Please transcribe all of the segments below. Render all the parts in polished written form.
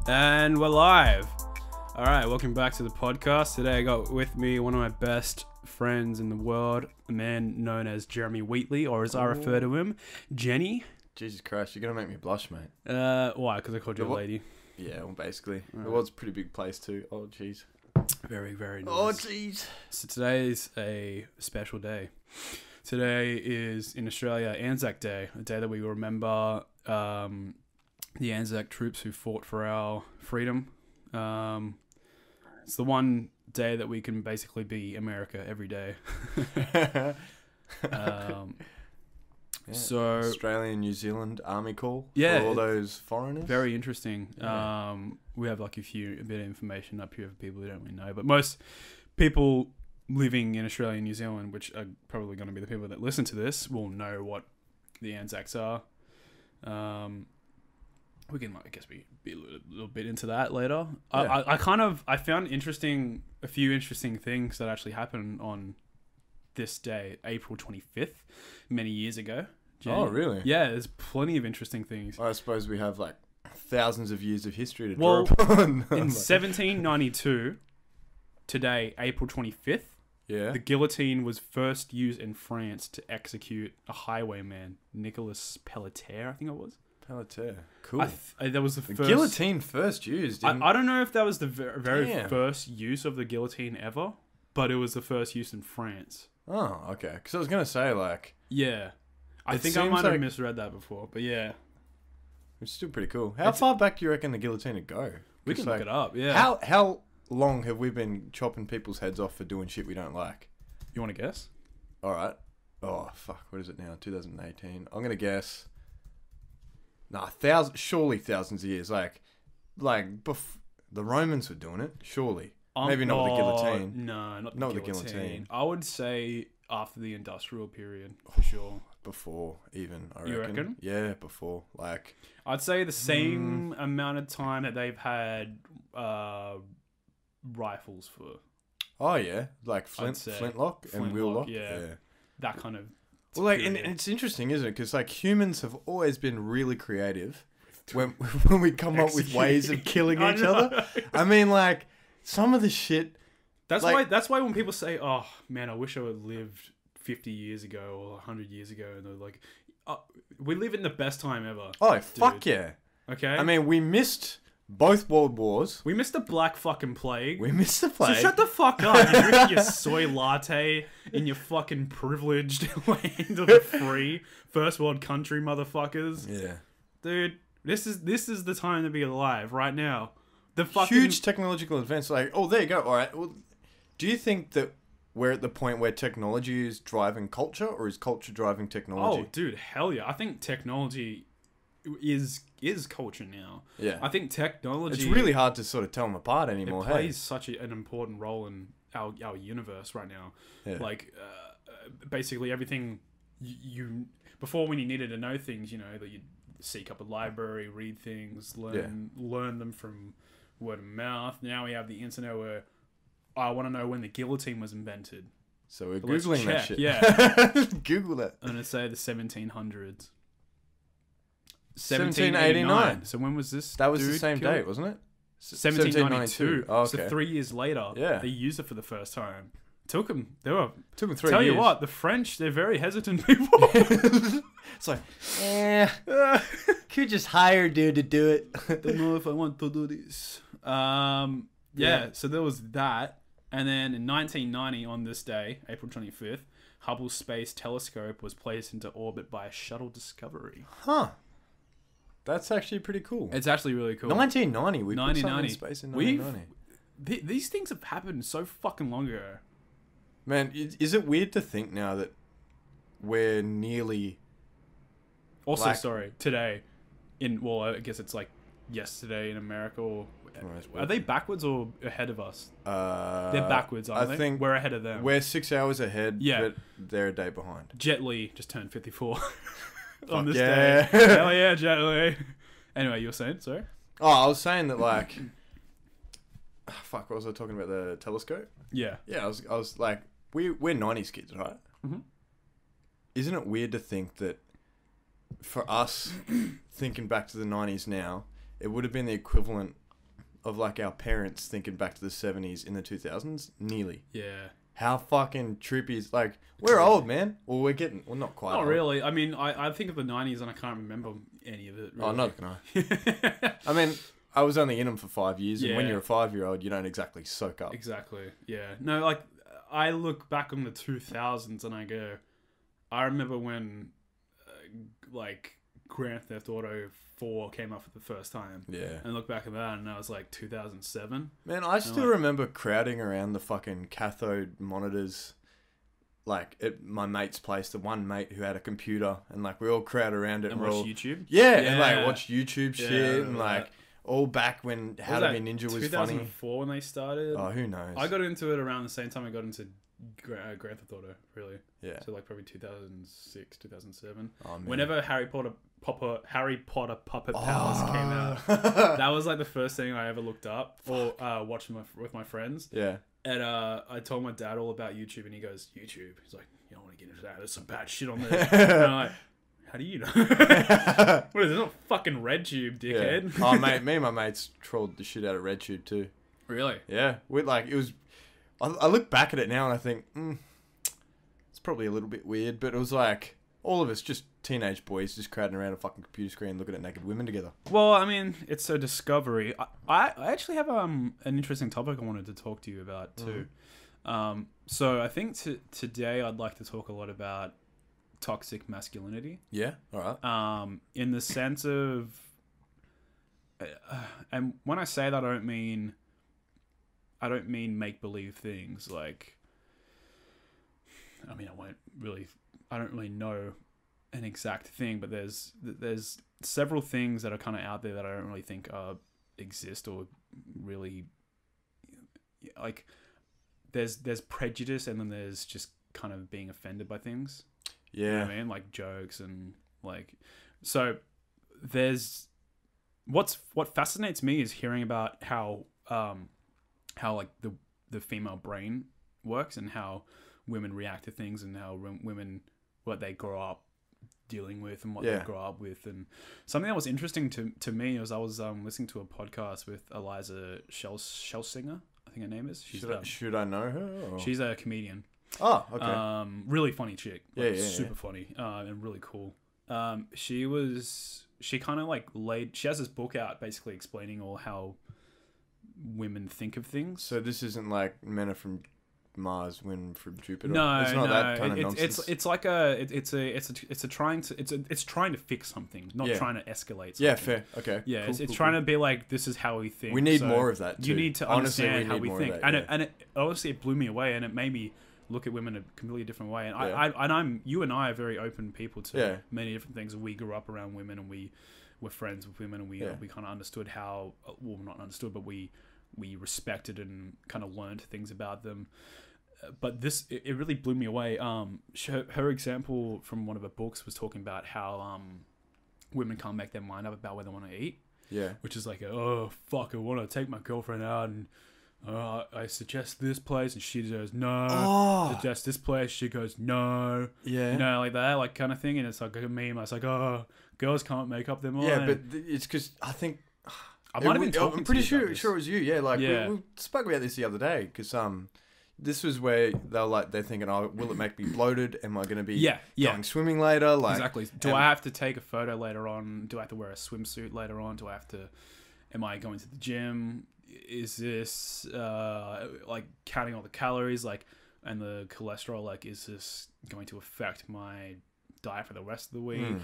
And we're live. All right, welcome back to the podcast. Today I got with me one of my best friends in the world, a man known as Jeremy Wheatley, or as I refer to him, Jenny. Jesus Christ, you're going to make me blush, mate. Why? Because I called you a lady. Yeah, well, basically. Right. The world's a pretty big place too. Oh, jeez. Very, very nice. Oh, jeez. So today is a special day. Today is, in Australia, Anzac Day, a day that we remember the Anzac troops who fought for our freedom. It's the one day that we can basically be America every day. Yeah. So Australia and New Zealand Army Call yeah, for all those foreigners. Very interesting. Yeah. We have like a bit of information up here for people who don't really know, but most people living in Australia and New Zealand, which are probably going to be the people that listen to this, will know what the Anzacs are. We can, I guess, be a little bit into that later. Yeah. I found a few interesting things that actually happened on this day, April 25th, many years ago. Oh, really? Yeah, there's plenty of interesting things. I suppose we have like thousands of years of history to draw upon. In 1792, today, April 25th, yeah, the guillotine was first used in France to execute a highwayman, Nicolas Pelletier, I think it was. Pelletier. Cool. That was the first guillotine first used. I don't know if that was the very first use of the guillotine ever, but it was the first use in France. Oh, okay. Because I was going to say, like... Yeah. I think I might have misread that before, but yeah. It's still pretty cool. How far back do you reckon the guillotine would go? We can look it up, yeah. How long have we been chopping people's heads off for doing shit we don't like? You want to guess? All right. Oh, fuck. What is it now? 2018. I'm going to guess... surely thousands of years. The Romans were doing it, surely. Maybe not with the guillotine. No, not the guillotine. I would say after the industrial period, for sure. Before, even, I reckon. You reckon? Yeah, before. I'd say the same amount of time that they've had rifles for. Oh, yeah. Like flintlock and wheellock. Yeah. That kind of... Well, and it's interesting, isn't it? Because humans have always been really creative when we come up with ways of killing each other. I mean, some of the shit. That's why when people say, "Oh man, I wish I would lived 50 years ago or 100 years ago," and they're like, "We live in the best time ever." Oh, dude. Fuck yeah! Okay. I mean, we missed both world wars. We missed the Black fucking Plague. We missed the plague. So shut the fuck up. You're drinking your soy latte in your fucking privileged land of the free first world country, motherfuckers. Yeah, dude, this is the time to be alive right now. The fucking huge technological advance. There you go. All right. Well, do you think that we're at the point where technology is driving culture, or is culture driving technology? Oh, dude, hell yeah! I think technology is culture now. Yeah. I think technology... It's really hard to sort of tell them apart anymore. It plays such an important role in our universe right now. Yeah. Basically everything you... Before, when you needed to know things, that you'd seek up a library, read things, learn them from word of mouth. Now we have the internet where I want to know when the guillotine was invented. So we're Googling that shit. Yeah. Google that. I'm going to say the 1700s. 1789. So when was this? That was the same date, wasn't it? 1792. Oh, okay. So 3 years later, they used it for the first time. Took them 3 years. Tell you what, the French, they're very hesitant people. It's like, could just hire a dude to do it. Don't know if I want to do this. So there was that. And then in 1990, on this day, April 25th, Hubble Space Telescope was placed into orbit by a shuttle Discovery. Huh. That's actually pretty cool. It's actually really cool. 1990. We put something in space in 1990. These things have happened so fucking long ago. Man, is it weird to think now that we're nearly... Also, today, I guess it's yesterday in America, or... Are they backwards or ahead of us? They're backwards, aren't they? I think we're ahead of them. We're 6 hours ahead, but they're a day behind. Jet Li just turned 54 on this day. Hell yeah, Jet Li. Anyway, you were saying, sorry? Oh, I was saying that, what was I talking about? The telescope? Yeah. Yeah, I was like, we're 90s kids, right? Mm-hmm. Isn't it weird to think that for us, thinking back to the 90s now, it would have been the equivalent of like our parents thinking back to the 70s in the 2000s? Nearly. Yeah. How fucking trippy is, like, we're old, man. Well, we're getting, well, not quite Not old. really. I mean, I think of the 90s and I can't remember any of it. Really. Oh, not can I. I mean, I was only in them for 5 years, and when you're a 5-year-old, you don't exactly soak up. Exactly. Yeah. No, like, I look back on the 2000s and I go, I remember when, like, Grand Theft Auto 4 came up for the first time. Yeah. And look back at that and I was like 2007. Man, I still remember crowding around the fucking cathode monitors, like at my mate's place, the one mate who had a computer, and like we all crowd around it and we're watch all, YouTube. Yeah, and like watch YouTube shit and like that. all back when How to Be Ninja was funny. 2004 when they started. Oh, who knows? I got into it around the same time I got into Grand Theft Auto, really. Yeah. So like probably 2006, 2007. Oh, man. Whenever Harry Potter Puppet Palace came out, that was like the first thing I ever looked up or watched with my friends. Yeah. And I told my dad all about YouTube, and he goes, YouTube. He's like, you don't want to get into that. There's some bad shit on there. And I'm like, how do you know? What is it? Not fucking RedTube, dickhead. Yeah. Oh, mate, me and my mates trolled the shit out of RedTube too. Really? Yeah. We like it was. I look back at it now and I think it's probably a little bit weird, but it was like all of us just teenage boys just crowding around a fucking computer screen looking at naked women together. Well, I mean, it's a discovery. I actually have an interesting topic I wanted to talk to you about too. So I think today I'd like to talk a lot about toxic masculinity. Yeah. All right. In the sense of, and when I say that, I don't mean make believe things. Like, I mean, I don't really know an exact thing, but there's several things that are kind of out there that I don't really think exist or really, like, there's prejudice, and then there's just kind of being offended by things. Yeah. You know what I mean? Like jokes and like, so there's what fascinates me is hearing about how like the female brain works and how women react to things and how women, what they grow up dealing with and what they grow up with. And something that was interesting to me was I was listening to a podcast with Eliza Schlesinger, I think her name is. Should I know her? Or? She's a comedian. Oh, okay. Really funny chick. Like, super funny and really cool. She kind of like she has this book out basically explaining all how women think of things. So this isn't like men are from Mars, women from Jupiter. No, it's not that kind of nonsense. It's like it's trying to fix something, not trying to escalate something. Yeah, fair. Okay. Yeah, cool, it's trying to be like, this is how we think. We need more of that too. You need to understand how we think. That, and it honestly, it blew me away, and it made me look at women a completely different way. And you and I are very open people to many different things. We grew up around women, and we were friends with women, and we kind of understood how, well, not understood, but we respected and kind of learned things about them. But it really blew me away. Her example from one of her books was talking about how women can't make their mind up about where they want to eat. Yeah. Which is like, oh, fuck, I want to take my girlfriend out and I suggest this place, and she goes, no. Oh. Suggest this place, she goes, no. Yeah. You know, like that, like kind of thing. And it's like a meme. I was like, oh, girls can't make up their mind. Yeah, but it's because I think... I'm pretty sure it was you. Yeah, like we spoke about this the other day because this was where they're thinking, oh, will it make me bloated? Am I going to be going swimming later? Like, exactly. Do I have to take a photo later on? Do I have to wear a swimsuit later on? Am I going to the gym? Is this like counting all the calories, like, and the cholesterol? Like, is this going to affect my diet for the rest of the week?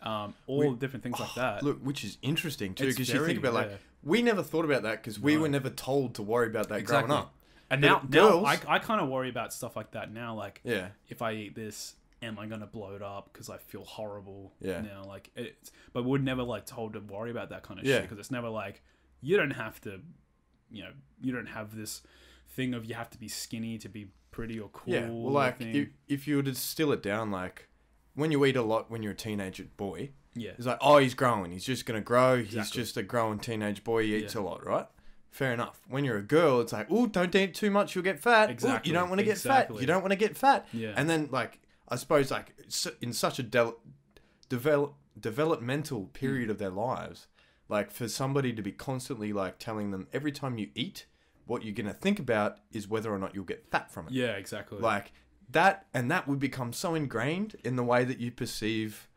All different things like that. Look, which is interesting too, because you think about like, we never thought about that because we were never told to worry about that growing up. And now I kind of worry about stuff like that now. Like, if I eat this, am I gonna blow it up because I feel horrible? Now, like, but we're never like told to worry about that kind of shit, because it's never like, you don't have to, you don't have this thing of you have to be skinny to be pretty or cool. Yeah, well, like if you were to distill it down, like, when you eat a lot when you're a teenager boy, it's like, oh, he's growing. He's just going to grow. Exactly. He's just a growing teenage boy. He eats a lot, right? Fair enough. When you're a girl, it's like, oh, don't eat too much. You'll get fat. Exactly. Ooh, you don't want to get fat. You don't want to get fat. Yeah. And then, like, I suppose, like, in such a developmental period of their lives, Like, for somebody to be constantly, like, telling them every time you eat, what you're going to think about is whether or not you'll get fat from it. Yeah, exactly. Like, that would become so ingrained in the way that you perceive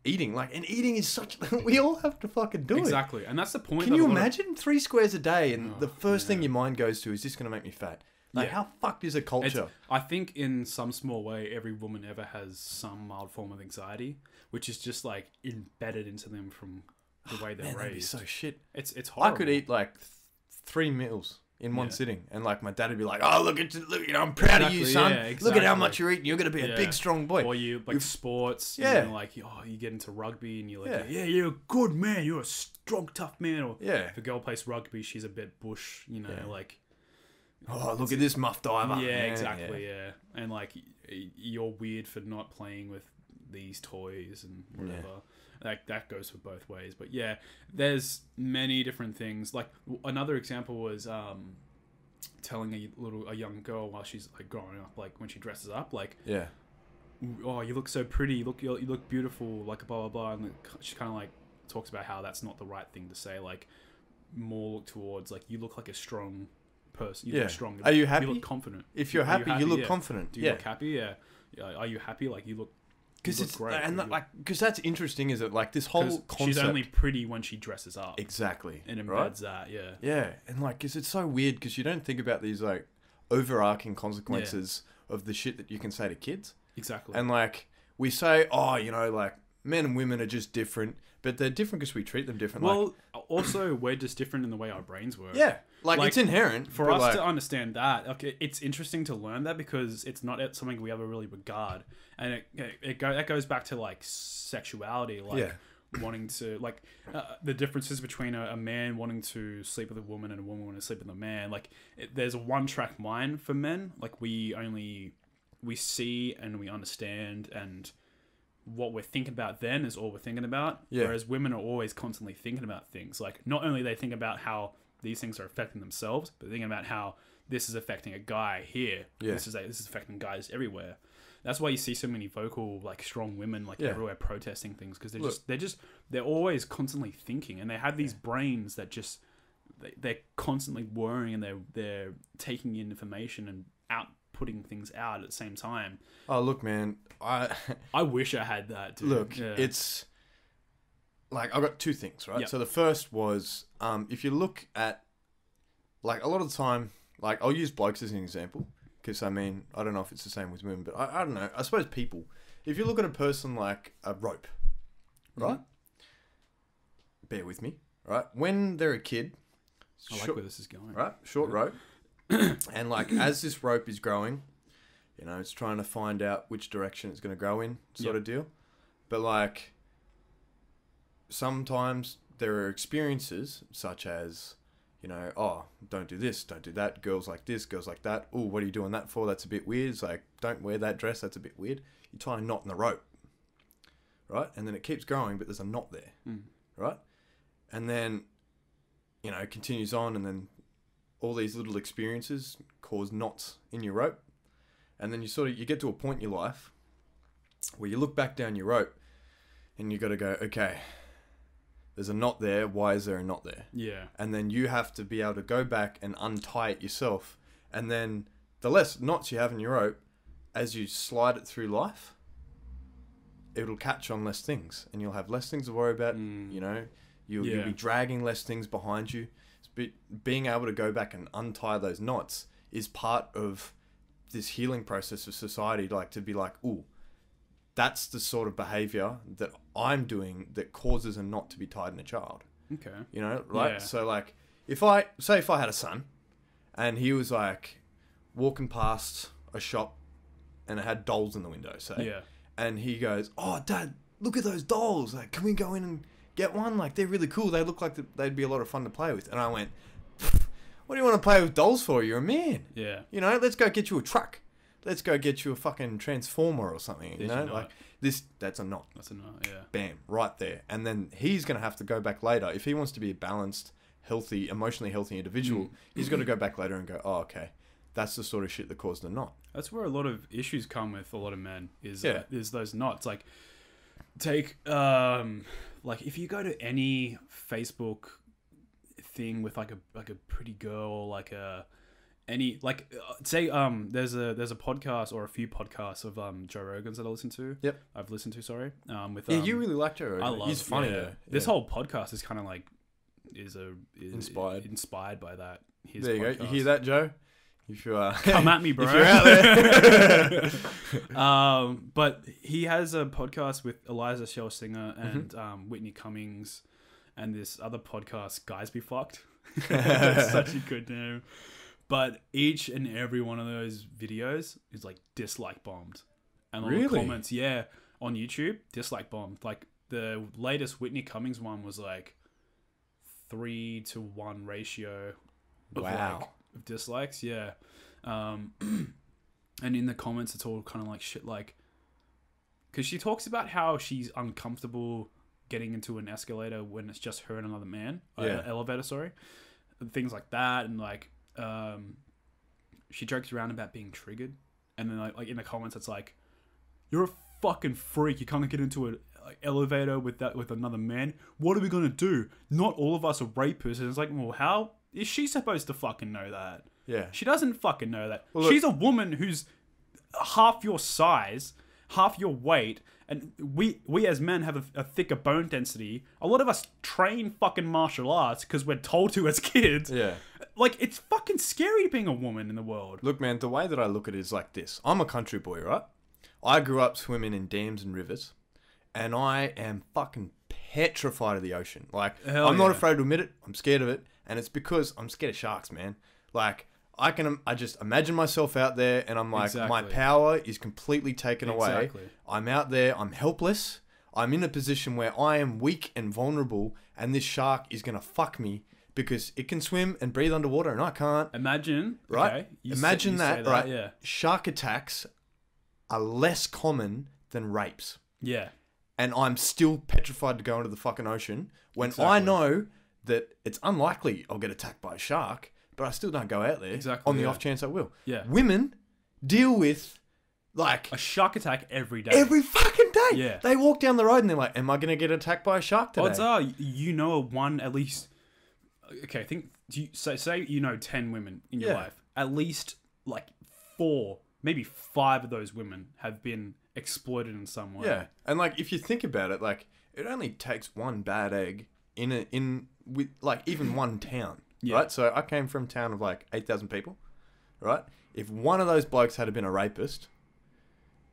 eating. Like, and eating is such... we all have to fucking do it. Exactly. And that's the point. Can you imagine 3 squares a day and the first thing your mind goes to is this going to make me fat? Like, how fucked is a culture? I think in some small way, every woman ever has some mild form of anxiety, which is just, like, embedded into them from the way they're raised. That'd be so shit. It's horrible. I could eat, like, 3 meals in one sitting, and, like, my dad would be like, "Oh, look, you know, I'm proud of you, son. Look at how much you're eating. You're going to be a big, strong boy." Or you, like, sports. Yeah. And, like, you get into rugby, and you're like, you're a good man. You're a strong, tough man. Or if a girl plays rugby, she's a bit bush, you know, like... Oh, look at this muff diver. Yeah, exactly, yeah. And, like, you're weird for not playing with these toys and whatever. Like, that goes for both ways. But, yeah, there's many different things. Like, another example was telling a young girl while she's, like, growing up, like, when she dresses up, like... Yeah. "Oh, you look so pretty. You look beautiful," like, blah, blah, blah. And she kind of, like, talks about how that's not the right thing to say. Like, more look towards, like, you look like a strong... person. You look strong. Are you happy? You look confident. If you're happy, you look confident. Do you look happy? Yeah. Are you happy? Like, you look great. And because that's interesting, is it? Like, this whole concept. She's only pretty when she dresses up. Exactly. And embeds that. Yeah. Yeah, and like, because it's so weird because you don't think about these like overarching consequences of the shit that you can say to kids. Exactly. And like, we say, oh, you know, like, men and women are just different, but they're different because we treat them different. Well, also, we're just different in the way our brains work. Yeah. Like, it's inherent. For us to understand that, okay, it's interesting to learn that because it's not something we ever really regard. And that goes back to, like, sexuality, like, wanting to, like, the differences between a man wanting to sleep with a woman and a woman wanting to sleep with a man. Like, there's a one-track mind for men. Like, we see and we understand, and what we're thinking about then is all we're thinking about. Yeah. Whereas women are always constantly thinking about things. Like, not only they think about how these things are affecting themselves, but thinking about how this is affecting a guy here. Yeah. This is affecting guys everywhere. That's why you see so many vocal, like, strong women, like, everywhere protesting things, because they're always constantly thinking, and they have these brains that just they're constantly worrying, and they're taking in information and putting things out at the same time. Oh, look, man, I wish I had that, dude. Look, it's like, I've got 2 things, right? Yep. So the first was, if you look at, like, a lot of the time, like, I'll use blokes as an example, because, I mean, I don't know if it's the same with women, but I don't know. I suppose people, if you look at a person like a rope, right? Mm-hmm. Bear with me, right? When they're a kid... I like where this is going. Right? Short rope. And, like, as this rope is growing, you know, it's trying to find out which direction it's going to grow in, sort of deal. But, like, sometimes there are experiences such as, you know, oh, don't do this, don't do that, girls like this, girls like that. Oh, what are you doing that for? That's a bit weird. It's like, don't wear that dress, that's a bit weird. You tie a knot in the rope, right? And then it keeps growing, but there's a knot there, right? And then, you know, it continues on, and then all these little experiences cause knots in your rope. And then you get to a point in your life where you look back down your rope and you got to go, okay, there's a knot there. Why is there a knot there? Yeah. And then you have to be able to go back and untie it yourself. And then the less knots you have in your rope, as you slide it through life, it'll catch on less things, and you'll have less things to worry about. You know, you'll be dragging less things behind you. But being able to go back and untie those knots is part of this healing process of society. Like, to be like, ooh, that's the sort of behavior that I'm doing that causes a knot to be tied in a child. Okay. You know, right? Yeah. So, like, if I had a son and he was, like, walking past a shop and it had dolls in the window, say. Yeah. And he goes, oh, Dad, look at those dolls. Like, can we go in and get one? Like, they're really cool. They look like they'd be a lot of fun to play with. And I went, what do you want to play with dolls for? You're a man. Yeah. You know, let's go get you a truck. Let's go get you a fucking transformer or something. You know, like that's a knot. That's a knot, yeah. Bam, right there. And then he's going to have to go back later. If he wants to be a balanced, healthy, emotionally healthy individual, he's got to go back later and go, oh, okay, that's the sort of shit that caused the knot. That's where a lot of issues come with a lot of men, is those knots. Like, take like if you go to any Facebook thing with like a pretty girl, or like say there's a podcast or a few podcasts of Joe Rogan's that I listen to. Yep. I've listened to, sorry. With you really like Joe Rogan. I love. He's funny. Yeah. This whole podcast is kind of like is inspired by that. There you go. You hear that, Joe? If you come at me, bro. If you're out there. But he has a podcast with Eliza Schlesinger and Whitney Cummings, and this other podcast, Guys Be Fucked. That's such a good name. But each and every one of those videos is like dislike bombed, and all the comments, on YouTube, dislike bombed. Like the latest Whitney Cummings one was like 3-to-1 ratio. Of of dislikes, yeah. And in the comments, it's all kind of like shit, like, because she talks about how she's uncomfortable getting into an escalator when it's just her and another man, elevator, sorry, and things like that, and like, she jokes around about being triggered, and then like in the comments, it's like, you're a fucking freak. You can't get into an elevator with another man. What are we gonna do? Not all of us are rapists. And it's like, well, how is she supposed to fucking know that? Yeah. She doesn't fucking know that. Well, she's a woman who's half your size, half your weight, and we as men have a thicker bone density. A lot of us train fucking martial arts because we're told to as kids. Yeah. Like, it's fucking scary being a woman in the world. Look, man, the way that I look at it is like this. I'm a country boy, right? I grew up swimming in dams and rivers, and I am fucking petrified of the ocean. Like, I'm not afraid to admit it. I'm scared of it. And it's because I'm scared of sharks, man. Like, I just imagine myself out there, and I'm like, my power is completely taken away. I'm out there, I'm helpless. I'm in a position where I am weak and vulnerable, and this shark is going to fuck me because it can swim and breathe underwater, and I can't. Imagine, right? Okay, Imagine that, right? Yeah. Shark attacks are less common than rapes. Yeah. And I'm still petrified to go into the fucking ocean when I know that it's unlikely I'll get attacked by a shark, but I still don't go out there on the off chance I will. Yeah. Women deal with like a shark attack every day. Every fucking day. Yeah. They walk down the road and they're like, am I going to get attacked by a shark today? Odds are you know one at least. Okay, say you know 10 women in your life. At least like 4, maybe 5 of those women have been exploited in some way. Yeah. And like if you think about it, like it only takes one bad egg with like even one town, right? So I came from a town of like 8,000 people, right? If one of those blokes had been a rapist,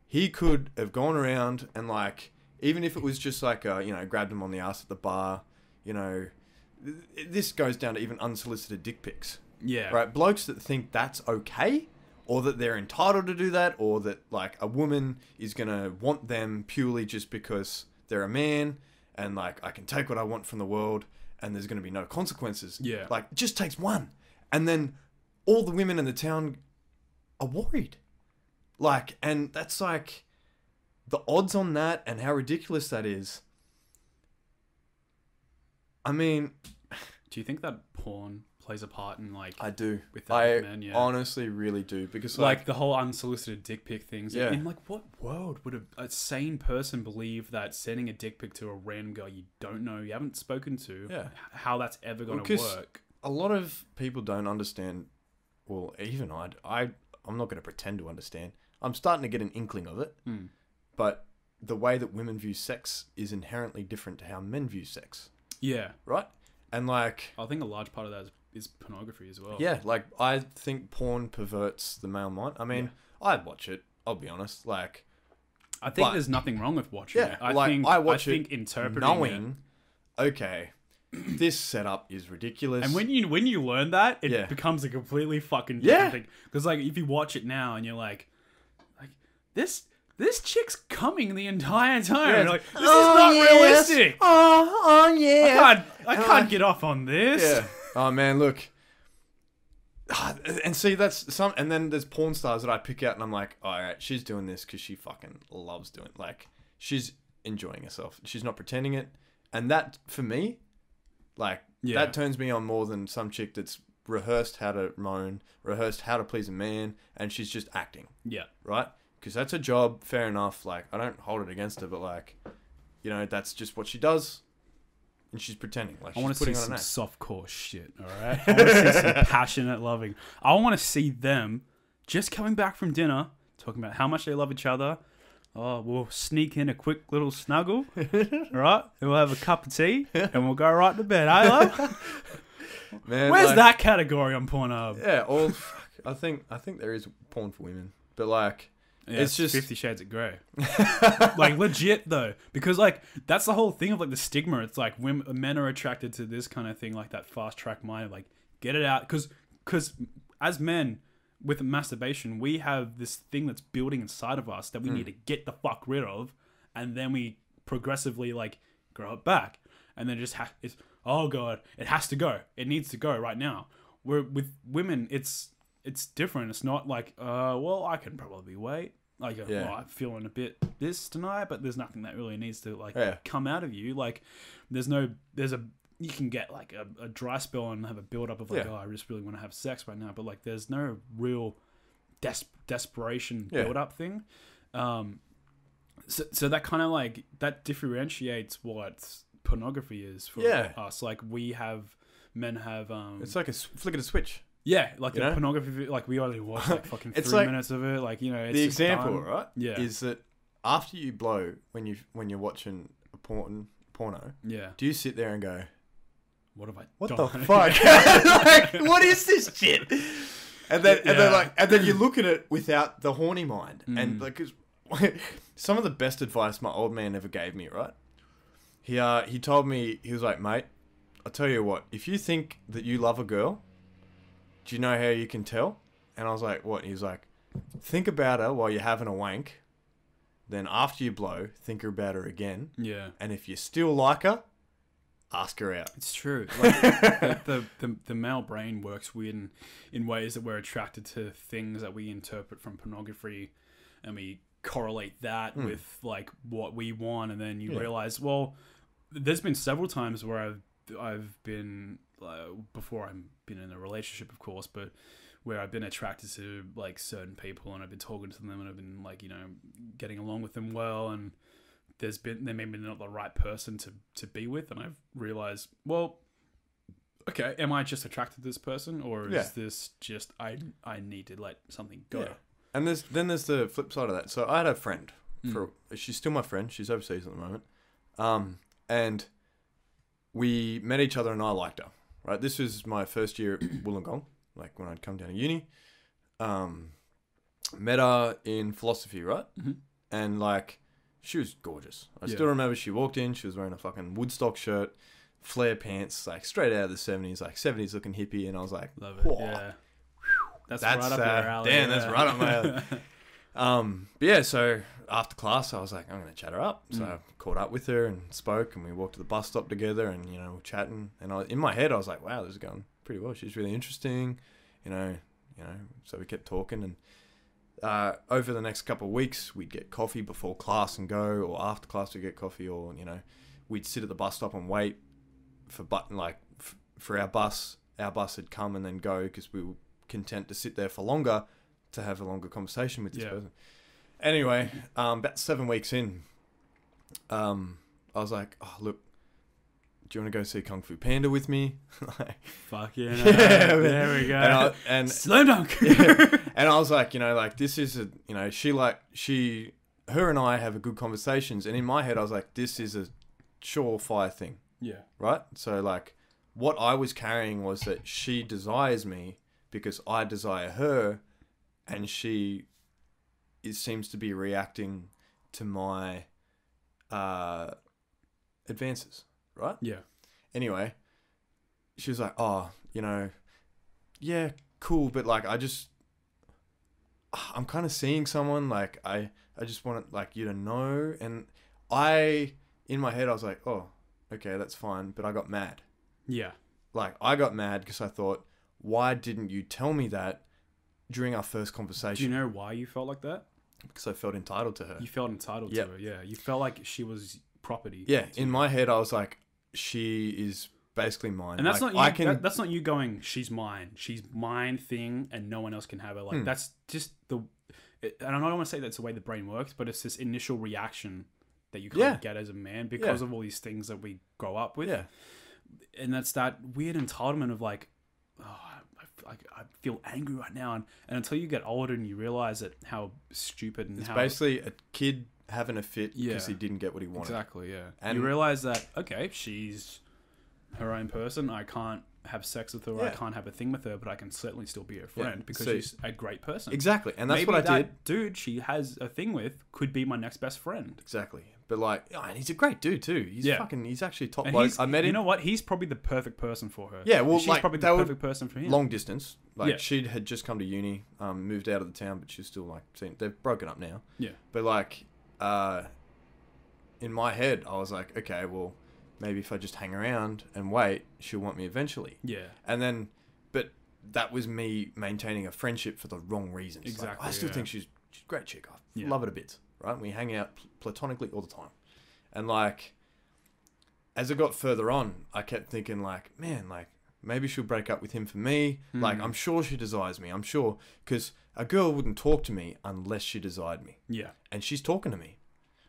he could have gone around and like, even if it was just like, grabbed him on the ass at the bar, this goes down to even unsolicited dick pics. Yeah. Right? Blokes that think that's okay, or that they're entitled to do that, or that like a woman is going to want them purely just because they're a man, and like, I can take what I want from the world, and there's going to be no consequences. Yeah. Like, it just takes one. And then all the women in the town are worried. Like, and that's like, the odds on that and how ridiculous that is. I mean... Do you think that porn plays a part in like... I do. With that men, yeah. Honestly really do. Because like the whole unsolicited dick pic things. Yeah. In like what world would a sane person believe that sending a dick pic to a random girl you don't know, you haven't spoken to, how that's ever going to work? A lot of people don't understand. Well, even I'm not going to pretend to understand. I'm starting to get an inkling of it. But the way that women view sex is inherently different to how men view sex. Yeah. Right? And like... I think a large part of that is pornography as well. Yeah, like I think porn perverts the male mind. I mean, I'd watch it, I'll be honest. Like... I think there's nothing wrong with watching it. I think interpreting knowing, okay, this setup is ridiculous. And when you learn that, it becomes a completely fucking different thing. Because like if you watch it now and you're like this chick's coming the entire time. Yeah, like, this is not realistic. Oh yeah. I can't get off on this. Yeah. Oh man, look. And see, that's some. And then there's porn stars that I pick out, and I'm like, all right, she's doing this because she fucking loves doing it. Like, she's enjoying herself. She's not pretending it. And that, for me, like, that turns me on more than some chick that's rehearsed how to moan, rehearsed how to please a man, and she's just acting. Yeah. Right? Because that's her job, fair enough. Like, I don't hold it against her, but like, that's just what she does. and she's pretending like I want she's to see putting on an some act. softcore shit. All right, I want to see some passionate loving. I want to see them just coming back from dinner, talking about how much they love each other. Oh, we'll sneak in a quick little snuggle, right? We'll have a cup of tea, and we'll go right to bed. Eh, love? Man, where's like, that category on Pornhub? Yeah, all. I think there is porn for women, but like, yeah, it's just 50 Shades of Grey. Like legit though, because like that's the whole thing of like the stigma. It's like men are attracted to this kind of thing, like that fast track mind, like get it out, because as men. With masturbation, we have this thing that's building inside of us that we need to get the fuck rid of, and then we progressively like grow it back, and then just it's oh god, it has to go, it needs to go right now. Where with women, it's different. It's not like well, I can probably wait. Like well, I'm feeling a bit this tonight, but there's nothing that really needs to like come out of you. Like you can get like a dry spell and have a build up of like, oh, I just really want to have sex right now. But like, there's no real desperation build up thing. So that kind of like, that differentiates what pornography is for us. Like men have, it's like a flick of a switch. Yeah. Like the pornography, like we only watch like fucking 3 minutes of it. Like, you know, it's the example, done. Right? Yeah. Is that after you blow, when you're watching a porno, do you sit there and go, what have I done? What the fuck? Like, what is this shit? And then you look at it without the horny mind. And like, some of the best advice my old man ever gave me, right? He told me, he was like, mate, I'll tell you what, if you think that you love a girl, do you know how you can tell? And I was like, what? He was like, think about her while you're having a wank. Then after you blow, think about her again. Yeah. And if you still like her, ask her out. It's true. Like, the male brain works weird in ways that we're attracted to things that we interpret from pornography, and we correlate that with like what we want, and then you realize, well, there's been several times where I've been before I've been in a relationship, of course, but where I've been attracted to like certain people, and I've been talking to them, and I've been like, you know, getting along with them well, and they may be not the right person to be with, and I've realized, well, okay, am I just attracted to this person, or is this just I need to let something go? Yeah. And there's the flip side of that. So I had a friend she's still my friend. She's overseas at the moment, and we met each other, and I liked her. Right, this was my first year at Wollongong, like when I'd come down to uni. Met her in philosophy, right, and like. She was gorgeous. I still remember she walked in, she was wearing a fucking Woodstock shirt, flare pants, like straight out of the 70s, like 70s looking hippie, and I was like, love it. Whoa. Yeah. That's right up your alley. Damn, that's right up my alley. But yeah, so after class, I was like, I'm going to chat her up. So I caught up with her and spoke, and we walked to the bus stop together, and, you know, we're chatting. And in my head, I was like, wow, this is going pretty well. She's really interesting, you know, so we kept talking, and over the next couple of weeks, we'd get coffee before class and go, or after class we'd get coffee, or, you know, we'd sit at the bus stop and wait for our bus. Our bus had come and then go, because we were content to sit there for longer to have a longer conversation with this person. Anyway, about 7 weeks in, I was like, oh, look, do you want to go see Kung Fu Panda with me? Fuck yeah. No, there we go. And Slam dunk. And I was like, you know, like, this is her and I have a good conversations. And in my head, I was like, this is a surefire thing. Yeah. Right? So like, what I was carrying was that she desires me because I desire her, and seems to be reacting to my advances. Right? Yeah. Anyway, she was like, oh, you know, yeah, cool, but like, I'm kind of seeing someone, like, I just want like you to know. And in my head, I was like, oh, okay, that's fine. But I got mad. Yeah. Like, I got mad because I thought, why didn't you tell me that during our first conversation? Do you know why you felt like that? Because I felt entitled to her. You felt entitled to her, yeah. You felt like she was property. Yeah, in my head, I was like, she is basically mine. And that's like, not you. That's not you going, she's mine thing, and no one else can have her. Like, that's just and I don't want to say that's the way the brain works, but it's this initial reaction that you can't get as a man because of all these things that we grow up with. Yeah. And that's that weird entitlement of like, oh, I feel angry right now. And until you get older and you realize that how stupid and it's basically a kid having a fit because Yeah. he didn't get what he wanted. Exactly, yeah. And you realize that, okay, she's her own person. I can't have sex with her. Or I can't have a thing with her, but I can certainly still be her friend because she's a great person. Exactly. And that's Maybe what I did. Dude she has a thing with could be my next best friend. Exactly. But like, and he's a great dude too. He's he's actually top and bloke. I met him. You know what? He's probably the perfect person for her. Yeah, well, she's like, probably the perfect person for him. Long distance. Like, she had just come to uni, moved out of the town, but she's still like, they've broken up now. Yeah. But like, in my head, I was like, okay, well, maybe if I just hang around and wait, she'll want me eventually. Yeah. And then, but that was me maintaining a friendship for the wrong reasons. Exactly. Like, I still think she's a great chick. I love it a bit, right? We hang out platonically all the time. And like, as it got further on, I kept thinking like, man, like, maybe she'll break up with him for me. Like, I'm sure she desires me. I'm sure. Because a girl wouldn't talk to me unless she desired me. Yeah. And she's talking to me,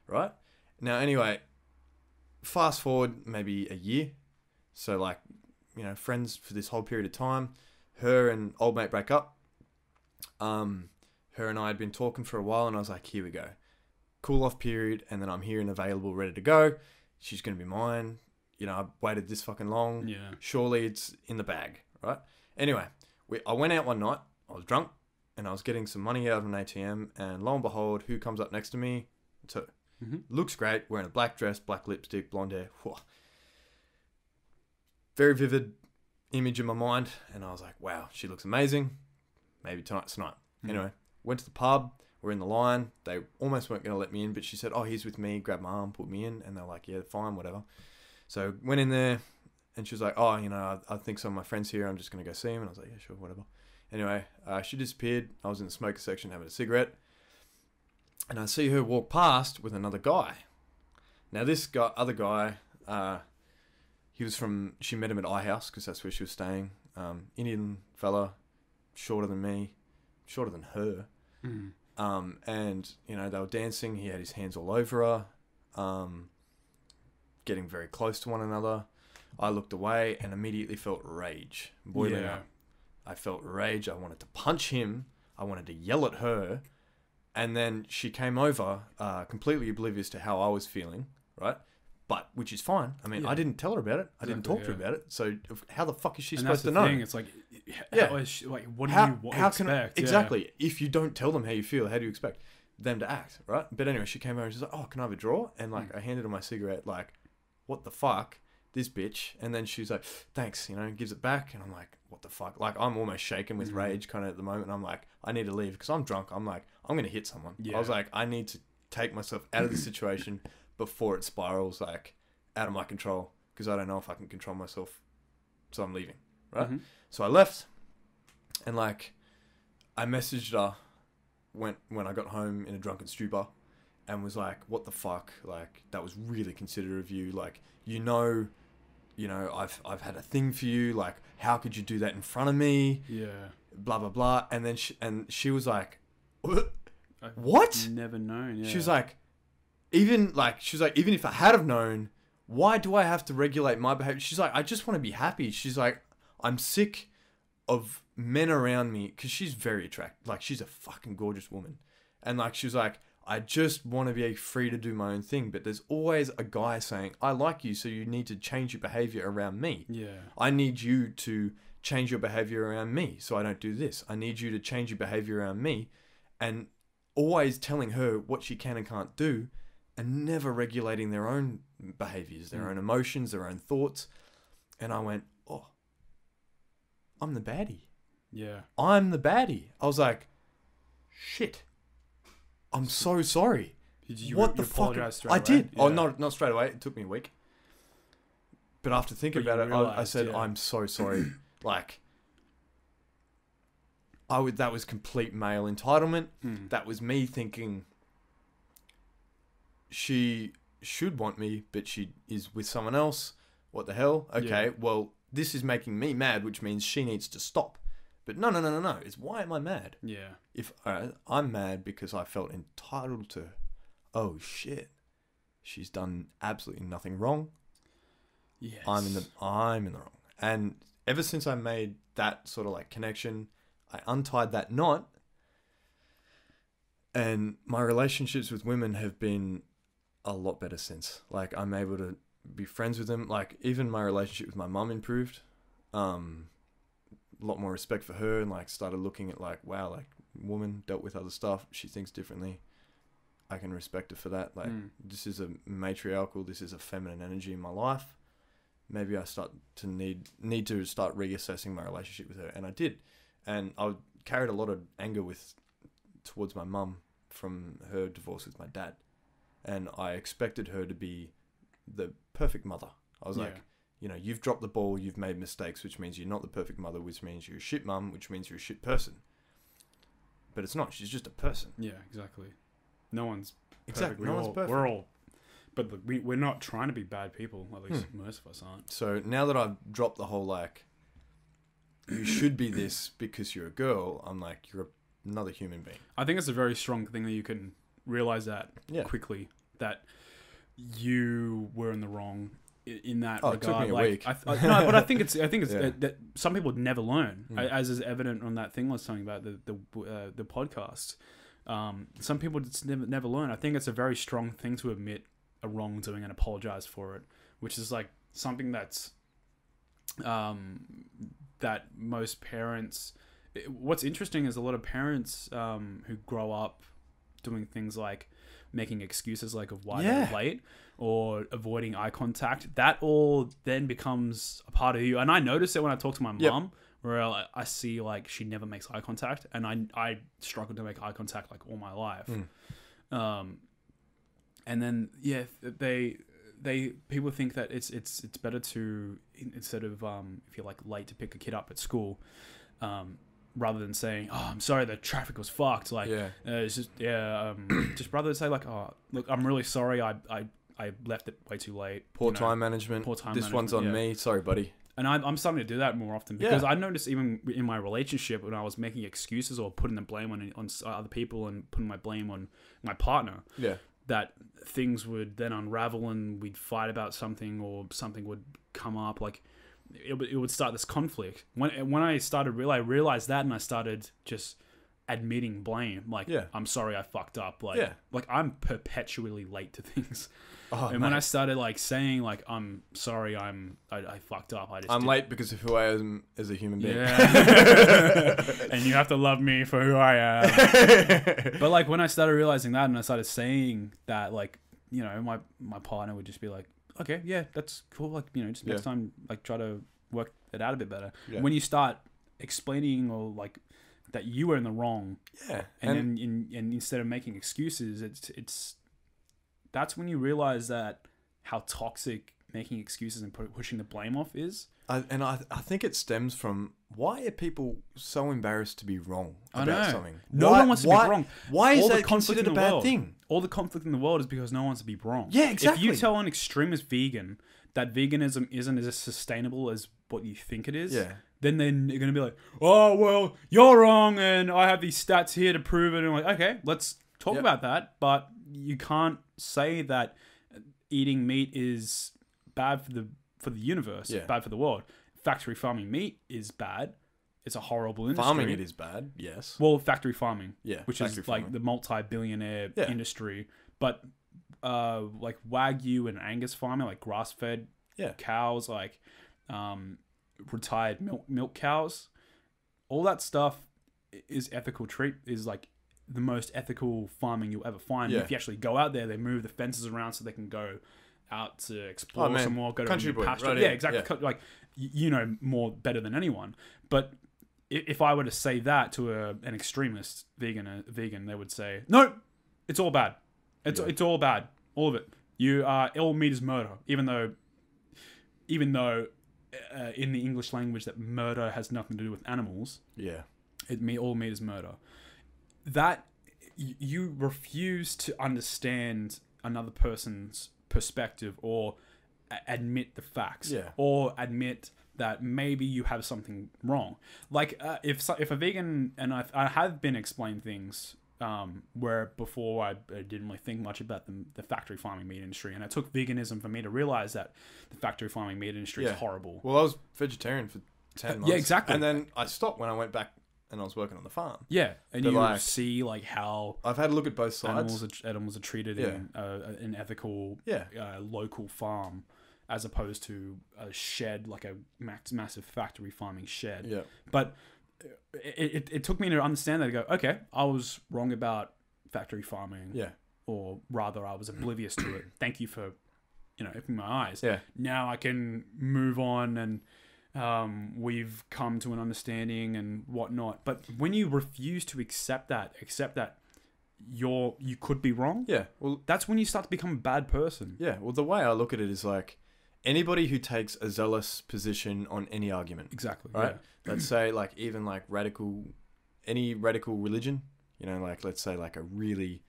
right? Now, anyway, fast forward maybe a year. So, like, you know, friends for this whole period of time. Her and old mate break up. Her and I had been talking for a while, and I was like, here we go. Cool off period, and then I'm here and available, ready to go. She's going to be mine. You know, I've waited this fucking long. Yeah. Surely it's in the bag, right? Anyway, I went out one night. I was drunk, and I was getting some money out of an ATM, and lo and behold, who comes up next to me? It's her. Mm-hmm. Looks great, wearing a black dress, black lipstick, blonde hair. Whoa. Very vivid image in my mind, and I was like, wow, she looks amazing. Maybe tonight's the night. Anyway, went to the pub. We're in the line. They almost weren't going to let me in, but she said, oh, he's with me. Grabbed my arm, put me in, and they're like, yeah, fine, whatever. So went in there, and she was like, oh, you know, I think some of my friends here. I'm just going to go see him. And I was like, yeah, sure, whatever. Anyway, she disappeared. I was in the smoker section having a cigarette, and I see her walk past with another guy. Now, this other guy, she met him at iHouse because that's where she was staying. Indian fella, shorter than me, shorter than her. Mm. And, you know, they were dancing. He had his hands all over her, getting very close to one another. I looked away and immediately felt rage boiling up. I felt rage. I wanted to punch him. I wanted to yell at her. And then she came over, completely oblivious to how I was feeling, right? But, which is fine. I mean, I didn't tell her about it. I didn't talk to her about it. So, how the fuck is she supposed to know? Thing. It's like, how is she, like, what do you expect? Exactly. If you don't tell them how you feel, how do you expect them to act, right? But anyway, she came over and she's like, oh, can I have a draw? And, like, I handed her my cigarette, like, what the fuck? This bitch. And then she's like, thanks, you know, gives it back. And I'm like, what the fuck? Like, I'm almost shaken with rage kind of at the moment. I'm like, I need to leave because I'm drunk. I'm like, I'm going to hit someone. Yeah. I was like, I need to take myself out of the situation before it spirals, like, out of my control, because I don't know if I can control myself. So I'm leaving, right? So I left, and, like, I messaged her when I got home in a drunken stupor, and was like, what the fuck? Like, that was really considerate of you. Like, you know, I've had a thing for you. Like, how could you do that in front of me? Yeah. Blah, blah, blah. And then she was like, what? I've never known. Yeah. She was like, even if I had have known, why do I have to regulate my behavior? She's like, I just want to be happy. She's like, I'm sick of men around me, because she's very attractive. Like, she's a fucking gorgeous woman. And, like, she was like, I just want to be free to do my own thing. But there's always a guy saying, I like you, so you need to change your behavior around me. Yeah. I need you to change your behavior around me, so I don't do this. I need you to change your behavior around me. And always telling her what she can and can't do, and never regulating their own behaviors, their own emotions, their own thoughts. And I went, oh, I'm the baddie. Yeah. I'm the baddie. I was like, shit. I'm so sorry. What the fuck? I did. Yeah. Oh, not straight away. It took me a week. But after thinking about it, I said, I'm so sorry. Like, that was complete male entitlement. That was me thinking she should want me, but she is with someone else. What the hell? Okay, well, this is making me mad, which means she needs to stop. But no. It's why am I mad? Yeah. If I'm mad because I felt entitled to, oh shit, she's done absolutely nothing wrong. Yes. I'm in the wrong. And ever since I made that sort of like connection, I untied that knot, and my relationships with women have been a lot better since. Like, I'm able to be friends with them. Like, even my relationship with my mum improved. A lot more respect for her, and like started looking at like, wow, like, woman dealt with other stuff. She thinks differently. I can respect her for that. Like, this is a matriarchal, this is a feminine energy in my life. Maybe I start to need to start reassessing my relationship with her. And I did. And I carried a lot of anger towards my mum from her divorce with my dad. And I expected her to be the perfect mother. I was like, you know, you've dropped the ball, you've made mistakes, which means you're not the perfect mother, which means you're a shit mum, which means you're a shit person. But it's not. She's just a person. Yeah, exactly. No one's perfect. Exactly. No one's perfect. We're all... But look, we're not trying to be bad people. At least most of us aren't. So now that I've dropped the whole, like, you should be this because you're a girl, I'm like, you're another human being. I think it's a very strong thing that you can realize that quickly, that you were in the wrong in that regard. It took me a week. No, but I think it's that some people never learn, as is evident on that thing I was talking about, the podcast. Some people just never learn. I think it's a very strong thing to admit a wrongdoing and apologize for it, which is like something that's that most parents... What's interesting is a lot of parents who grow up doing things like making excuses like of why they're late or avoiding eye contact, that all then becomes a part of you. And I notice it when I talk to my mum, where I see like she never makes eye contact, and I struggle to make eye contact like all my life. And then people think that it's better to, instead of if you're like late to pick a kid up at school, rather than saying, oh, I'm sorry, the traffic was fucked, like it's just just rather than say like, oh, look, I'm really sorry, I left it way too late. Poor time management. This one's on me. Sorry, buddy. And I'm starting to do that more often, because I noticed even in my relationship, when I was making excuses or putting the blame on other people and putting my blame on my partner, that things would then unravel and we'd fight about something, or something would come up. Like it would start this conflict. When I started I realized that, and I started just admitting blame. Like, I'm sorry, I fucked up. Like I'm perpetually late to things. And when I started like saying like, I'm sorry, I fucked up. I'm late because of who I am as a human being. And you have to love me for who I am. But like when I started realizing that, and I started saying that, like, you know, my partner would just be like, okay, yeah, that's cool. Like, you know, just next time, like, try to work it out a bit better. When you start explaining, or like, that you were in the wrong, and instead of making excuses, it's that's when you realize that how toxic making excuses and pushing the blame off is. I think it stems from, why are people so embarrassed to be wrong about something? No one wants to be wrong. Why is that considered a bad thing? All the conflict in the world is because no one wants to be wrong. Yeah, exactly. If you tell an extremist vegan that veganism isn't as sustainable as what you think it is, then you're going to be like, oh, well, you're wrong, and I have these stats here to prove it. And I'm like, okay, let's talk about that. But you can't say that eating meat is bad for the universe, bad for the world. Factory farming meat is bad. It's a horrible industry. Farming it is bad, yes. Well, factory farming, which is farming. Like the multi-billionaire industry. But like Wagyu and Angus farming, like grass-fed cows, like retired milk cows, all that stuff is is like the most ethical farming you'll ever find. If you actually go out there, they move the fences around so they can go out to explore some more, go to a pasture. Right, exactly. Like, you know more better than anyone. But if I were to say that to an extremist vegan, they would say, no, it's all bad. It's all bad. All of it. All meat is murder. Even though in the English language that murder has nothing to do with animals. All meat is murder. That you refuse to understand another person's perspective, or admit the facts, or admit that maybe you have something wrong. Like if a vegan, and I have been explaining things where before I didn't really think much about the factory farming meat industry, and it took veganism for me to realize that the factory farming meat industry is horrible. Well, I was vegetarian for 10 months. Yeah, exactly. And then I stopped when I went back and I was working on the farm. Yeah, and but you see how I've had a look at both sides. Animals are treated in an ethical, local farm, as opposed to a shed, like a massive factory farming shed. Yeah, but it took me to understand that, to go, okay, I was wrong about factory farming. Yeah. Or rather, I was oblivious to it. Thank you for, opening my eyes. Yeah. Now I can move on, and we've come to an understanding and whatnot. But when you refuse to accept that you could be wrong. Yeah. Well, that's when you start to become a bad person. Yeah. Well, the way I look at it is like, anybody who takes a zealous position on any argument. Exactly. Right? Yeah. Let's say like even like any radical religion, like let's say like a really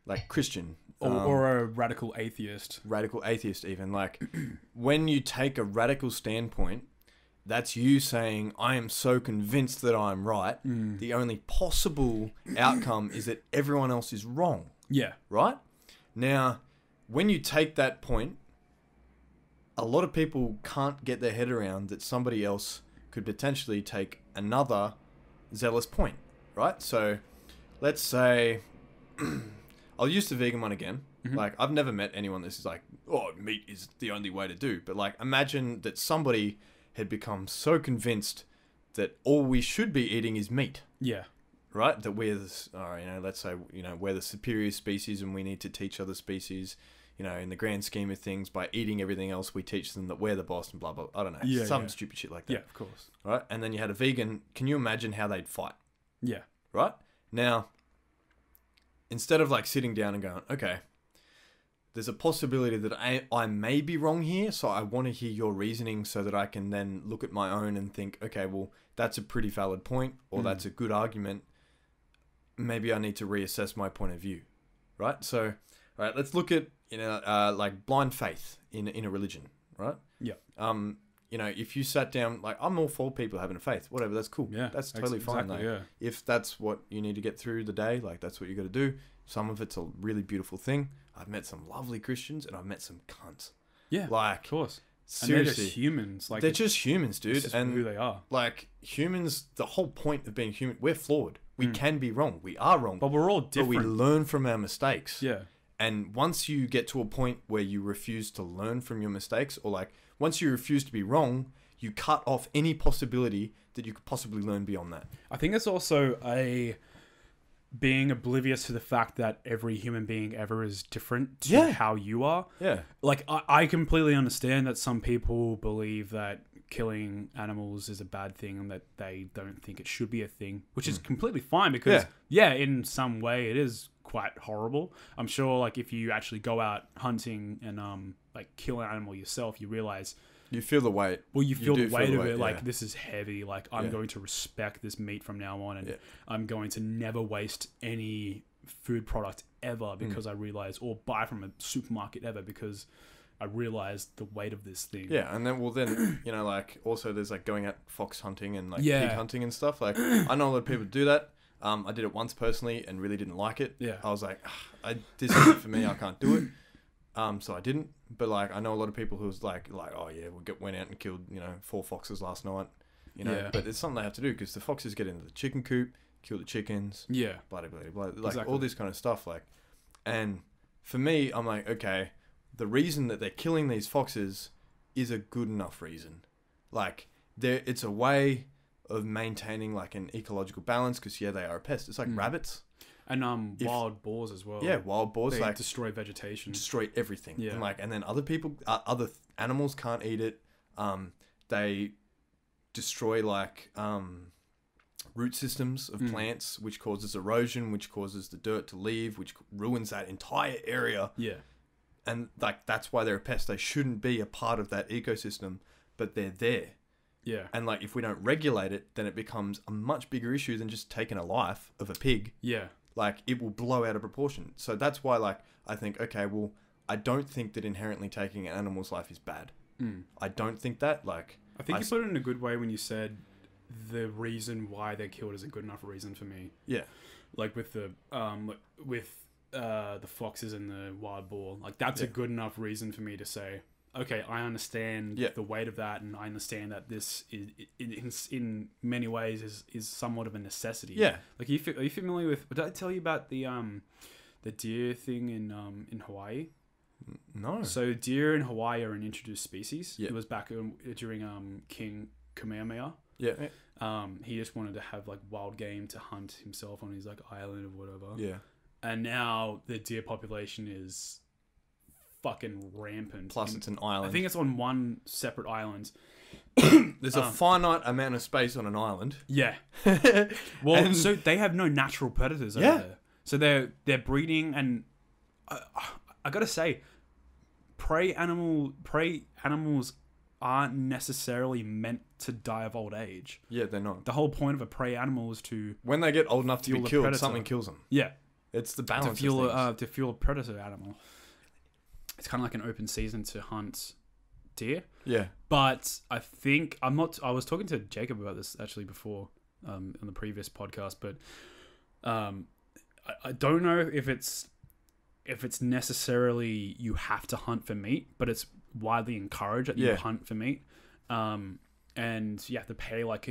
like Christian. Or a radical atheist. Radical atheist even. Like when you take a radical standpoint, that's you saying, I am so convinced that I'm right. The only possible outcome is that everyone else is wrong. Yeah. Right? Now, when you take that point, a lot of people can't get their head around that somebody else could potentially take another zealous point, right? So let's say, I'll use the vegan one again. Mm-hmm. Like, I've never met anyone that's like, oh, meat is the only way to do. But like, imagine that somebody had become so convinced that all we should be eating is meat. Yeah. Right? That we're, let's say, we're the superior species and we need to teach other species, in the grand scheme of things, by eating everything else, we teach them that we're the boss and blah, blah. I don't know. Some stupid shit like that. Yeah, of course. Right? And then you had a vegan. Can you imagine how they'd fight? Yeah. Right? Now, instead of like sitting down and going, okay, there's a possibility that I may be wrong here, so I want to hear your reasoning so that I can then look at my own and think, okay, well, that's a pretty valid point, or that's a good argument. Maybe I need to reassess my point of view. Right? So, all right, let's look at, like blind faith in a religion, right? Yeah. If you sat down, like, I'm all for people having a faith, whatever, that's cool. Yeah. That's totally fine. Like, yeah. If that's what you need to get through the day, like, that's what you got to do. Some of it's a really beautiful thing. I've met some lovely Christians and I've met some cunts. Yeah. Like, of course. Seriously. And they're just humans. Like, they're just humans, dude. And who they are. Like, humans, the whole point of being human, we're flawed. We can be wrong. We are wrong. But we're all different. But we learn from our mistakes. Yeah. And once you get to a point where you refuse to learn from your mistakes, or like, once you refuse to be wrong, you cut off any possibility that you could possibly learn beyond that. I think it's also being oblivious to the fact that every human being ever is different to how you are. Yeah. Like, I completely understand that some people believe that killing animals is a bad thing and that they don't think it should be a thing, which is completely fine because, in some way it is quite horrible. I'm sure, like, if you actually go out hunting and, like, kill an animal yourself, you realize... You feel the weight. Well, you feel the weight of it. Like, this is heavy. Like, I'm going to respect this meat from now on, and I'm going to never waste any food product ever because I realize, or buy from a supermarket ever because I realized the weight of this thing. Yeah, and then, like, also there's, like, going out fox hunting and, like, pig hunting and stuff. Like, I know a lot of people do that. I did it once personally and really didn't like it. Yeah. I was like, this isn't for me. I can't do it. So I didn't. But, like, I know a lot of people who's like, oh, yeah, went out and killed, 4 foxes last night, But it's something they have to do because the foxes get into the chicken coop, kill the chickens. Yeah. Blah, blah, blah, blah. Like, all this kind of stuff. Like, and for me, I'm like, okay, the reason that they're killing these foxes is a good enough reason. Like, it's a way of maintaining, like, an ecological balance because, they are a pest. It's like rabbits. And wild boars as well. Yeah, wild boars. They like, destroy vegetation. Destroy everything. Yeah. And then other people, other animals can't eat it. They destroy, like, root systems of plants, which causes erosion, which causes the dirt to leave, which ruins that entire area. Yeah. And, like, that's why they're a pest. They shouldn't be a part of that ecosystem, but they're there. Yeah. And, like, if we don't regulate it, then it becomes a much bigger issue than just taking a life of a pig. Yeah. Like, it will blow out of proportion. So that's why, like, I think, okay, well, I don't think that inherently taking an animal's life is bad. I don't think that, like... I think you put it in a good way when you said the reason why they're killed is a good enough reason for me. Yeah. Like with the foxes and the wild boar, like that's a good enough reason for me to say, okay, I understand the weight of that, and I understand that this is in many ways is somewhat of a necessity. Yeah. Like, are you familiar with? Did I tell you about the deer thing in Hawaii? No. So deer in Hawaii are an introduced species. Yeah. It was back during King Kamehameha. Yeah. He just wanted to have like wild game to hunt himself on his like island or whatever. Yeah. And now the deer population is fucking rampant. Plus, it's an island. I think it's on one separate island. There's a finite amount of space on an island. Yeah. Well, so they have no natural predators over there. So they're breeding, and I gotta say, prey animals aren't necessarily meant to die of old age. Yeah, they're not. The whole point of a prey animal is to when they get old enough to be killed, something kills them. Yeah. It's the balance to fuel a predator animal. It's kind of like an open season to hunt deer. Yeah. But I think I was talking to Jacob about this actually before on the previous podcast, but I don't know if it's necessarily you have to hunt for meat, but it's widely encouraged that you hunt for meat. And you have to pay like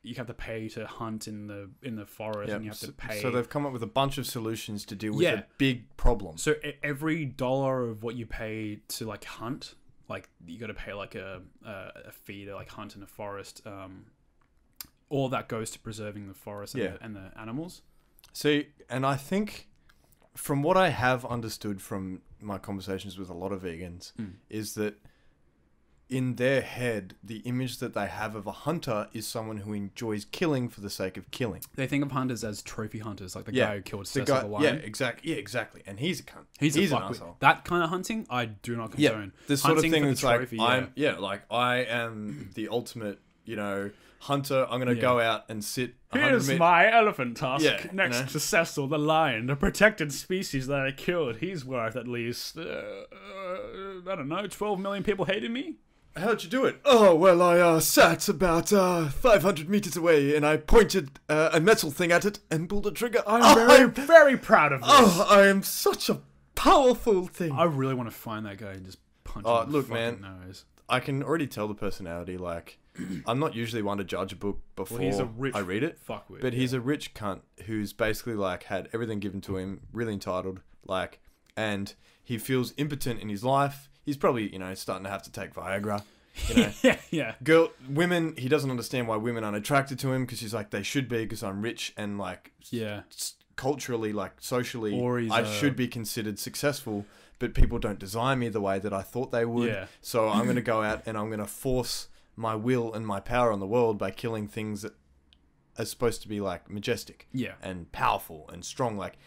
you have to pay to hunt in the forest, and you have to pay. So they've come up with a bunch of solutions to deal with a big problem. So every dollar of what you pay to like hunt, like you got to pay like a fee to like hunt in a forest. All that goes to preserving the forest and the animals. See, and I think from what I have understood from my conversations with a lot of vegans is that in their head, the image that they have of a hunter is someone who enjoys killing for the sake of killing. They think of hunters as trophy hunters, like the guy who killed Cecil the lion. Yeah, exactly. Yeah, exactly. And he's a cunt. He's an asshole. That kind of hunting, I do not condone. Yeah, this sort of thing is like, trophy, I am the ultimate, hunter. I'm going to go out and sit. Here's my elephant tusk next to Cecil the lion, the protected species that I killed. He's worth at least, I don't know, 12 million people hated me. How'd you do it? Oh, well, I sat about 500 meters away and I pointed a metal thing at it and pulled a trigger. I'm very proud of this. Oh, I am such a powerful thing. I really want to find that guy and just punch him in the fucking nose. I can already tell the personality. Like, I'm not usually one to judge a book before I read it. But he's a rich cunt who's basically like had everything given to him, really entitled, like, and he feels impotent in his life. He's probably, starting to have to take Viagra. Women, he doesn't understand why women aren't attracted to him because he's like, they should be because I'm rich and like, culturally, like socially, I should be considered successful, but people don't desire me the way that I thought they would. Yeah. So I'm going to go out and I'm going to force my will and my power on the world by killing things that are supposed to be like majestic and powerful and strong. Like,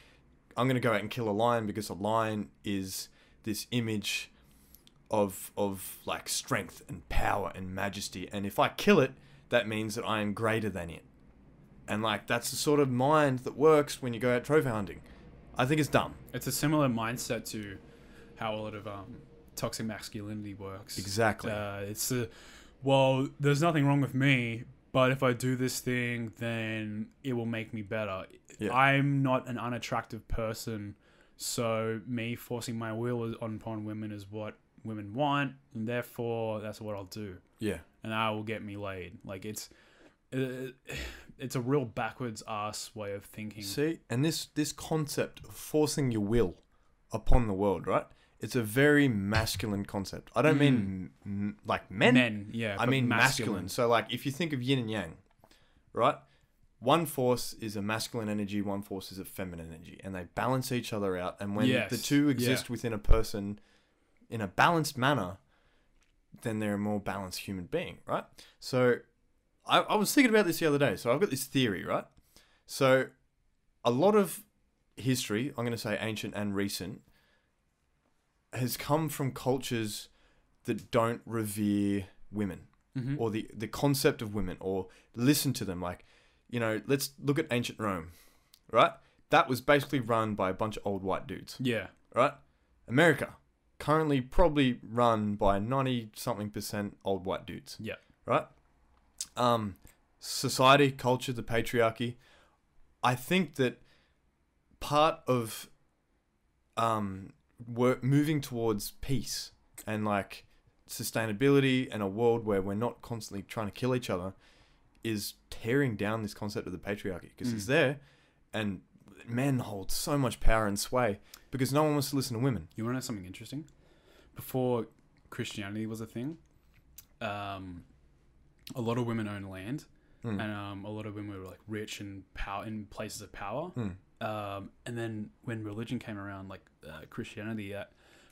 I'm going to go out and kill a lion because a lion is this image of like strength and power and majesty, and if I kill it, that means that I am greater than it. And like, that's the sort of mind that works when you go out trophy hunting. I think it's dumb. It's a similar mindset to how a lot of toxic masculinity works. Exactly. It's well, there's nothing wrong with me, but if I do this thing, then it will make me better. Yeah. I'm not an unattractive person, so me forcing my will upon women is what women want, and therefore that's what I'll do. Yeah. And that will get me laid. Like, it's a real backwards ass way of thinking. See, and this concept of forcing your will upon the world, right? It's a very masculine concept. I don't mean like men. Men, yeah. I mean masculine. So like, if you think of yin and yang, right? One force is a masculine energy, one force is a feminine energy, and they balance each other out. And when the two exist within a person in a balanced manner, then they're a more balanced human being, right? So I was thinking about this the other day. So I've got this theory, right? So a lot of history, I'm going to say ancient and recent, has come from cultures that don't revere women or the concept of women or listen to them. Like, let's look at ancient Rome, right? That was basically run by a bunch of old white dudes. Yeah. Right? America, currently probably run by 90-something% old white dudes. Yeah. right? Society, culture, the patriarchy. I think that part of moving towards peace and like sustainability and a world where we're not constantly trying to kill each other is tearing down this concept of the patriarchy, because it's there, and men hold so much power and sway because no one wants to listen to women. You want to know something interesting? Before Christianity was a thing, a lot of women owned land, and a lot of women were like rich and power in places of power. And then when religion came around, like Christianity,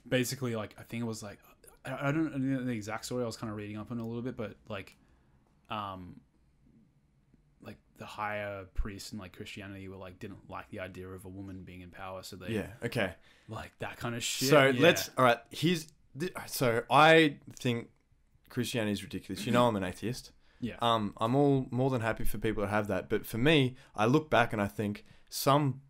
basically, like I think it was like I don't know the exact story. I was kind of reading up on it a little bit, but like the higher priests in like Christianity were like didn't like the idea of a woman being in power, so they like that kind of shit. So so I think Christianity is ridiculous. You know, I'm an atheist. Yeah. I'm all more than happy for people to have that, but for me, I look back and I think some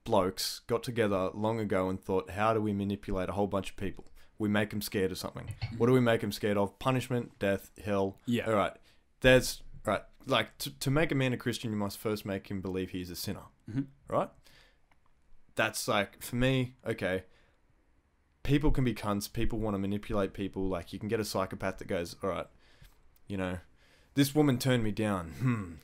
blokes got together long ago and thought, how do we manipulate a whole bunch of people? We make them scared of something. What do we make them scared of? Punishment, death, hell. Yeah. All right. Like to make a man a Christian, you must first make him believe he's a sinner. Right? That's like, for me, okay, people can be cunts. People want to manipulate people. Like, you can get a psychopath that goes, all right, you know, this woman turned me down.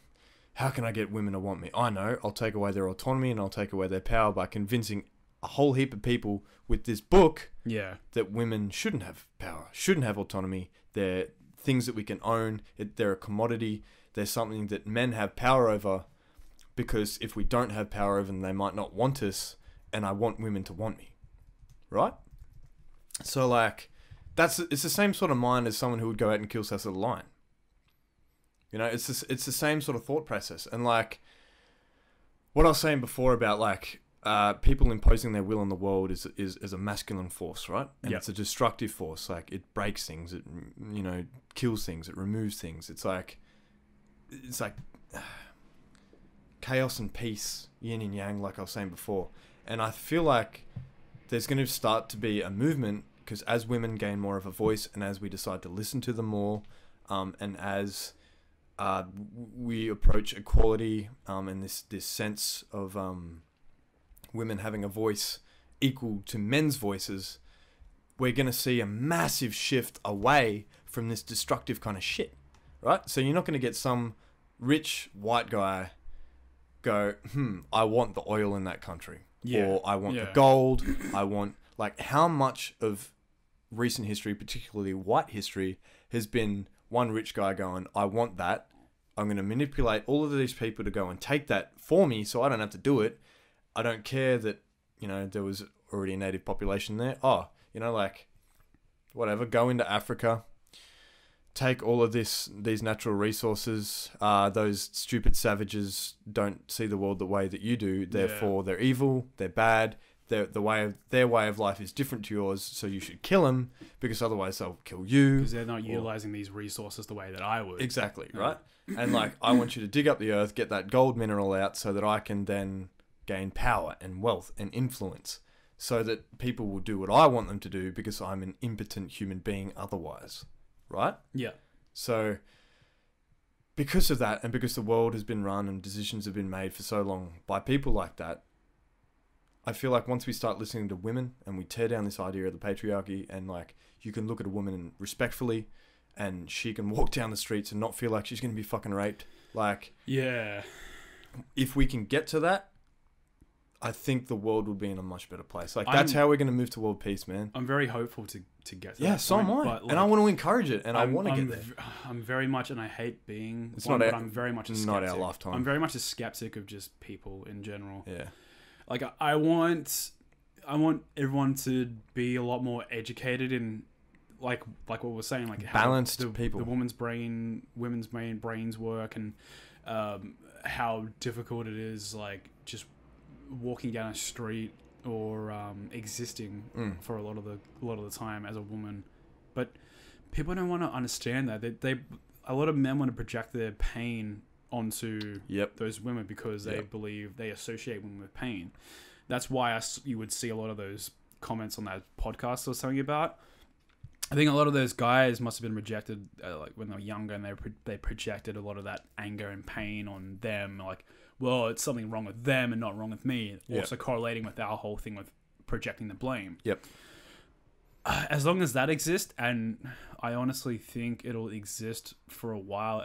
How can I get women to want me? I know. I'll take away their autonomy and I'll take away their power by convincing a whole heap of people with this book that women shouldn't have power, shouldn't have autonomy. They're things that we can own. They're a commodity. They're something that men have power over, because if we don't have power over them, they might not want us, and I want women to want me. Right? So, like, it's the same sort of mind as someone who would go out and kill Cecil the Lion. You know, it's the same sort of thought process. And, like, what I was saying before about, like, people imposing their will on the world is a masculine force, right? And it's a destructive force. Like, it breaks things. It, you know, kills things. It removes things. It's like chaos and peace, yin and yang, like I was saying before. And I feel like there's going to start to be a movement, because as women gain more of a voice and as we decide to listen to them more, and as we approach equality and this sense of women having a voice equal to men's voices, we're going to see a massive shift away from this destructive kind of shit, right? So you're not going to get some rich white guy go, I want the oil in that country. Or I want the gold. I want, like, how much of recent history, particularly white history, has been one rich guy going, I want that. I'm going to manipulate all of these people to go and take that for me so I don't have to do it. I don't care that, you know, there was already a native population there. Oh, you know, like, whatever, go into Africa, take all of these natural resources. Those stupid savages don't see the world the way that you do. Therefore, they're evil, they're bad. Their way of life is different to yours, so you should kill them, because otherwise they'll kill you. Because they're not utilizing these resources the way that I would. Exactly, right? And, like, I want you to dig up the earth, get that gold mineral out so that I can then gain power and wealth and influence, so that people will do what I want them to do, because I'm an impotent human being otherwise, right? Yeah. So because of that, and because the world has been run and decisions have been made for so long by people like that, I feel like once we start listening to women and we tear down this idea of the patriarchy, and, like, you can look at a woman respectfully and she can walk down the streets and not feel like she's going to be fucking raped. Like, if we can get to that, I think the world would be in a much better place. Like, that's how we're going to move to world peace, man. I'm very hopeful to get to that so point, am I. but, like, and I want to encourage it, and I want to get there. I'm very much, and I hate being it's one, not but I'm very much a skeptic. Not our lifetime. I'm very much a skeptic of just people in general. Yeah. Like, I want everyone to be a lot more educated in, like what we're saying, like, how balanced people. The women's brains work, and how difficult it is, like, just walking down a street or existing for a lot of the time as a woman. But people don't want to understand that. A lot of men want to project their pain onto those women, because they believe they associate women with pain. That's why you would see a lot of those comments on that podcast I was telling you about. I think a lot of those guys must have been rejected like when they were younger, and they projected a lot of that anger and pain on them. Like, well, it's something wrong with them and not wrong with me. Yep. Also correlating with our whole thing with projecting the blame. Yep. As long as that exists, and I honestly think it'll exist for a while.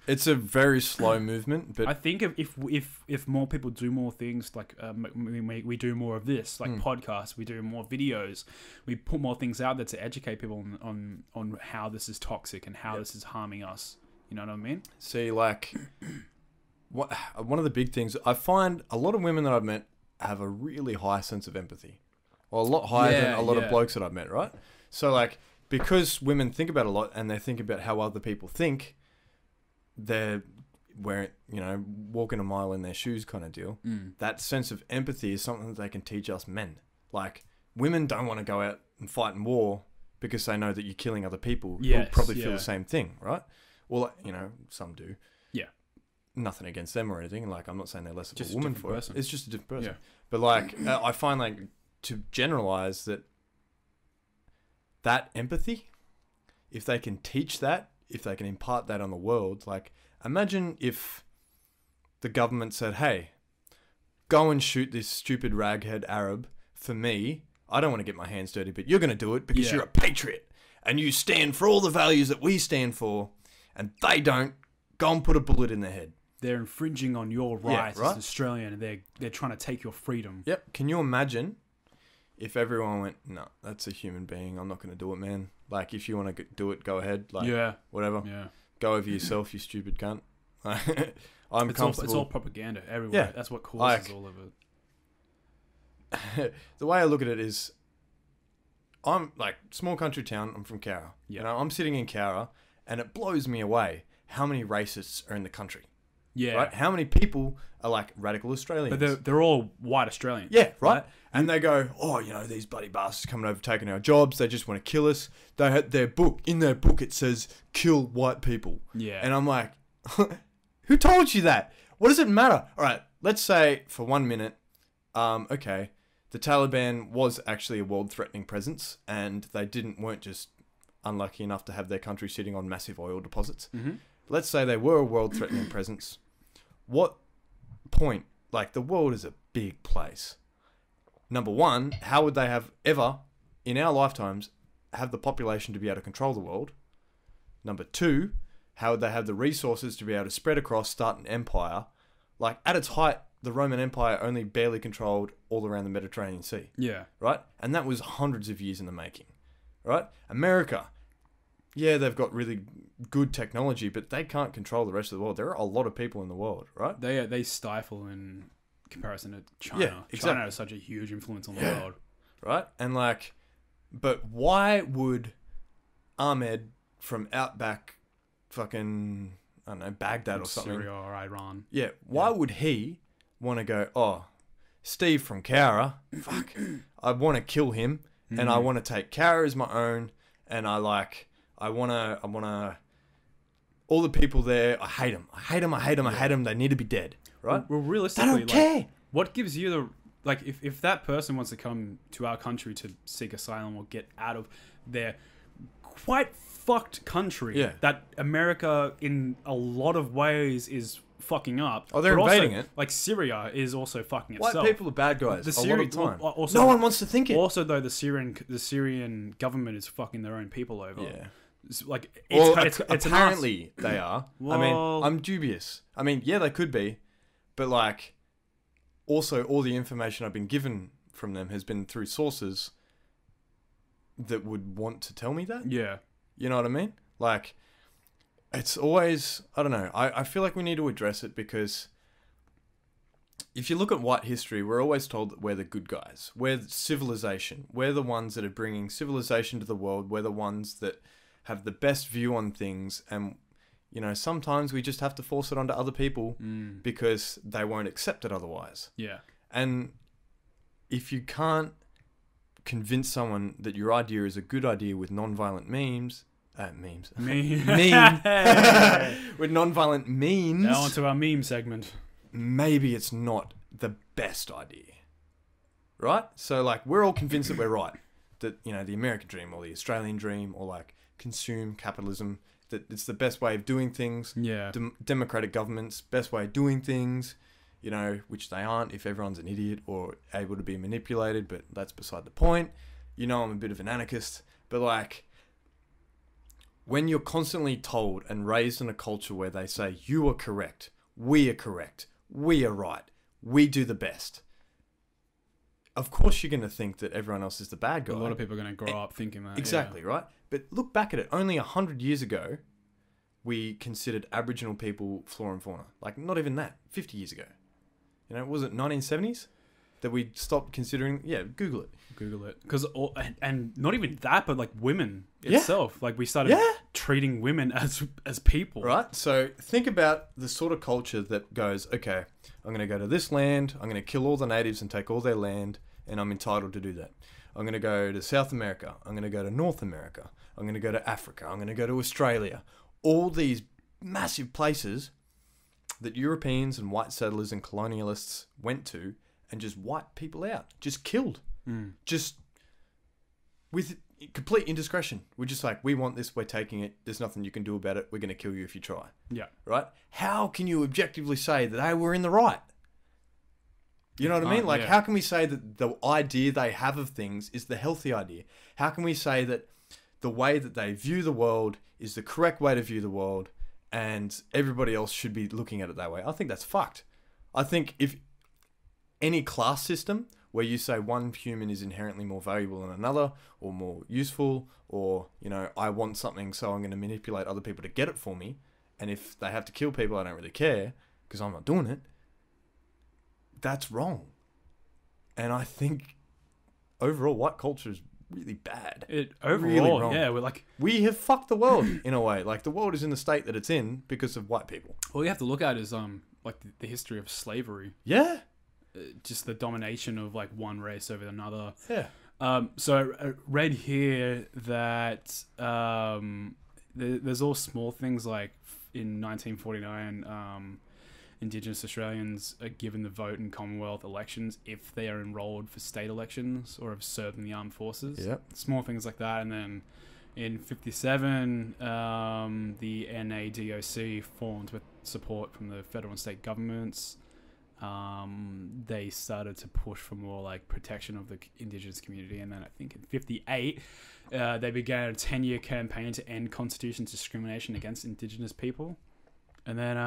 It's a very slow movement, but I think if more people do more things, like we do more of this, like podcasts, we do more videos, we put more things out there to educate people on how this is toxic and how this is harming us. You know what I mean? See, like, one of the big things I find, a lot of women that I've met have a really high sense of empathy. Well, a lot higher than a lot of blokes that I've met, right? So, like, because women think about a lot and they think about how other people think, they're walking a mile in their shoes kind of deal. That sense of empathy is something that they can teach us men. Like, women don't want to go out and fight in war because they know that you're killing other people. You'll probably feel the same thing, right? Well, some do. Yeah. Nothing against them or anything. Like, I'm not saying they're less of just a woman for person. It. It's just a different person. Yeah. But, like, I find, like, to generalize that empathy, if they can teach that, if they can impart that on the world, like, imagine if the government said, hey, go and shoot this stupid raghead Arab for me. I don't want to get my hands dirty, but you're going to do it because you're a patriot and you stand for all the values that we stand for, and they don't. Go and put a bullet in their head. They're infringing on your rights as Australian, and they're trying to take your freedom. Yep. Can you imagine if everyone went, no, that's a human being. I'm not going to do it, man. Like, if you want to do it, go ahead. Like, whatever. Yeah. Go over yourself, you stupid cunt. I'm comfortable. It's all propaganda everywhere. Yeah. That's what causes all of it. The way I look at it is, I'm like, small country town. I'm from Cowra. Yeah. I'm sitting in Cowra, and it blows me away how many racists are in the country. Yeah. Right? How many people are like radical Australians? But they're all white Australians. Yeah, right? And they go, oh, these bloody bastards coming over taking our jobs. They just want to kill us. They had in their book, it says, kill white people. Yeah. And I'm like, who told you that? What does it matter? All right, let's say for 1 minute, okay, the Taliban was actually a world-threatening presence, and they weren't just unlucky enough to have their country sitting on massive oil deposits. Mm-hmm. Let's say they were a world-threatening presence. What point? Like, the world is a big place. Number one, how would they have ever, in our lifetimes, have the population to be able to control the world? Number two, how would they have the resources to be able to spread across, start an empire? Like, at its height, the Roman Empire only barely controlled all around the Mediterranean Sea. Yeah. Right? And that was hundreds of years in the making. Right? America, yeah, they've got really good technology, but they can't control the rest of the world. There are a lot of people in the world, right? They stifle in comparison to China. Yeah, exactly. China has such a huge influence on the world. Right? And like, but why would Ahmed from Outback fucking, I don't know, Baghdad or something. Syria or Iran. Yeah. Why would he want to go, oh, Steve from Cowra, fuck, I want to kill him and I want to take Cowra as my own, and I want to, all the people there, I hate them. I hate them. They need to be dead. Right? Well, realistically, I don't care. What gives you the, like, if that person wants to come to our country to seek asylum or get out of their quite fucked country that America in a lot of ways is fucking up. Oh, they're invading it. Like, Syria is also fucking itself. White people are bad guys a lot of the time. Also, no one wants to think it. Also, though, the Syrian government is fucking their own people over. Yeah. It's like, it's apparently they are. Well, I mean, I'm dubious. I mean, yeah, they could be, but like, also all the information I've been given from them has been through sources that would want to tell me that. Yeah. You know what I mean? Like, it's always, I don't know. I feel like we need to address it because if you look at white history, we're always told that we're the good guys. We're civilization. We're the ones that are bringing civilization to the world. We're the ones that have the best view on things. And, you know, sometimes we just have to force it onto other people because they won't accept it otherwise. Yeah. And if you can't convince someone that your idea is a good idea with non-violent memes... with non-violent memes. Now onto our meme segment. Maybe it's not the best idea. Right? So, like, we're all convinced that we're right. that, you know, the American dream or the Australian dream or like consume capitalism, that it's the best way of doing things. Yeah. Democratic governments, best way of doing things, you know, which they aren't if everyone's an idiot or able to be manipulated, but that's beside the point. You know, I'm a bit of an anarchist, but like, when you're constantly told and raised in a culture where they say, you are correct, we are right, we do the best, of course you're going to think that everyone else is the bad guy. A lot of people are going to grow up thinking that. Exactly, right? But look back at it. Only 100 years ago, we considered Aboriginal people flora and fauna. Like, not even that. 50 years ago. You know, was it 1970s that we stopped considering? Yeah, Google it. Google it. Because, and not even that, but like women itself. Like, we started treating women as people. Right? So think about the sort of culture that goes, okay, I'm going to go to this land, I'm going to kill all the natives and take all their land, and I'm entitled to do that. I'm going to go to South America, I'm going to go to North America, I'm going to go to Africa, I'm going to go to Australia. All these massive places that Europeans and white settlers and colonialists went to and just wiped people out, just killed. Just with complete indiscretion. We're just like, we want this, we're taking it, there's nothing you can do about it, we're going to kill you if you try. Yeah. Right? How can you objectively say that they were in the right? You know what I mean? Like, how can we say that the idea they have of things is the healthy idea? How can we say that the way that they view the world is the correct way to view the world and everybody else should be looking at it that way? I think that's fucked. I think if any class system where you say one human is inherently more valuable than another or more useful, or, you know, I want something so I'm going to manipulate other people to get it for me, and if they have to kill people, I don't really care because I'm not doing it, that's wrong. And I think overall white culture is really bad. Overall, really yeah, we have fucked the world in a way. Like, the world is in the state that it's in because of white people. All you have to look at is like the history of slavery. Yeah. Just the domination of like one race over another. Yeah. So I read here that there's all small things like in 1949, Indigenous Australians are given the vote in Commonwealth elections if they are enrolled for state elections or have served in the armed forces. Yep. Small things like that. And then in 57, the NADOC formed with support from the federal and state governments. They started to push for more like protection of the Indigenous community, and then I think in 58 they began a 10-year campaign to end constitutional discrimination against Indigenous people. And then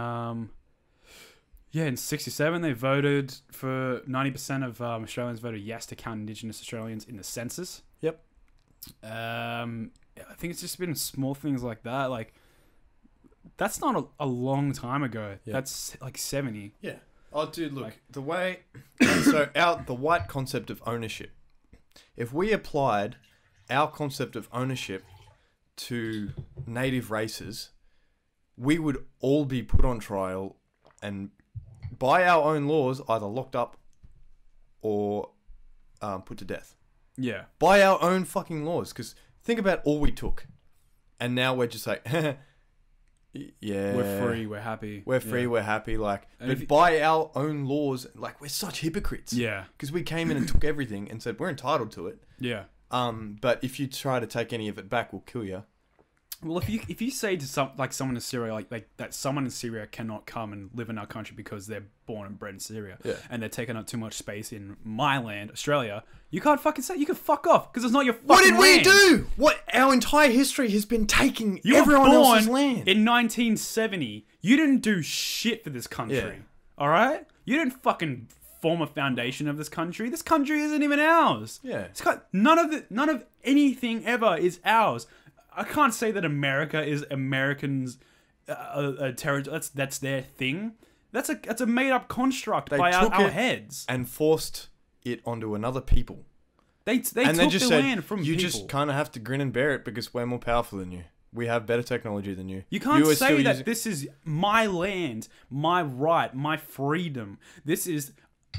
in 67 they voted for 90% of Australians voted yes to count Indigenous Australians in the census. Yep. I think it's just been small things like that. Like, that's not a long time ago. Yep. That's like 70. Yeah. Oh, dude, look, the way... the white concept of ownership. If we applied our concept of ownership to native races, we would all be put on trial and, by our own laws, either locked up or put to death. Yeah. By our own fucking laws. Because think about all we took. And now we're just like... Yeah, we're free, we're happy. We're free, we're happy. Like, but by our own laws, like, we're such hypocrites. Yeah, because we came in and took everything and said we're entitled to it. Yeah. But if you try to take any of it back, we'll kill you. Well, if you say to someone in Syria like that someone in Syria cannot come and live in our country because they're born and bred in Syria, and they're taking up too much space in my land, Australia, you can't fucking say, you can fuck off because it's not your fucking land. What did we do? What, our entire history has been taking everyone else's land. In 1970, you didn't do shit for this country. Yeah. All right, you didn't fucking form a foundation of this country. This country isn't even ours. Yeah, it's got none of anything ever is ours. I can't say that America is Americans' territory. That's their thing. That's a made up construct by our heads and forced it onto another people. They took the land from people. You just kind of have to grin and bear it because we're more powerful than you. We have better technology than you. You can't say that this is my land, my right, my freedom. This is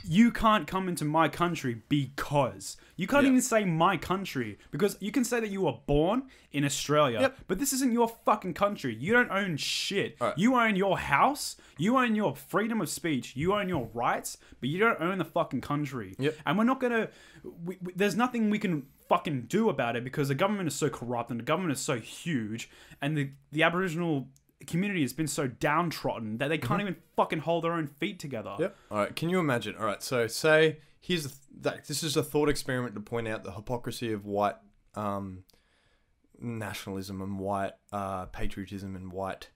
you can't come into my country because you can't even say my country, because you can say that you were born in Australia, but this isn't your fucking country. You don't own shit. Right. You own your house, you own your freedom of speech, you own your rights, but you don't own the fucking country. And we're not gonna there's nothing we can fucking do about it, because the government is so corrupt and the government is so huge, and the Aboriginal community has been so downtrodden that they can't even fucking hold their own feet together. All right. Can you imagine? All right. So say this is a thought experiment to point out the hypocrisy of white nationalism and white patriotism and white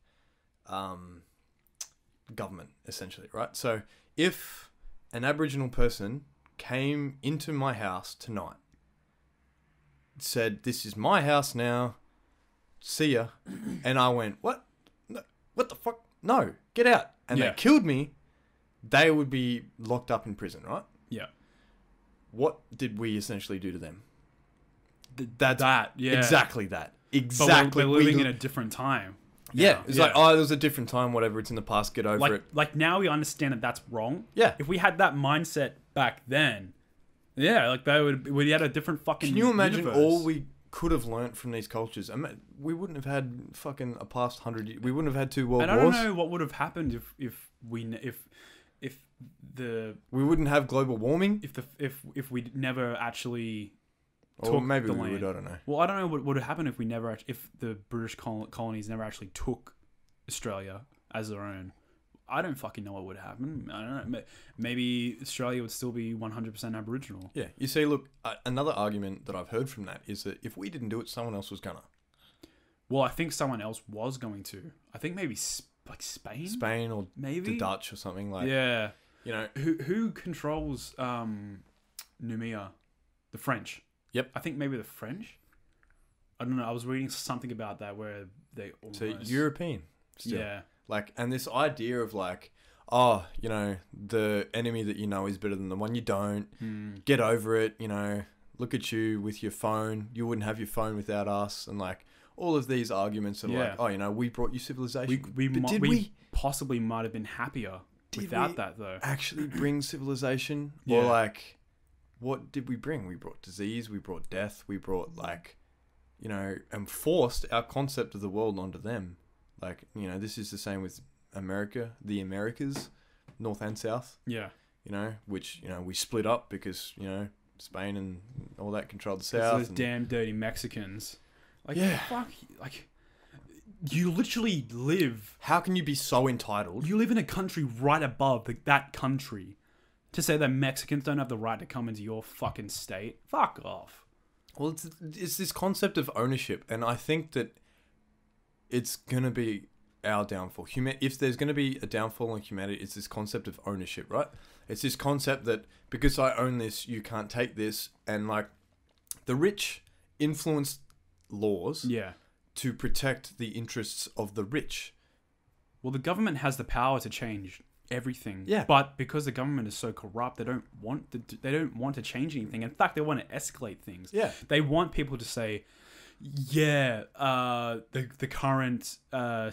government, essentially, right? So if an Aboriginal person came into my house tonight, said, "This is my house now, see ya," and I went, "What? What the fuck? No, get out." And they killed me, they would be locked up in prison, right? Yeah. What did we essentially do to them? Exactly that. Exactly. But we're living in a different time. Yeah. It's like, oh, it was a different time, whatever, it's in the past, get over it. Like now we understand that that's wrong. Yeah. If we had that mindset back then, like we had a different fucking Can you imagine universe. all we could have learnt from these cultures? I mean, we wouldn't have had fucking a past 100 years. We wouldn't have had 2 world wars. And I don't know what would have happened if we wouldn't have global warming. If we never actually or maybe we would. I don't know. Well, I don't know what would have happened if the British colonies never actually took Australia as their own. I don't fucking know what would happen. I don't know. Maybe Australia would still be 100% Aboriginal. Yeah. You see, look, another argument that I've heard from that is that if we didn't do it, someone else was gonna. Well, I think someone else was going to. I think maybe like Spain? Spain or maybe the Dutch or something like. Yeah. You know, who controls Noumea? The French. Yep. I think maybe the French. I don't know. I was reading something about that where they almost... So European. Still. Yeah. Like, and this idea of like, oh, you know, the enemy that you know is better than the one you don't. Get over it. You know, look at you with your phone. You wouldn't have your phone without us. And like all of these arguments are like, oh, you know, we brought you civilization. We possibly might have been happier without that though. Actually bring civilization? Or like, what did we bring? We brought disease. We brought death. We brought like, you know, and forced our concept of the world onto them. Like, you know, this is the same with America, the Americas, North and South. Yeah. You know, which, you know, we split up because, you know, Spain and all that controlled the South. Those damn dirty Mexicans. Like, fuck, like, you literally live... How can you be so entitled? You live in a country right above that country to say that Mexicans don't have the right to come into your fucking state? Fuck off. Well, it's this concept of ownership, and I think that it's going to be our downfall. If there's going to be a downfall in humanity, it's this concept of ownership, right? It's this concept that because I own this, you can't take this. And like the rich influence laws to protect the interests of the rich. Well, the government has the power to change everything. Yeah. But because the government is so corrupt, they don't want to change anything. In fact, they want to escalate things. Yeah. They want people to say, the current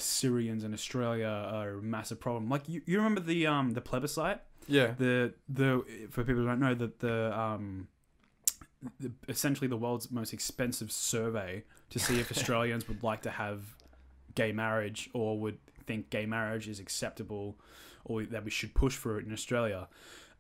Syrians in Australia are a massive problem. Like you remember the plebiscite? Yeah. The for people who don't know that essentially the world's most expensive survey to see if Australians would like to have gay marriage or would think gay marriage is acceptable or that we should push for it in Australia.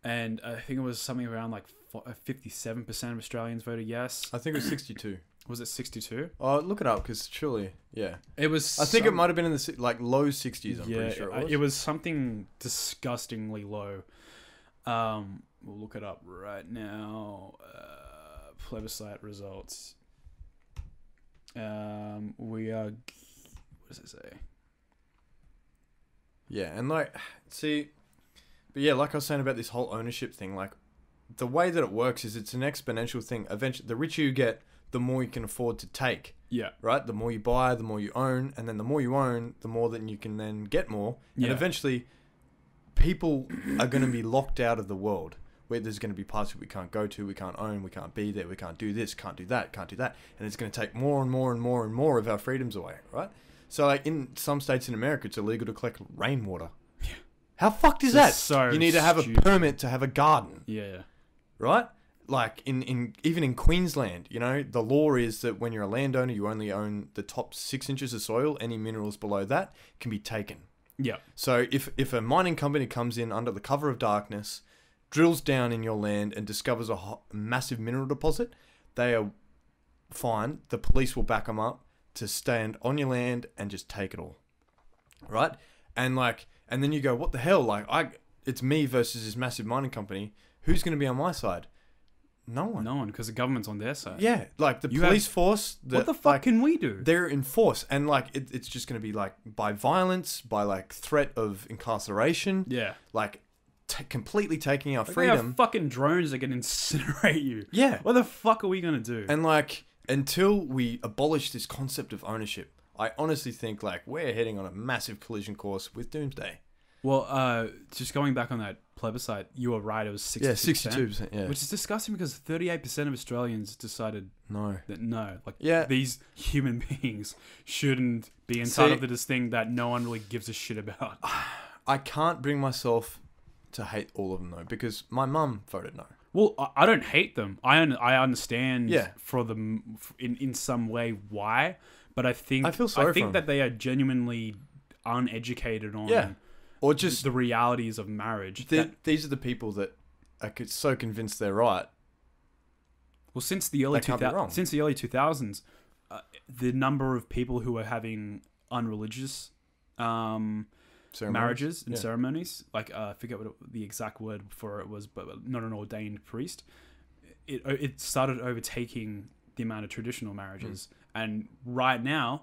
And I think it was something around like 57% of Australians voted yes. I think it was 62. Was it 62? Oh, look it up because surely, it was. I think it might have been in the like low 60s. I'm pretty sure it was something disgustingly low. We'll look it up right now. Plebiscite results. We are. What does it say? Yeah, and like, see, but yeah, like I was saying about this whole ownership thing, like the way that it works is it's an exponential thing. Eventually, the richer you get, the more you can afford to take. Yeah. Right? The more you buy, the more you own. And then the more you own, the more that you can then get more. Yeah. And eventually, people are going to be locked out of the world. Where there's going to be parts that we can't go to, we can't own, we can't be there, we can't do this, can't do that, can't do that. And it's going to take more and more and more and more of our freedoms away, right? So like in some states in America, it's illegal to collect rainwater. Yeah. How fucked is that? So you need to have stupid. a permit to have a garden. Yeah. Right? Like even in Queensland, you know, the law is that when you're a landowner, you only own the top 6 inches of soil. Any minerals below that can be taken. Yeah. So if a mining company comes in under the cover of darkness, drills down in your land and discovers a massive mineral deposit, they are fine. The police will back them up to stand on your land and just take it all. Right? And then you go, what the hell? Like, it's me versus this massive mining company. Who's going to be on my side? No one, because the government's on their side. Yeah, like the police force. What the fuck can we do? They're in force, and like it's just going to be like by violence, by like threat of incarceration. Yeah, like completely taking our like freedom. They have fucking drones that can incinerate you. Yeah, what the fuck are we gonna do? And like until we abolish this concept of ownership, I honestly think like we're heading on a massive collision course with doomsday. Well, just going back on that plebiscite, you were right. It was 62%. Yeah, 62%. Yeah, which is disgusting because 38% of Australians decided no. These human beings shouldn't be entitled to this thing that no one really gives a shit about. I can't bring myself to hate all of them though, because my mum voted no. Well, I don't hate them. I understand Yeah. for them in some way why, but I think feel sorry for them. that they are genuinely uneducated on. Yeah. Or just the realities of marriage. These are the people that are so convinced they're right. Well, since the early 2000s, the number of people who are having unreligious marriages and ceremonies, like I forget what the exact word for it was, but not an ordained priest, it started overtaking the amount of traditional marriages. And right now,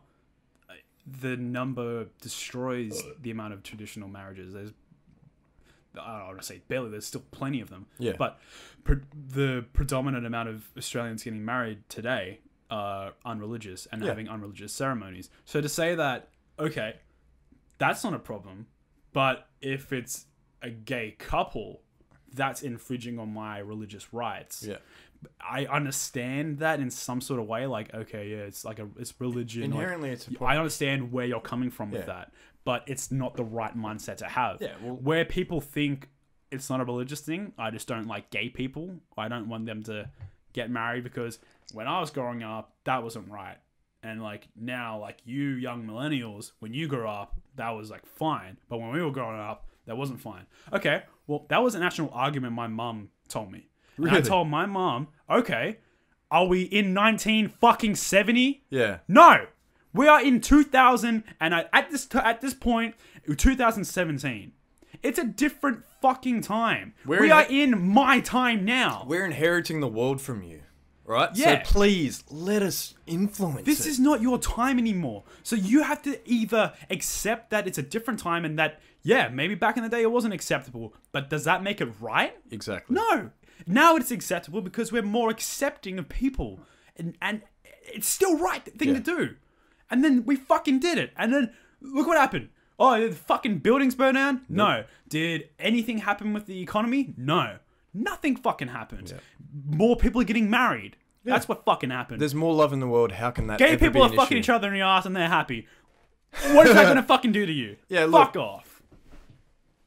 the number destroys the amount of traditional marriages. I don't want to say barely, there's still plenty of them. Yeah. But the predominant amount of Australians getting married today are unreligious and having unreligious ceremonies. So to say that, okay, that's not a problem, but if it's a gay couple, that's infringing on my religious rights. Yeah. I understand that in some sort of way, like, okay, yeah, it's like it's religion. Inherently, like, it's a problem. I understand where you're coming from with that, but it's not the right mindset to have. Yeah, well, where people think it's not a religious thing, I just don't like gay people. I don't want them to get married because when I was growing up, that wasn't right. And like now, like you young millennials, when you grew up, that was like fine. But when we were growing up, that wasn't fine. Okay, well, that was an actual argument my mum told me. Really? And I told my mom, okay, are we in 1970? Yeah. No, we are in 2000, and at this point, 2017. It's a different fucking time. We are in my time now. We're inheriting the world from you, right? Yeah. So please let us influence This is not your time anymore. So you have to either accept that it's a different time and that, yeah, maybe back in the day it wasn't acceptable, but does that make it right? Exactly. No. Now it's acceptable because we're more accepting of people. And it's still right thing to do. And then we fucking did it. And then look what happened. Oh, did the fucking buildings burn down? No. Did anything happen with the economy? No. Nothing fucking happened. Yeah. More people are getting married. Yeah. That's what fucking happened. There's more love in the world. How can that Gay ever people be are an fucking issue? each other in the ass and they're happy. What is that going to fucking do to you? Yeah, Fuck off.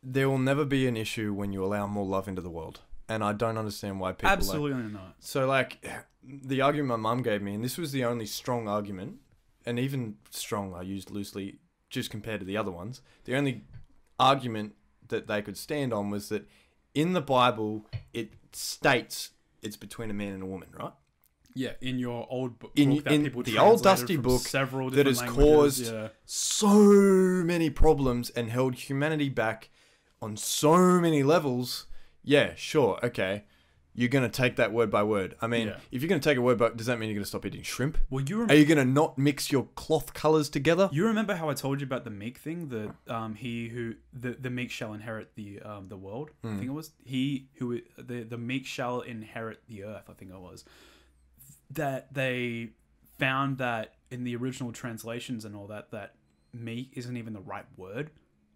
There will never be an issue when you allow more love into the world. And I don't understand why people Absolutely not. So, like, the argument my mum gave me, and this was the only strong argument, and even strong I used loosely just compared to the other ones, the only argument that they could stand on was that in the Bible, it states it's between a man and a woman, right? Yeah, in your old book in that people the old dusty from book several that has caused so many problems and held humanity back on so many levels. Yeah, sure, okay. You're going to take that word by word. I mean, if you're going to take a word by, does that mean you're going to stop eating shrimp? Well, Are you going to not mix your cloth colours together? You remember how I told you about the meek thing? The meek shall inherit the world. I think it was the meek shall inherit the earth. I think it was that they found that in the original translations and all that meek isn't even the right word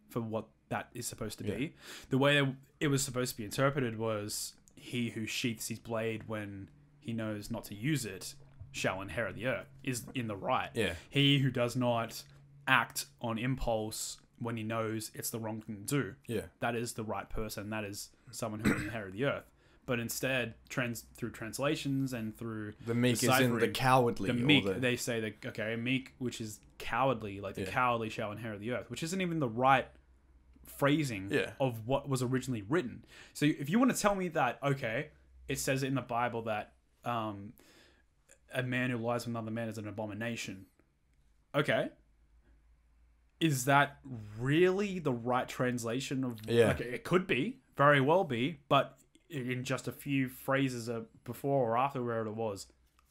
for what that is supposed to be. The way it was supposed to be interpreted was he who sheaths his blade when he knows not to use it shall inherit the earth, is in the right. Yeah. He who does not act on impulse when he knows it's the wrong thing to do. Yeah. That is the right person. That is someone who will inherit the earth. But instead, through translations and through the meek is in the cowardly. The meek, they say that, okay, meek, which is cowardly, like the cowardly shall inherit the earth, which isn't even the right phrasing of what was originally written. So if you want to tell me that, okay, it says in the Bible that a man who lies with another man is an abomination. Okay. Is that really the right translation of... Like, it could be, very well be, but in just a few phrases before or after where it was,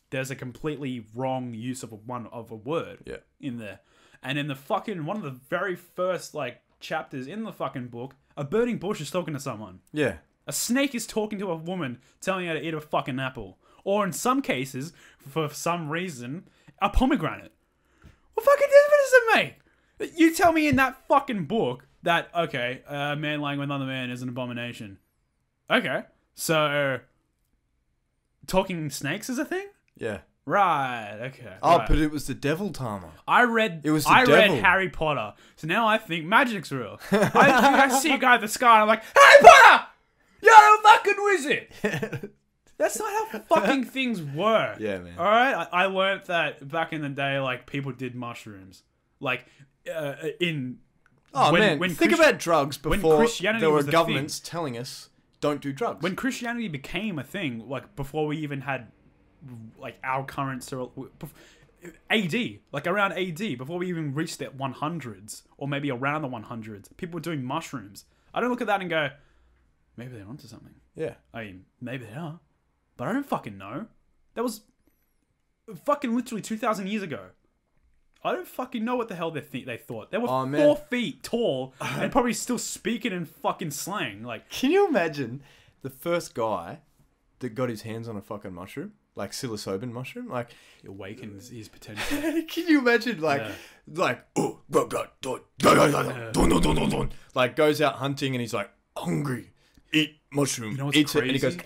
there's a completely wrong use of a word in there. And in the fucking... one of the very first, like, chapters in the fucking book, a burning bush is talking to someone. Yeah. A snake is talking to a woman, telling her to eat a fucking apple. Or in some cases, for some reason, a pomegranate. What fucking difference does it make? You tell me in that fucking book that, okay, a man lying with another man is an abomination. Okay. So, talking snakes is a thing? Yeah. Right, okay. Oh, right. but it was the devil, Tama. I read Harry Potter, so now I think magic's real. I see a guy at the sky and I'm like, Harry Potter! You're a fucking wizard! That's not how fucking things work. Yeah, man. Alright? I learned that back in the day, like, people did mushrooms. Like, think about drugs before there were was governments telling us, don't do drugs. When Christianity became a thing, like, before we even had, like, our current... AD, like around AD, before we even reached the 100s, or maybe around the 100s, people were doing mushrooms. I don't look at that and go, maybe they're onto something. Yeah. I mean, maybe they are. But I don't fucking know. That was fucking literally 2,000 years ago. I don't fucking know what the hell they thought. They were 4 feet tall and probably still speaking in fucking slang. Like, can you imagine the first guy that got his hands on a fucking mushroom? Like psilocybin mushroom? Like, it awakens his potential. Can you imagine, like, like, goes out hunting and he's like, hungry, eat mushroom, eats it, and he goes,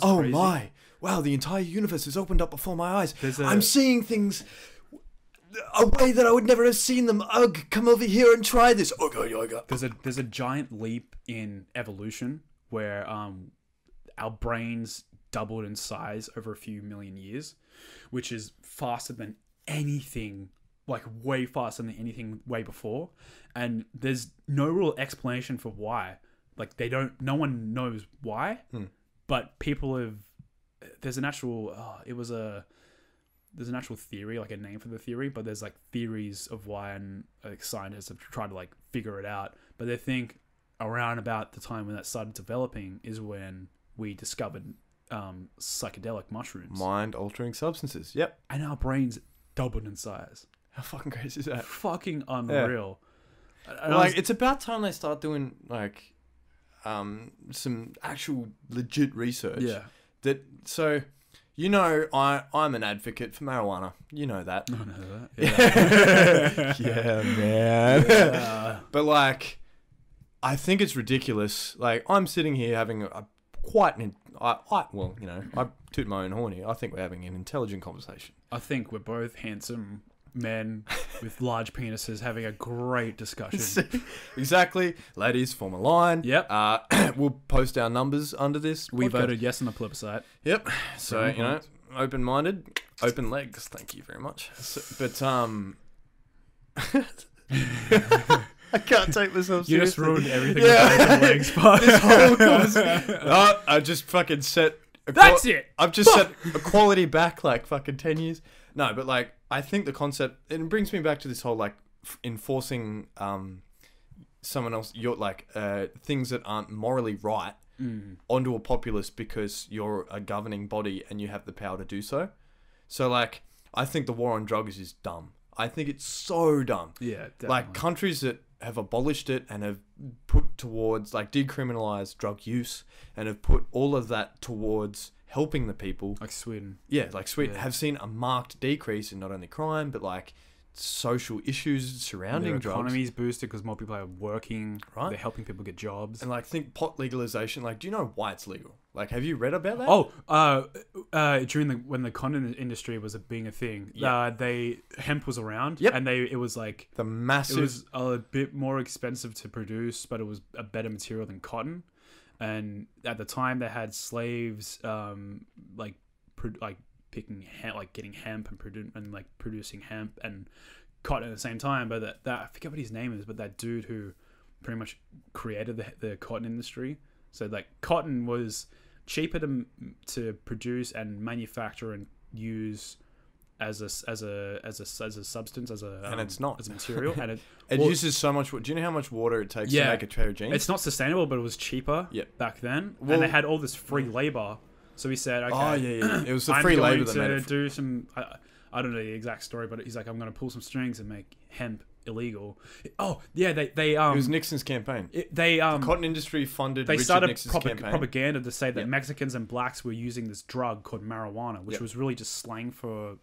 oh crazy? My, wow, the entire universe has opened up before my eyes. I'm seeing things a way that I would never have seen them. Ugh, come over here and try this. There's a giant leap in evolution where our brains doubled in size over a few million years, which is faster than anything, like way faster than anything way before. And there's no real explanation for why. Like, no one knows why, but people have, there's an actual theory, like a name for the theory, but there's like theories of why, and like scientists have tried to like figure it out. But they think around about the time when that started developing is when we discovered psychedelic mushrooms, mind-altering substances. Yep. And our brains doubled in size. How fucking crazy is that? Fucking unreal. Yeah. Like, it's about time they start doing like some actual legit research. Yeah. So, you know, I'm an advocate for marijuana. You know that. I know that. Yeah. Yeah, man. Yeah. But like, I think it's ridiculous. Like, I'm sitting here having I toot my own horn here. I think we're having an intelligent conversation. I think we're both handsome men with large penises having a great discussion. Exactly. Ladies, form a line. Yep. We'll post our numbers under this. We voted yes on the plebiscite. Yep. So, you know, open-minded, open legs. Thank you very much. I can't take myself seriously. You just ruined everything with open legs, but this whole conversation. I just fucking set... That's it! I've just set equality back like fucking 10 years. No, but like, I think the concept... It brings me back to this whole like enforcing someone else... things that aren't morally right onto a populace because you're a governing body and you have the power to do so. So like, I think the war on drugs is dumb. I think it's so dumb. Yeah, definitely. Like, countries that have abolished it and have put towards, like, decriminalized drug use and have put all of that towards helping the people. Like Sweden. Yeah, like Sweden have seen a marked decrease in not only crime, but, like, social issues surrounding drugs. The economy's boosted because more people are working. Right. They're helping people get jobs. And like, think pot legalization. Like, do you know why it's legal? Like, have you read about that? During when the cotton industry was being a thing, hemp was around. Yep. And it was like the massive. It was a bit more expensive to produce, but it was a better material than cotton. And at the time, they had slaves, picking hemp, like getting hemp and producing hemp and cotton at the same time. But that I forget what his name is, but that dude who pretty much created the cotton industry. So like cotton was cheaper to produce and manufacture and use as a substance, and it's not as a material, and it uses so much. Do you know how much water it takes to make a pair of jeans? It's not sustainable, but it was cheaper back then, and they had all this free labor. So he said, "Okay, it was the free labor that made it." Do some. I don't know the exact story, but he's like, "I'm going to pull some strings and make hemp illegal." Oh yeah, they it was Nixon's campaign. The cotton industry funded. They Richard started Nixon's campaign. propaganda to say that Mexicans and blacks were using this drug called marijuana, which was really just slang for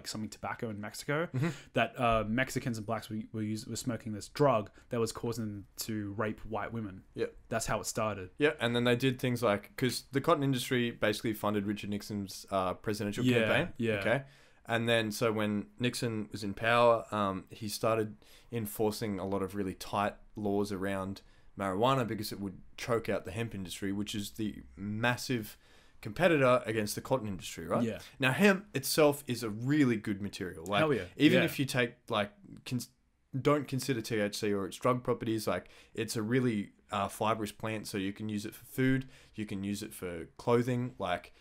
something tobacco in Mexico. Mm-hmm. That Mexicans and blacks were smoking this drug that was causing them to rape white women. Yeah, that's how it started. Yeah, and then they did things like, because the cotton industry basically funded Richard Nixon's presidential campaign. Yeah. Okay. And then, so when Nixon was in power, he started enforcing a lot of really tight laws around marijuana because it would choke out the hemp industry, which is the massive competitor against the cotton industry, right? Yeah. Now, hemp itself is a really good material. Like, hell yeah. Even if you take, don't consider THC or its drug properties, like, it's a really fibrous plant, so you can use it for food, you can use it for clothing, like,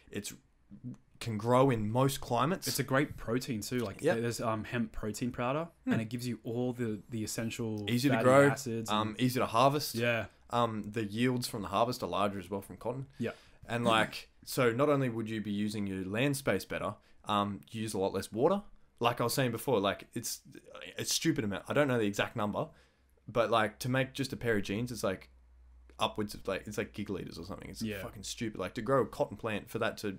can grow in most climates. It's a great protein too. Like there's hemp protein powder, and it gives you all the essential easy to grow, acids, easy to harvest. Yeah. The yields from the harvest are larger as well from cotton. Yeah. And so not only would you be using your land space better, you use a lot less water. Like I was saying before, like it's a stupid amount. I don't know the exact number, but like to make just a pair of jeans, it's like upwards of it's like gigaliters or something. It's fucking stupid. Like to grow a cotton plant for that to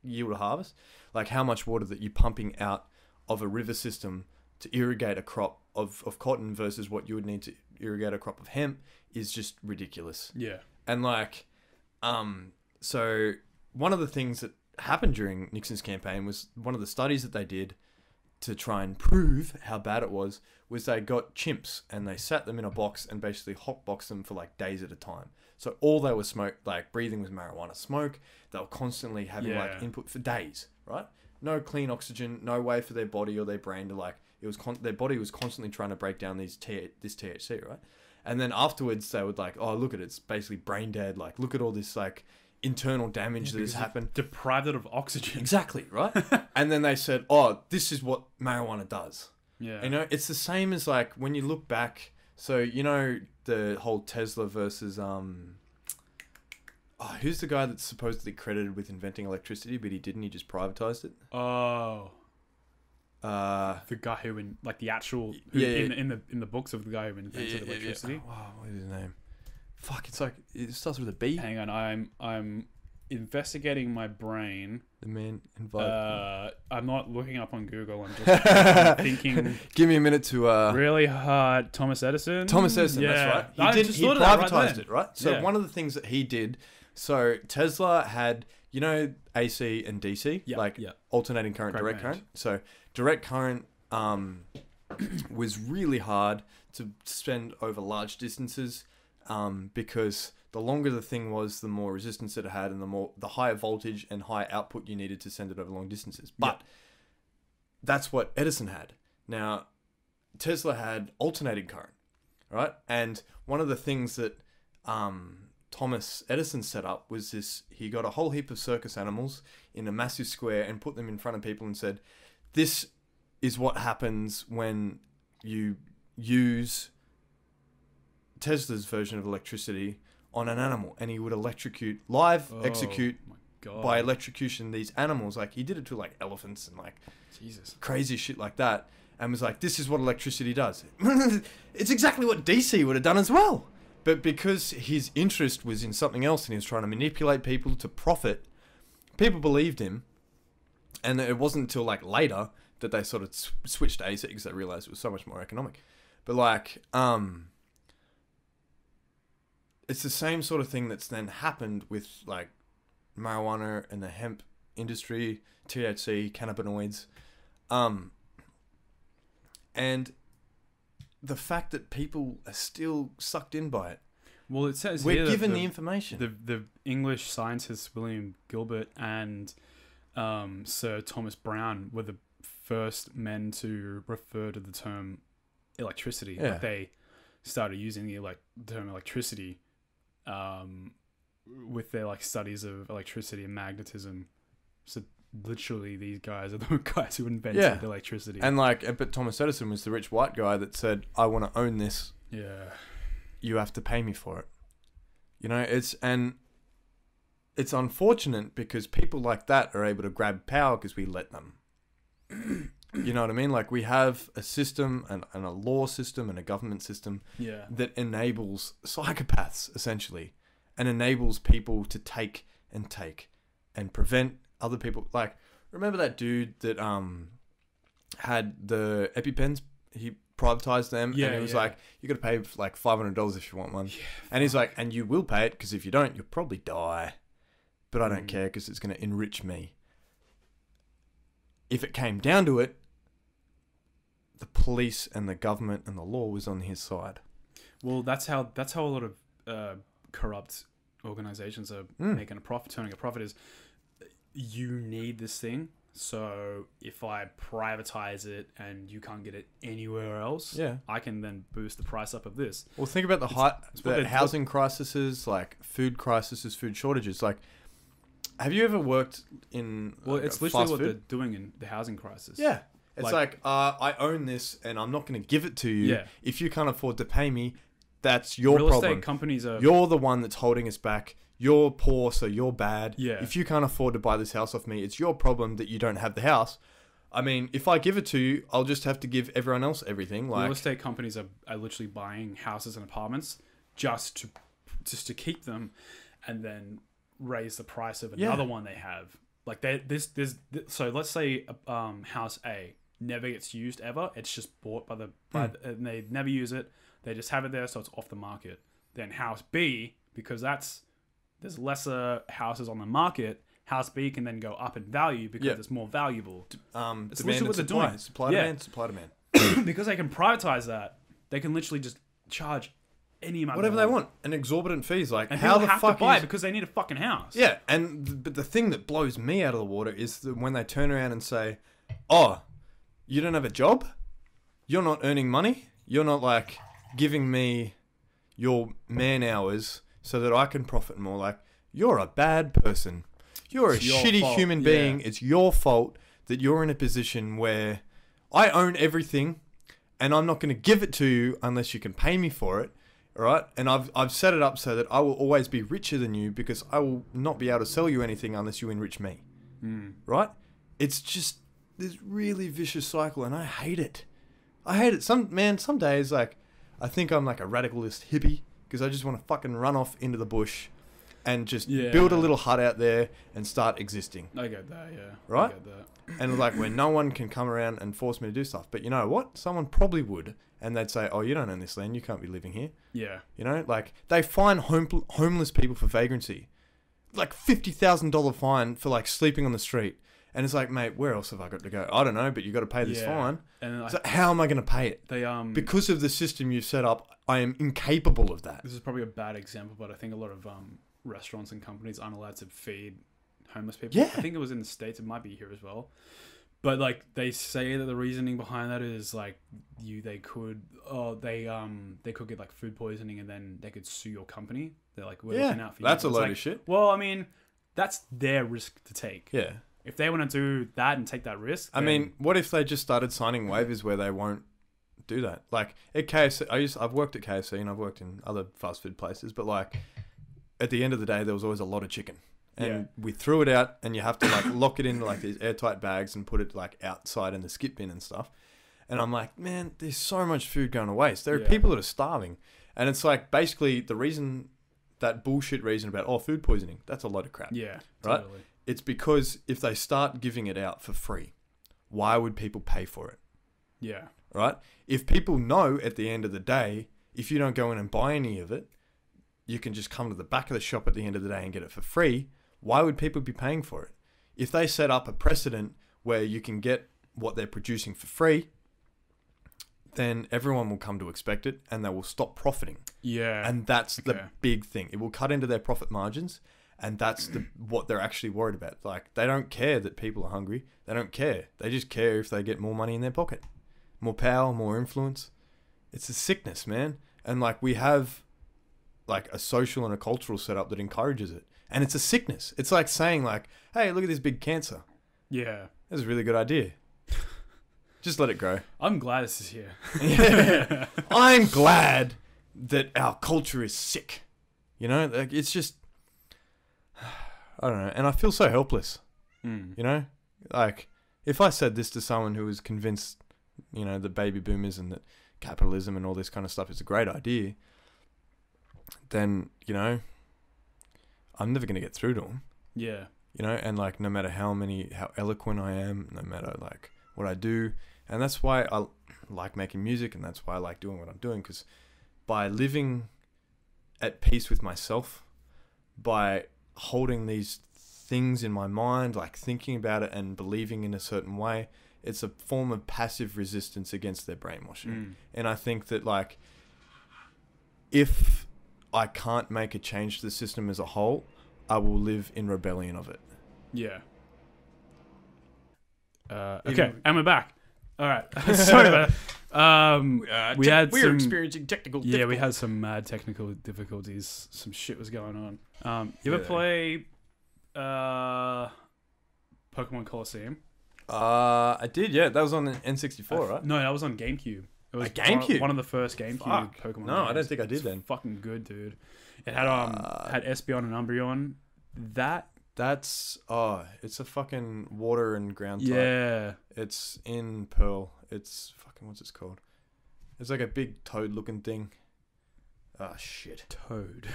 yield a harvest, like how much water that you're pumping out of a river system to irrigate a crop of cotton versus what you would need to irrigate a crop of hemp is just ridiculous. Yeah. And so one of the things that happened during Nixon's campaign was one of the studies that they did to try and prove how bad it was they got chimps and they sat them in a box and basically hotboxed them for like days at a time. So all they were breathing was marijuana smoke. They were constantly having input for days, right? No clean oxygen, no way for their body or their brain to their body was constantly trying to break down this THC, right? And then afterwards they would look at it, it's basically brain dead. Like, look at all this internal damage that has happened. Deprived it of oxygen. Exactly, right? And then they said, this is what marijuana does. Yeah. You know, it's the same as when you look back. So, you know, the whole Tesla versus, who's the guy that's supposedly credited with inventing electricity, but he didn't, he just privatized it? Oh. The guy who in the books of the guy who invented electricity. Yeah. Wow, what is his name? Fuck, it starts with a B. Hang on, I'm investigating my brain. The man invited. I'm not looking up on Google. I'm just thinking. Give me a minute to. Really hard. Thomas Edison. That's right. He privatized it, right? So one of the things that he did. So Tesla had, you know, AC and DC, alternating current, direct current. So direct current was really hard to spend over large distances. Because the longer the thing was, the more resistance it had, and the higher voltage and high output you needed to send it over long distances. But that's what Edison had. Now, Tesla had alternating current, right? And one of the things that Thomas Edison set up was this: he got a whole heap of circus animals in a massive square and put them in front of people and said, "This is what happens when you use Tesla's version of electricity on an animal," and he would execute by electrocution these animals. Like, he did it to elephants and Jesus, crazy shit like that, and was like, "This is what electricity does." It's exactly what DC would have done as well, but because his interest was in something else and he was trying to manipulate people to profit, people believed him. And it wasn't until later that they sort of switched to AC because they realized it was so much more economic. But like, it's the same sort of thing that's then happened with like marijuana and the hemp industry, THC, cannabinoids, and the fact that people are still sucked in by it. Well, it says we're given the information. The English scientists William Gilbert and Sir Thomas Brown were the first men to refer to the term electricity. Yeah. Like they started using the term electricity with their like studies of electricity and magnetism. So literally these guys are the guys who invented electricity. And like, but Thomas Edison was the rich white guy that said, I want to own this. Yeah. You have to pay me for it. You know, it's unfortunate because people like that are able to grab power because we let them. You know what I mean? Like we have a system and a law system and a government system that enables psychopaths essentially and enables people to take and prevent other people. Like, remember that dude that had the EpiPens? He privatized them and it was like, you got to pay like $500 if you want one. And he's like, and you will pay it because if you don't, you'll probably die. But I don't care because it's going to enrich me. If it came down to it, the police and the government and the law was on his side. Well, that's how a lot of corrupt organizations are making a profit, turning a profit is you need this thing. So if I privatize it and you can't get it anywhere else, I can then boost the price up of this. Well, think about the housing crises, like food crises, food shortages. Like, have you ever worked in it's literally what they're doing in the housing crisis. Yeah. It's like I own this and I'm not going to give it to you. Yeah. If you can't afford to pay me, that's your problem. Real estate companies are... You're the one that's holding us back. You're poor, so you're bad. Yeah. If you can't afford to buy this house off me, it's your problem that you don't have the house. I mean, if I give it to you, I'll just have to give everyone else everything. Like, real estate companies are literally buying houses and apartments just to keep them, and then raise the price of another one they have. Like so let's say house A never gets used ever. It's just bought and they never use it. They just have it there, so it's off the market. Then house B, because there's lesser houses on the market, house B can then go up in value because it's more valuable. It's literally what they're doing. Supply demand. Because they can privatize that, they can literally just charge any amount, whatever they want, and exorbitant fees. Like, and how the have fuck to buy it because they need a fucking house. Yeah, but the thing that blows me out of the water is that when they turn around and say, "Oh, you don't have a job, you're not earning money, you're not like giving me your man hours so that I can profit more." Like, you're a bad person. You're a shitty human being. It's your fault that you're in a position where I own everything, and I'm not going to give it to you unless you can pay me for it. All right, and I've set it up so that I will always be richer than you because I will not be able to sell you anything unless you enrich me. Right? It's just this really vicious cycle, and I hate it. I hate it. Some days, like, I think I'm like a radicalist hippie because I just want to fucking run off into the bush and just build a little hut out there and start existing. I get that, yeah. Right? I get that. And like where no one can come around and force me to do stuff. But you know what? Someone probably would. And they'd say, "Oh, you don't own this land. You can't be living here." Yeah. You know, like they fine homeless people for vagrancy. Like $50,000 fine for like sleeping on the street. And it's like, mate, where else have I got to go? I don't know, but you got to pay this fine. And so how am I going to pay it? Because of the system you've set up, I am incapable of that. This is probably a bad example, but I think a lot of restaurants and companies aren't allowed to feed homeless people. Yeah. I think it was in the States. It might be here as well. But like they say that the reasoning behind that is like they could get like food poisoning and then they could sue your company. They're like, we're looking out for you. That's a load of shit. Well, I mean, that's their risk to take. Yeah. If they want to do that and take that risk, I mean, what if they just started signing waivers where they won't do that? Like at KFC, I've worked at KFC and I've worked in other fast food places, but like at the end of the day, there was always a lot of chicken. And we threw it out, and you have to like lock it in like these airtight bags and put it like outside in the skip bin and stuff. And I'm like, man, there's so much food going to waste. There are people that are starving, and it's like basically the reason, that bullshit reason about food poisoning. That's a load of crap. Yeah, right. Totally. It's because if they start giving it out for free, why would people pay for it? Yeah. Right? If people know at the end of the day, if you don't go in and buy any of it, you can just come to the back of the shop at the end of the day and get it for free. Why would people be paying for it? If they set up a precedent where you can get what they're producing for free, then everyone will come to expect it and they will stop profiting. Yeah. And that's the big thing. It will cut into their profit margins, and that's what they're actually worried about. Like, they don't care that people are hungry. They don't care. They just care if they get more money in their pocket. More power, more influence. It's a sickness, man. And like, we have like a social and a cultural setup that encourages it. And it's a sickness. It's like saying like, hey, look at this big cancer. Yeah. That's a really good idea. Just let it grow. I'm glad this is here. Yeah. I'm glad that our culture is sick. You know, like, it's just, I don't know. And I feel so helpless. You know, like, if I said this to someone who was convinced, you know, that baby boomers and that capitalism and all this kind of stuff is a great idea, then, you know, I'm never going to get through to them. Yeah. You know, and like, no matter how eloquent I am, no matter like what I do. And that's why I like making music, and that's why I like doing what I'm doing, because by living at peace with myself, by holding these things in my mind, like thinking about it and believing in a certain way, it's a form of passive resistance against their brainwashing. And I think that, like, if I can't make a change to the system as a whole, I will live in rebellion of it. Yeah. Okay, and we're back. All right. Sorry about that. We were experiencing technical difficulties. Yeah, we had some mad technical difficulties. Some shit was going on. You ever play Pokemon Colosseum? I did, yeah. That was on the N64, right? No, that was on GameCube. It was GameCube? one of the first GameCube Pokemon games. No, I don't think I did then. Fucking good, dude. It had had Espeon and Umbreon. That's it's a fucking water and ground type. Yeah. It's in Pearl. It's fucking, what's it called? It's like a big toad looking thing. Oh shit. Toad.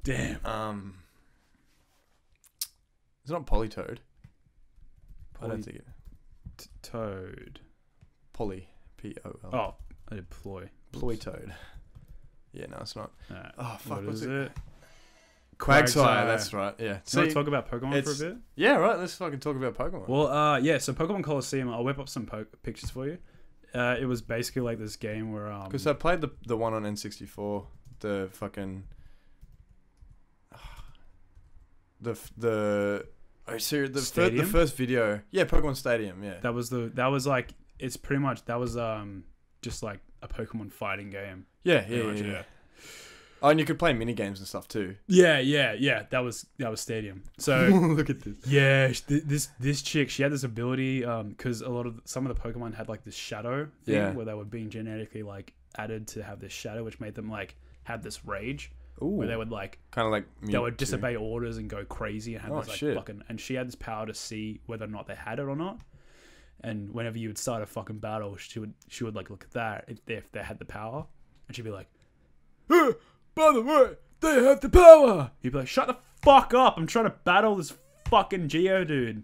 Damn. It's not Polytoad. I don't think it. Toad. Poly. P-O-L. Oh, I did Ploy. Ploytoad. Yeah, no, it's not. Oh fuck, what's it? Quagsire, that's right, yeah. So you want to talk about Pokemon for a bit? Yeah, right, let's fucking talk about Pokemon. Well, yeah, so Pokemon Colosseum, I'll whip up some pictures for you. It was basically like this game where... Because I played the one on N64, the fucking... the first video. Yeah, Pokemon Stadium, yeah. That was like, it's pretty much, that was just like a Pokemon fighting game. Yeah. Oh, and you could play mini games and stuff too. Yeah. That was Stadium. So look at this. Yeah, this chick, she had this ability because some of the Pokemon had like this shadow thing where they were being genetically like added to have this shadow, which made them like have this rage. Ooh. Where they would like kind of like they would disobey orders and go crazy and have this like fucking, and she had this power to see whether or not they had it or not. And whenever you would start a fucking battle, she would like look at that if they had the power, and she'd be like, by the way, they have the power. You'd be like, shut the fuck up! I'm trying to battle this fucking Geodude.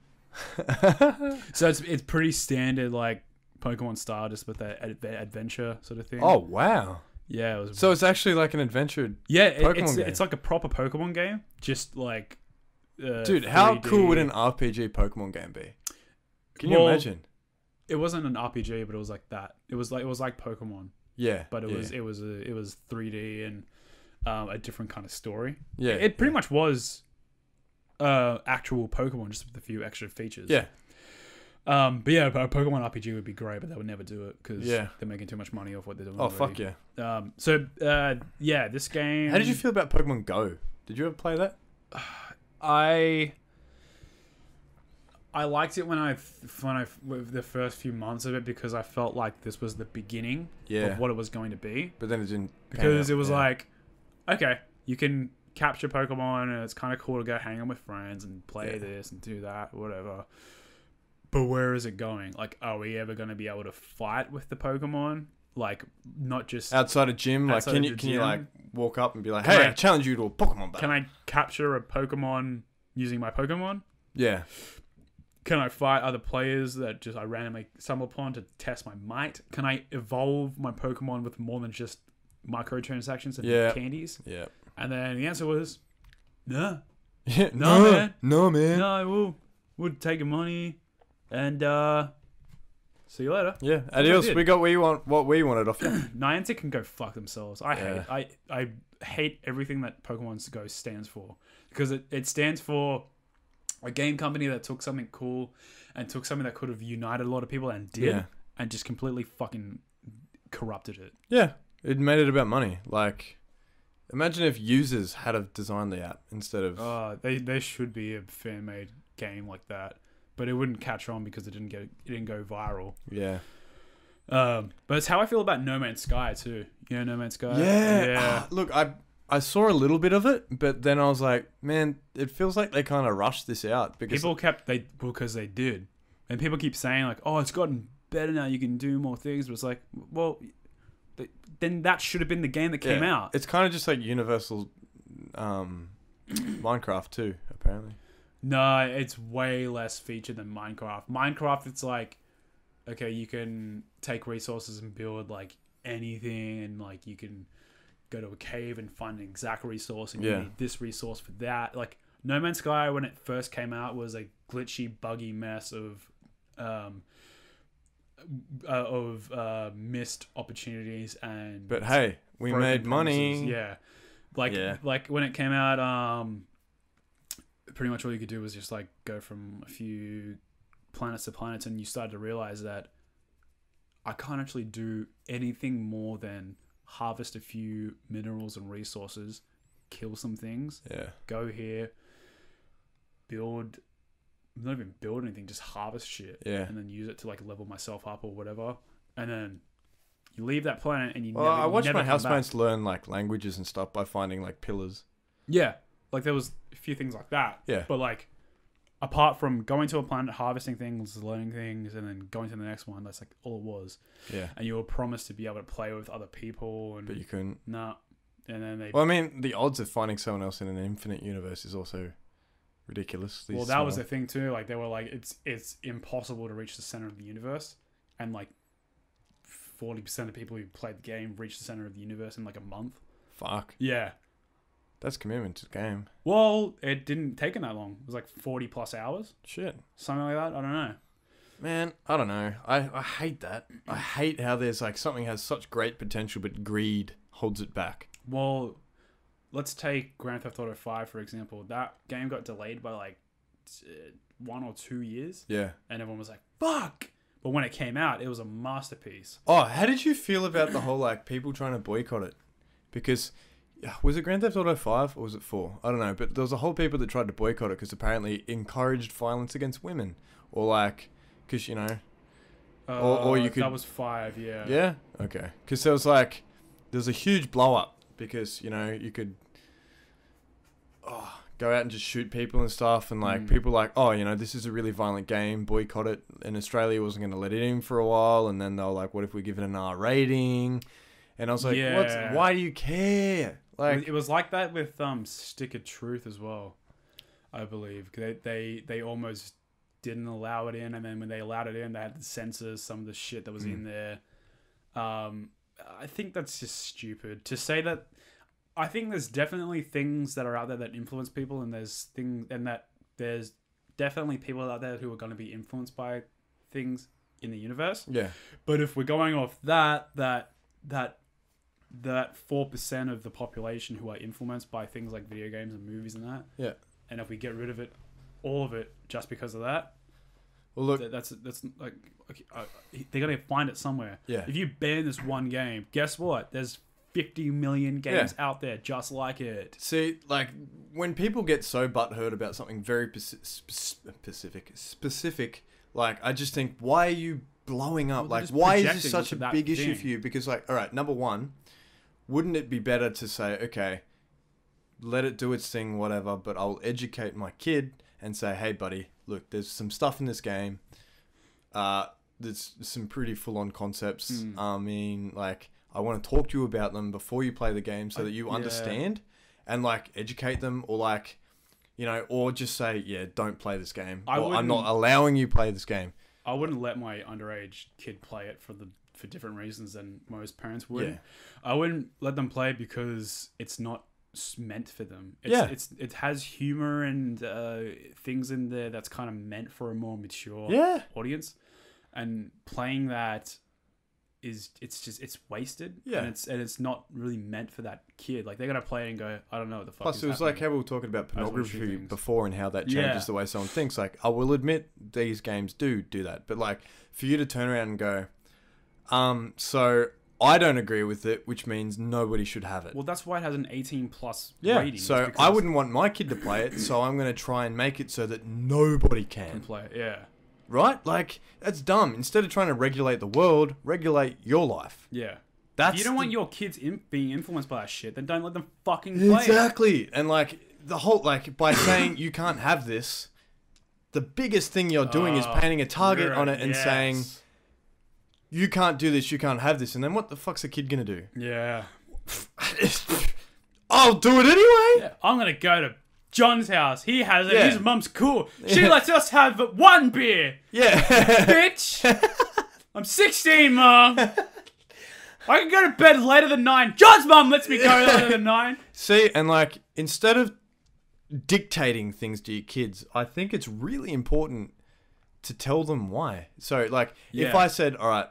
So it's pretty standard like Pokemon style, just with that adventure sort of thing. Oh wow! Yeah, so it's actually like an adventure. Yeah, it's like a proper Pokemon game, just like. Dude, how 3D. Cool would an RPG Pokemon game be? Can you imagine? It wasn't an RPG, but it was like that. It was like Pokemon. Yeah, but it was 3D and a different kind of story. Yeah, it pretty much was actual Pokemon, just with a few extra features. Yeah. But yeah, a Pokemon RPG would be great, but they would never do it because they're making too much money off what they're doing. Oh fuck yeah! Yeah, this game. How did you feel about Pokemon Go? Did you ever play that? I liked it when I the first few months of it, because I felt like this was the beginning of what it was going to be. But then it didn't. Because it was like, okay, you can capture Pokemon and it's kind of cool to go hang out with friends and play this and do that, whatever. But where is it going? Like, are we ever going to be able to fight with the Pokemon? Like, not just outside a gym. Like, can you like walk up and be like, hey, I challenge you to a Pokemon battle? Can I capture a Pokemon using my Pokemon? Yeah. Can I fight other players that just I randomly stumble upon to test my might? Can I evolve my Pokemon with more than just microtransactions and candies? Yeah. And then the answer was, no. Yeah, no, man. No, man. No, we'll take your money and see you later. Yeah. Adios. We got what we wanted off you. Niantic can go fuck themselves. I hate everything that Pokemon Go stands for, because it stands for a game company that took something cool and took something that could have united a lot of people and did, and just completely fucking corrupted it. Yeah. It made it about money. Like, imagine if users had have designed the app instead of... there should be a fan-made game like that, but it wouldn't catch on because it didn't go viral. Yeah. But it's how I feel about No Man's Sky too. You know No Man's Sky? Yeah. Look, I saw a little bit of it, but then I was like, man, it feels like they kind of rushed this out because because they did, and people keep saying like, oh, it's gotten better now. You can do more things, but it's like, well, then that should have been the game that came out. It's kind of just like Universal Minecraft too, apparently. No, it's way less featured than Minecraft. Minecraft, it's like, okay, you can take resources and build like anything, and like you can go to a cave and find an exact resource, and you need this resource for that. Like No Man's Sky, when it first came out, was a glitchy, buggy mess of missed opportunities and. But hey, we made money. Yeah, like when it came out, pretty much all you could do was just like go from a few planets to planets, and you started to realize that I can't actually do anything more than harvest a few minerals and resources, kill some things, go here, not even build anything, just harvest shit, and then use it to like level myself up or whatever, and then you leave that planet and I watched my housemates learn like languages and stuff by finding like pillars. Yeah, like there was a few things like that. Yeah, but like apart from going to a planet, harvesting things, learning things, and then going to the next one, that's like all it was. Yeah. And you were promised to be able to play with other people, but you couldn't. Nah. And then they... Well, I mean, the odds of finding someone else in an infinite universe is also ridiculously Well, that was the thing too. Like, they were like, it's impossible to reach the center of the universe. And like 40% of people who played the game reached the center of the universe in like a month. Fuck. Yeah. That's commitment to the game. Well, it didn't take them that long. It was like 40 plus hours. Shit. Something like that. I don't know. Man, I don't know. I hate that. I hate how there's like something has such great potential, but greed holds it back. Well, let's take Grand Theft Auto 5, for example. That game got delayed by like 1 or 2 years. Yeah. And everyone was like, fuck. But when it came out, it was a masterpiece. Oh, how did you feel about the whole like people trying to boycott it? Because... was it Grand Theft Auto 5 or was it 4? I don't know, but there was a whole people that tried to boycott it because apparently it encouraged violence against women, or like, because you know, or you could. That was 5, yeah. Yeah. Okay. Because there was like, there's a huge blow up because you know you could, go out and just shoot people and stuff, and like people like, oh, you know, this is a really violent game, boycott it. And Australia wasn't going to let it in for a while, and then they were like, what if we give it an R rating? And I was like, why do you care? Like, it was like that with Stick of Truth as well, I believe. They almost didn't allow it in, and then when they allowed it in, they had to censor some of the shit that was in there. I think that's just stupid to say that. I think there's definitely things that are out there that influence people, and there's definitely people out there who are going to be influenced by things in the universe. Yeah. But if we're going off that 4% of the population who are influenced by things like video games and movies and that. Yeah. And if we get rid of it, all of it, just because of that, well, look, that's like they're gonna find it somewhere. Yeah. If you ban this one game, guess what? There's 50 million games out there just like it. See, like when people get so butthurt about something very specific, like I just think, why are you blowing up? Like, why is this such a big issue for you? Because like, all right, number one, wouldn't it be better to say, okay, let it do its thing, whatever, but I'll educate my kid and say, hey, buddy, look, there's some stuff in this game. There's some pretty full-on concepts. I mean, like, I want to talk to you about them before you play the game so that you understand and, like, educate them, or, like, you know, or just say, yeah, don't play this game. I'm not allowing you play this game. I wouldn't let my underage kid play it for different reasons than most parents would. Yeah. I wouldn't let them play because it's not meant for them. It has humor and things in there that's kind of meant for a more mature audience, and playing that it's wasted. Yeah. And it's not really meant for that kid. Like, they're gonna play it and go, I don't know what the fuck. Plus, it was like how we were talking about pornography before and how that changes the way someone thinks. Like, I will admit these games do that, but like for you to turn around and go, so I don't agree with it, which means nobody should have it. Well, that's why it has an 18+ rating. So I wouldn't want my kid to play it, so I'm going to try and make it so that nobody can play it. Yeah. Right? Like, that's dumb. Instead of trying to regulate the world, regulate your life. Yeah. If you don't want your kids being influenced by that shit, then don't let them fucking play it. Exactly. And like, the whole, like, by saying you can't have this, the biggest thing you're doing is painting a target on it and saying, you can't do this, you can't have this. And then what the fuck's a kid going to do? Yeah. I'll do it anyway. Yeah. I'm going to go to John's house. He has it. His mum's cool. She lets us have one beer. Yeah. Bitch. I'm 16, Mom. I can go to bed later than 9. John's mum lets me go later than 9. See, and like, instead of dictating things to your kids, I think it's really important to tell them why. So like, if I said, all right,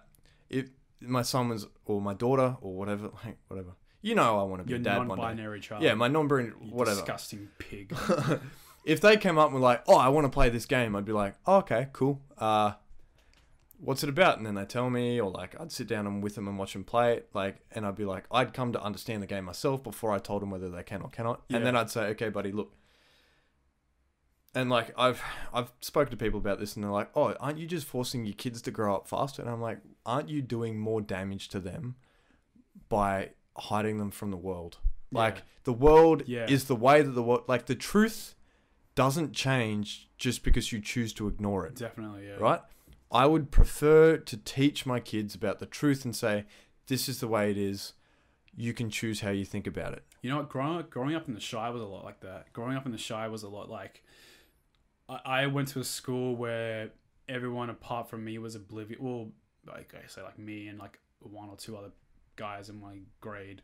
if my son was, or my daughter, or whatever, like, whatever. You know I want to be a dad one day. Your non-binary child. Yeah, my non-binary, whatever. Disgusting pig. If they came up and were like, oh, I want to play this game, I'd be like, oh, okay, cool. What's it about? And then they tell me, or like, I'd sit down and with them and watch them play it. Like, and I'd be like, I'd come to understand the game myself before I told them whether they can or cannot. Yeah. And then I'd say, okay, buddy, look. And like, I've spoken to people about this and they're like, oh, aren't you just forcing your kids to grow up faster? And I'm like, aren't you doing more damage to them by hiding them from the world? Like, the world is the way that the world, like, the truth doesn't change just because you choose to ignore it. Definitely, yeah. Right? I would prefer to teach my kids about the truth and say, this is the way it is. You can choose how you think about it. You know what? Growing up in the Shire was a lot like that. Growing up in the Shire was a lot like, I went to a school where everyone apart from me was oblivious. Well, like I say, like me and like one or two other guys in my grade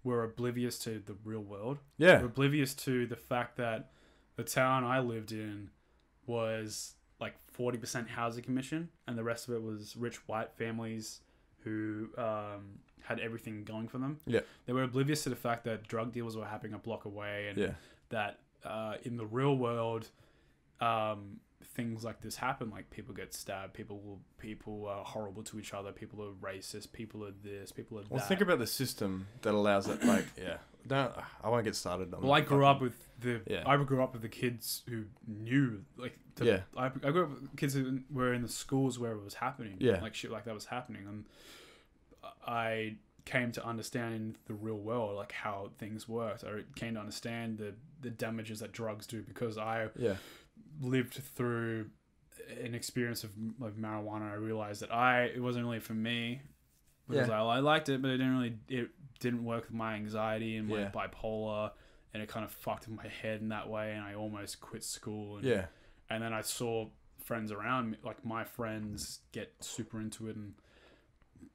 were oblivious to the real world. Yeah. Were oblivious to the fact that the town I lived in was like 40% housing commission, and the rest of it was rich white families who had everything going for them. Yeah. They were oblivious to the fact that drug deals were happening a block away, and that in the real world, things like this happen. Like, people get stabbed, people are horrible to each other, people are racist, people are this, people are that. Well, think about the system that allows it. Like, I won't get started on. Well, I grew up with the kids who knew, like, I grew up with kids who were in the schools where it was happening. Yeah. Like, shit like that was happening, and I came to understand in the real world, like, how things worked. I came to understand the damages that drugs do, because I lived through an experience of marijuana. I realized that it wasn't really for me, because I liked it, but it didn't work with my anxiety and my bipolar, and it kind of fucked with my head in that way, and I almost quit school. And then I saw friends around me, like my friends, get super into it and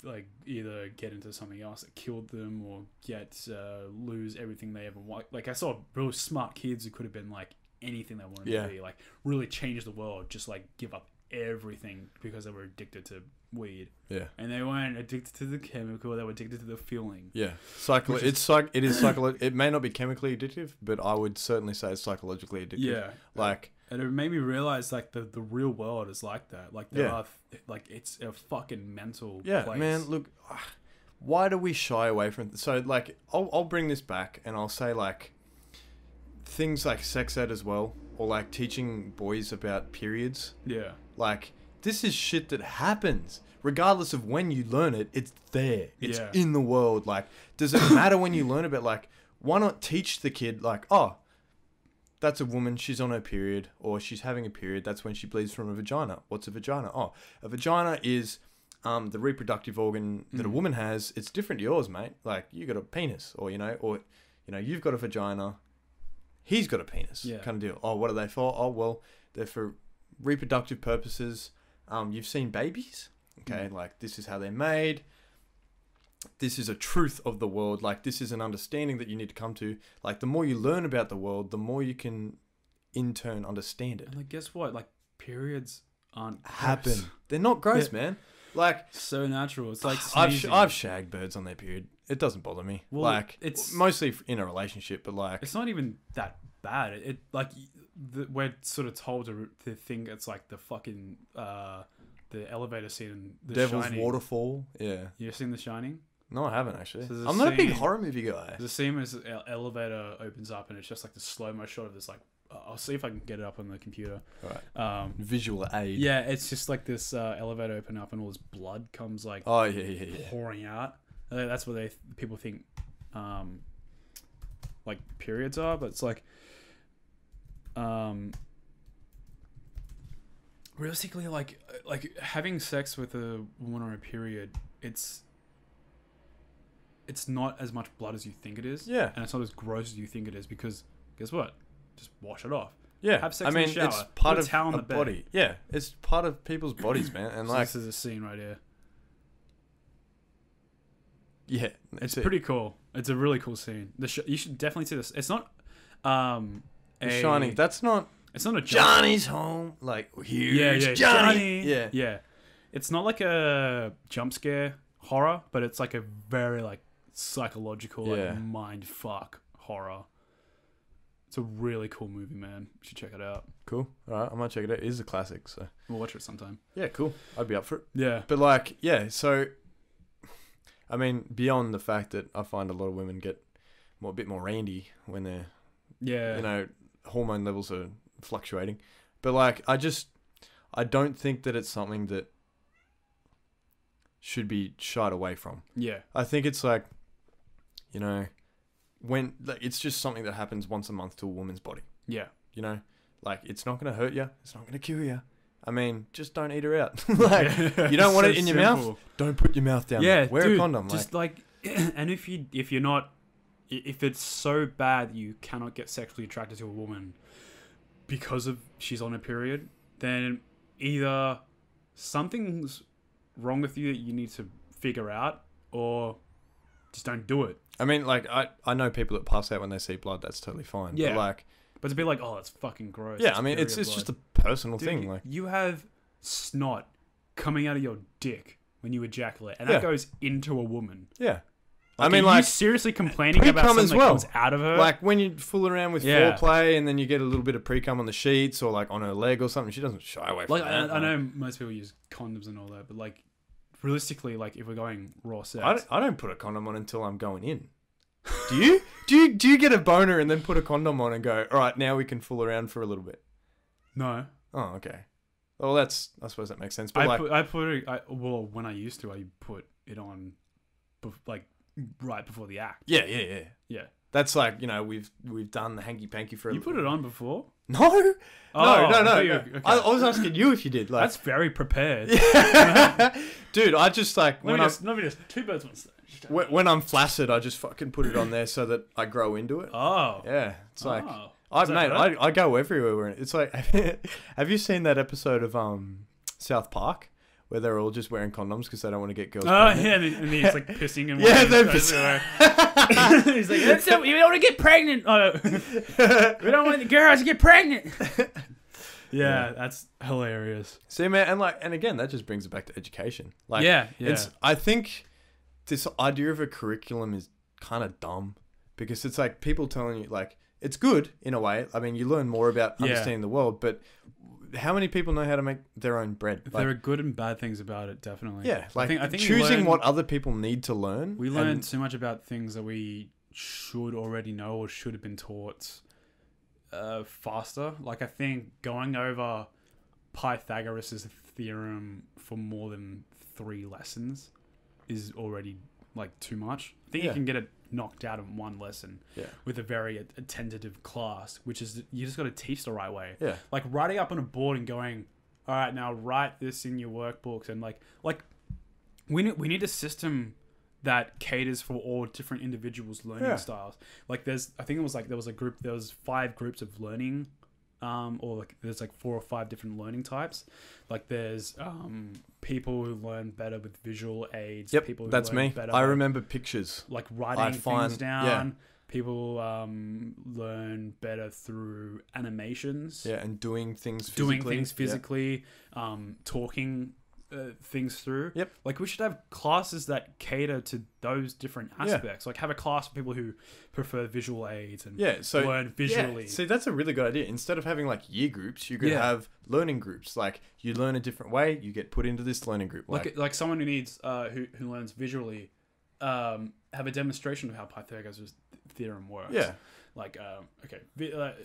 like either get into something else that killed them, or lose everything they ever want. Like, I saw really smart kids who could have been like anything they wanted to be, like really change the world, just like give up everything because they were addicted to weed. Yeah. And they weren't addicted to the chemical, they were addicted to the feeling. Yeah. It may not be chemically addictive, but I would certainly say it's psychologically addictive. Yeah. Like, and it made me realize, like, the real world is like that. Like, there are, like, it's a fucking mental place. Man, look, why do we shy away from... So, like, I'll bring this back, and I'll say, like, things like sex ed as well, or, like, teaching boys about periods. Yeah. Like, this is shit that happens. Regardless of when you learn it, it's there. It's in the world. Like, does it matter when you learn about, like, why not teach the kid, like, oh, that's a woman, she's on her period, or she's having a period, that's when she bleeds from a vagina. What's a vagina? Oh, a vagina is the reproductive organ that a woman has. It's different to yours, mate. Like, you got a penis, or, you've got a vagina. he's got a penis, kind of deal. Oh, what are they for? Oh, well, they're for reproductive purposes. You've seen babies, okay? Like, this is how they're made. This is a truth of the world. Like, this is an understanding that you need to come to. Like, the more you learn about the world, the more you can, in turn, understand it. And like, guess what? Like, periods aren't happen. gross. They're not gross, man. Like, so natural. It's like I've shagged birds on their period. It doesn't bother me. Well, like, it's mostly in a relationship, but like, it's not even that bad. It like we're sort of told to think it's like the fucking the elevator scene in The Devil's Shining. Waterfall. Yeah, you've seen The Shining? No, I haven't actually. So I'm not a big horror movie guy. The scene as the elevator opens up and it's just like the slow-mo shot of this like. I'll see if I can get it up on the computer. Right. Visual aid. Yeah, it's just like this elevator open up and all this blood comes like pouring out. That's what people think like periods are, but it's like realistically like having sex with a woman on a period, it's not as much blood as you think it is. Yeah. And it's not as gross as you think it is because guess what? Just wash it off. Yeah, have sex in the shower. It's part Put a of towel on the body. Yeah, it's part of people's bodies, man. And so like, this is a scene right here. Yeah, it's pretty cool. It's a really cool scene. You should definitely see this. It's not The Shining. That's not. It's not a Johnny's home. Like, here's Johnny. Yeah, yeah. It's not like a jump scare horror, but it's like a very like psychological, like mind fuck horror. It's a really cool movie, man. You should check it out. Cool. All right, I might check it out. It is a classic, so we'll watch it sometime. Yeah, cool. I'd be up for it. Yeah, but like, yeah. So, I mean, beyond the fact that I find a lot of women get a bit more randy when they're, you know, hormone levels are fluctuating. But like, I don't think that it's something that should be shied away from. Yeah, I think it's like, you know. When like, it's just something that happens once a month to a woman's body. Yeah. You know, like it's not going to hurt you. It's not going to kill you. I mean, just don't eat her out. Like, you don't want it in your mouth. Don't put your mouth down. Yeah, there. Wear a condom. Just like, and if you're not, if it's so bad that you cannot get sexually attracted to a woman because of she's on a period, then either something's wrong with you that you need to figure out, or just don't do it. I mean, like, I know people that pass out when they see blood. That's totally fine. Yeah. But, like, but to be like, oh, that's fucking gross. Yeah, I mean, it's just a personal thing. Like, you have snot coming out of your dick when you ejaculate, and that goes into a woman. Yeah. Like, I mean, like, seriously complaining about something that comes out of her? Like, when you fool around with foreplay and then you get a little bit of pre-cum on the sheets or, like, on her leg or something, she doesn't shy away from that. I know most people use condoms and all that, but, like, realistically, like, if we're going raw sex... I don't put a condom on until I'm going in. Do you? Do you get a boner and then put a condom on and go, all right, now we can fool around for a little bit? No. Oh, okay. Well, I suppose that makes sense. But well, when I used to, I put it on, like, right before the act. Yeah. That's like, you know, we've done the hanky-panky for a You put it on before? No. No. Okay. I was asking you if you did. Like, that's very prepared. Dude, I just like... Let me just two birds, one stone. When I'm flaccid, I just fucking put it on there so that I grow into it. Oh. Yeah. It's like... I go everywhere. It's like... Have you seen that episode of South Park? Where they're all just wearing condoms because they don't want to get girls pregnant? Oh, yeah, and he's like pissing and they're pissing. He's like, so we don't want to get pregnant. We don't want the girls to get pregnant. Yeah, that's hilarious. See, man, and again, that just brings it back to education. Like, I think this idea of a curriculum is kind of dumb because it's like people telling you, like, it's good in a way. I mean, you learn more about understanding the world, but how many people know how to make their own bread? There are good and bad things about it, definitely. Yeah, like I think choosing what other people need to learn. We learn too much about things that we should already know or should have been taught faster. Like, I think going over Pythagoras' theorem for more than 3 lessons is already, like, too much. I think you can get it knocked out in one lesson with a very attentive class, which is you just got to teach the right way. Yeah. Like writing up on a board and going, all right, now write this in your workbooks, and like we need a system that caters for all different individuals' learning styles. Like there was 5 groups of learning, or like there's like 4 or 5 different learning types. Like there's people who learn better with visual aids. Yep, people who that's learn me. Better I remember pictures. like writing things down. Yeah. People learn better through animations. Yeah, and doing things physically. Talking things through. Yep. Like we should have classes that cater to those different aspects. Like have a class for people who prefer visual aids and learn visually. Yeah. See, that's a really good idea. Instead of having like year groups, you could have learning groups. Like you learn a different way, you get put into this learning group. Like someone who needs who learns visually, have a demonstration of how Pythagoras' theorem works. Yeah. Like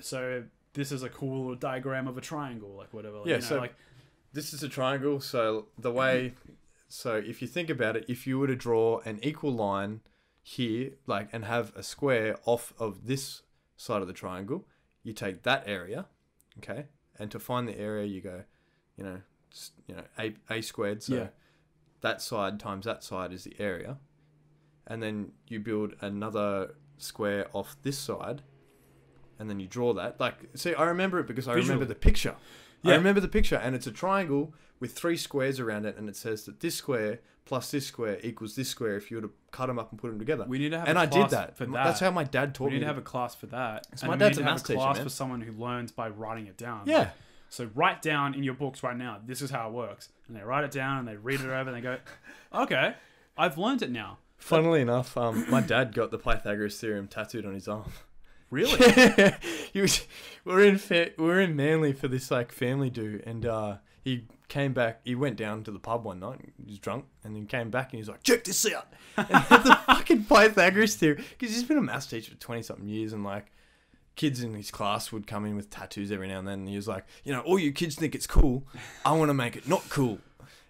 so this is a cool diagram of a triangle, like whatever. Yeah. So like this is a triangle. So if you think about it, if you were to draw an equal line here, like, and have a square off of this side of the triangle, you take that area, okay, and to find the area, you go, a squared. So that side times that side is the area, and then you build another square off this side, and then you draw that. Like, see, I remember it because I remember the picture. Yeah. I remember the picture, and it's a triangle with 3 squares around it, and it says that this square plus this square equals this square if you were to cut them up and put them together. We need to have and a I class did that. for that. That's how my dad taught me. We need to have a class for that. So my dad's a maths teacher, man. man. For someone who learns by writing it down. Yeah. Like, so write down in your books right now, this is how it works. And they write it down, and they read it over, and they go, okay, I've learned it now. Funnily enough, my dad got the Pythagoras theorem tattooed on his arm. Really? We're in Manly for this like family do, and he came back. He went down to the pub one night. He was drunk, and then came back, and he was like, "Check this out!" And had the fucking Pythagoras theorem, because he's been a maths teacher for 20-something years, and like kids in his class would come in with tattoos every now and then. And he was like, all you kids think it's cool. I want to make it not cool.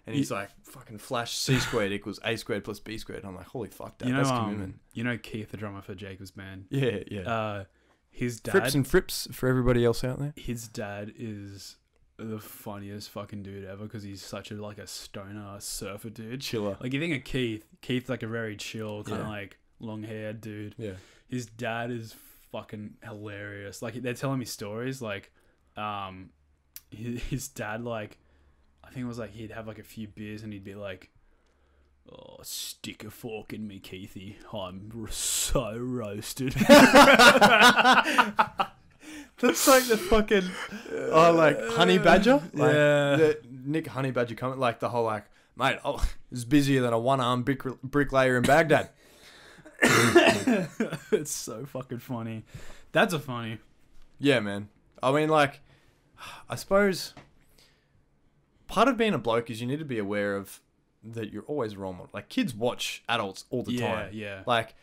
And he's like, fucking flash C squared equals A squared plus B squared. I'm like, holy fuck, Dad, that's commitment. Keith, the drummer for Jacob's band? Yeah. His dad... Frips and Frips for everybody else out there. His dad is the funniest fucking dude ever, because he's such a stoner surfer dude. Chiller. Like, you think of Keith's like a very chill, kind of like long-haired dude. Yeah. His dad is fucking hilarious. Like, they're telling me stories, like, his dad, like, I think it was like he'd have like a few beers and he'd be like, "Oh, stick a fork in me, Keithy. I'm so roasted." That's like the fucking like Honey Badger, like the Nick Honey Badger comment, like the whole like, "Mate, it's busier than a one-armed bricklayer in Baghdad." It's so fucking funny. That's a funny. Yeah, man. I mean, like, I suppose part of being a bloke is you need to be aware of that you're always a role model. Like, kids watch adults all the time. Yeah. Like,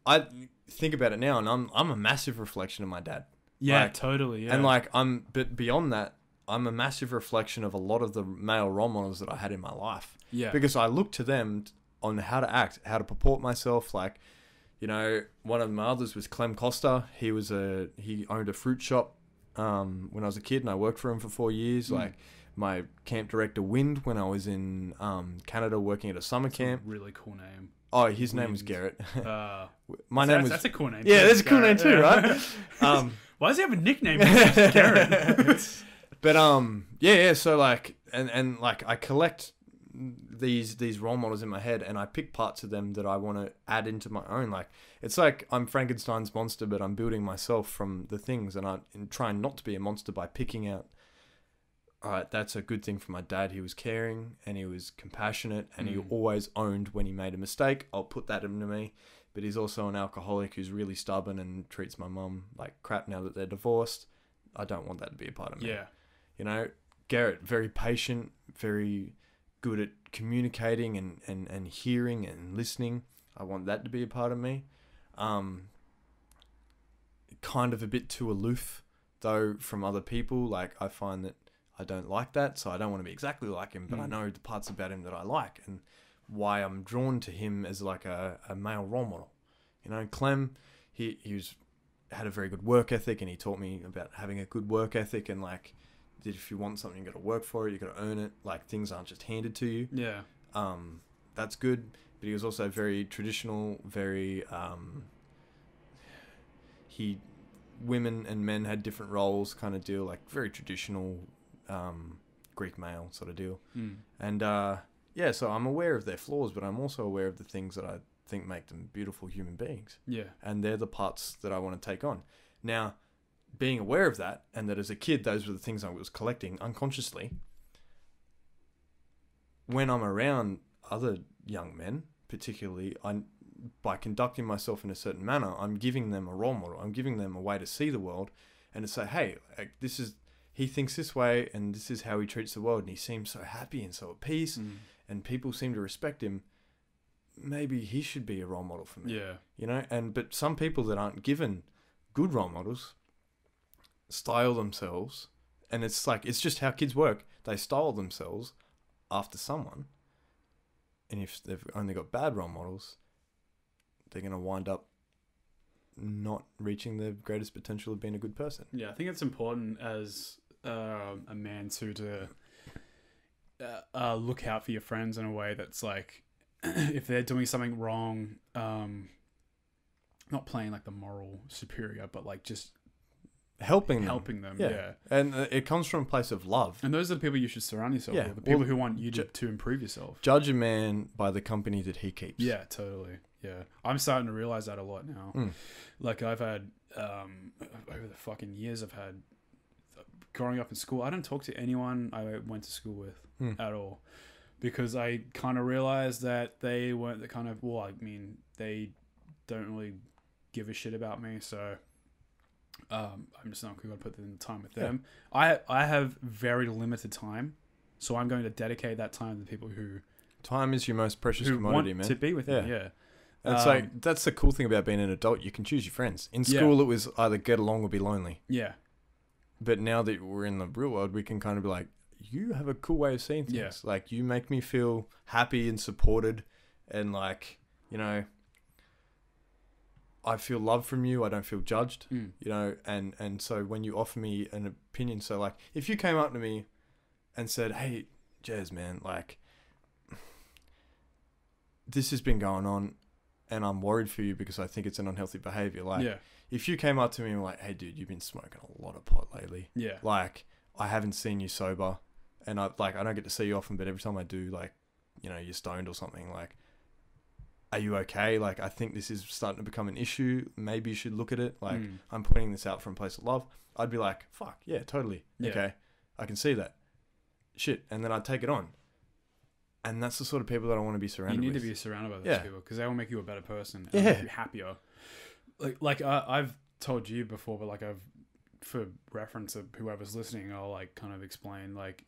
I think about it now, and I'm a massive reflection of my dad. Yeah, like, totally. Yeah. And like, but beyond that, I'm a massive reflection of a lot of the male role models that I had in my life. Yeah. Because I look to them on how to act, how to purport myself. Like, one of my others was Clem Costa. He owned a fruit shop when I was a kid, and I worked for him for 4 years. Like, my camp director, Wind, when I was in Canada working at a summer camp. A really cool name. Oh, his name was Garrett. That's a cool name. Yeah, that's a cool name too, right? Why does he have a nickname? Garrett. But yeah. So like, and like, I collect these role models in my head, and I pick parts of them that I want to add into my own. Like, it's like I'm Frankenstein's monster, but I'm building myself from the things, and I'm trying not to be a monster by picking out. All right, that's a good thing for my dad. He was caring and he was compassionate, and he always owned when he made a mistake. I'll put that into me. But he's also an alcoholic who's really stubborn and treats my mum like crap now that they're divorced. I don't want that to be a part of me. Yeah. Garrett, very patient, very good at communicating and hearing and listening. I want that to be a part of me. Kind of a bit too aloof, though, from other people. Like, I find that I don't like that, so I don't want to be exactly like him, but I know the parts about him that I like and why I'm drawn to him as like a male role model. Clem, he had a very good work ethic, and he taught me about having a good work ethic, and like, that if you want something, you got to work for it, you got to earn it. Like, things aren't just handed to you. Yeah. that's good. But he was also very traditional, very women and men had different roles kind of deal, like very traditional Greek male sort of deal. And so I'm aware of their flaws, but I'm also aware of the things that I think make them beautiful human beings. Yeah. And they're the parts that I want to take on. Now, being aware of that, and that as a kid, those were the things I was collecting unconsciously, when I'm around other young men, particularly, by conducting myself in a certain manner, I'm giving them a role model. I'm giving them a way to see the world and to say, hey, he thinks this way and this is how he treats the world and he seems so happy and so at peace and people seem to respect him. Maybe he should be a role model for me. Yeah. But some people that aren't given good role models style themselves, and it's just how kids work. They style themselves after someone, and if they've only got bad role models, they're going to wind up not reaching the greatest potential of being a good person. Yeah, I think it's important as a man to look out for your friends in a way that's like, if they're doing something wrong, not playing like the moral superior, but like just helping them. Yeah. And it comes from a place of love. And those are the people you should surround yourself with. The people who want you to improve yourself. Judge a man by the company that he keeps. Yeah, totally. Yeah. I'm starting to realize that a lot now. Like I've had, over the fucking years I've had, growing up in school, I didn't talk to anyone I went to school with at all. Because I kind of realized that they weren't the kind of, they don't really give a shit about me. So I'm just not going to put in the time with them. I have very limited time. So I'm going to dedicate that time to people who... Time is your most precious commodity, man. To be with me, yeah. It's like, that's the cool thing about being an adult. You can choose your friends. In school, it was either get along or be lonely. Yeah. But now that we're in the real world, we can kind of be like, you have a cool way of seeing things. Yeah. Like, you make me feel happy and supported, and like, I feel love from you. I don't feel judged, and so when you offer me an opinion, so like, if you came up to me and said, hey, Jez, man, like, this has been going on and I'm worried for you because I think it's an unhealthy behavior. Like, if you came up to me and were like, hey, dude, you've been smoking a lot of pot lately. Yeah. Like, I haven't seen you sober. And I don't get to see you often, but every time I do, like, you're stoned or something, like, are you okay? Like, I think this is starting to become an issue. Maybe you should look at it. Like, I'm putting this out from a place of love. I'd be like, fuck, yeah, totally. Yeah. Okay, I can see that. Shit. And then I'd take it on. And that's the sort of people that I want to be surrounded with. You need to be surrounded by those people because they will make you a better person. And make you happier. Like I've told you before, but like for reference of whoever's listening, I'll like kind of explain, like,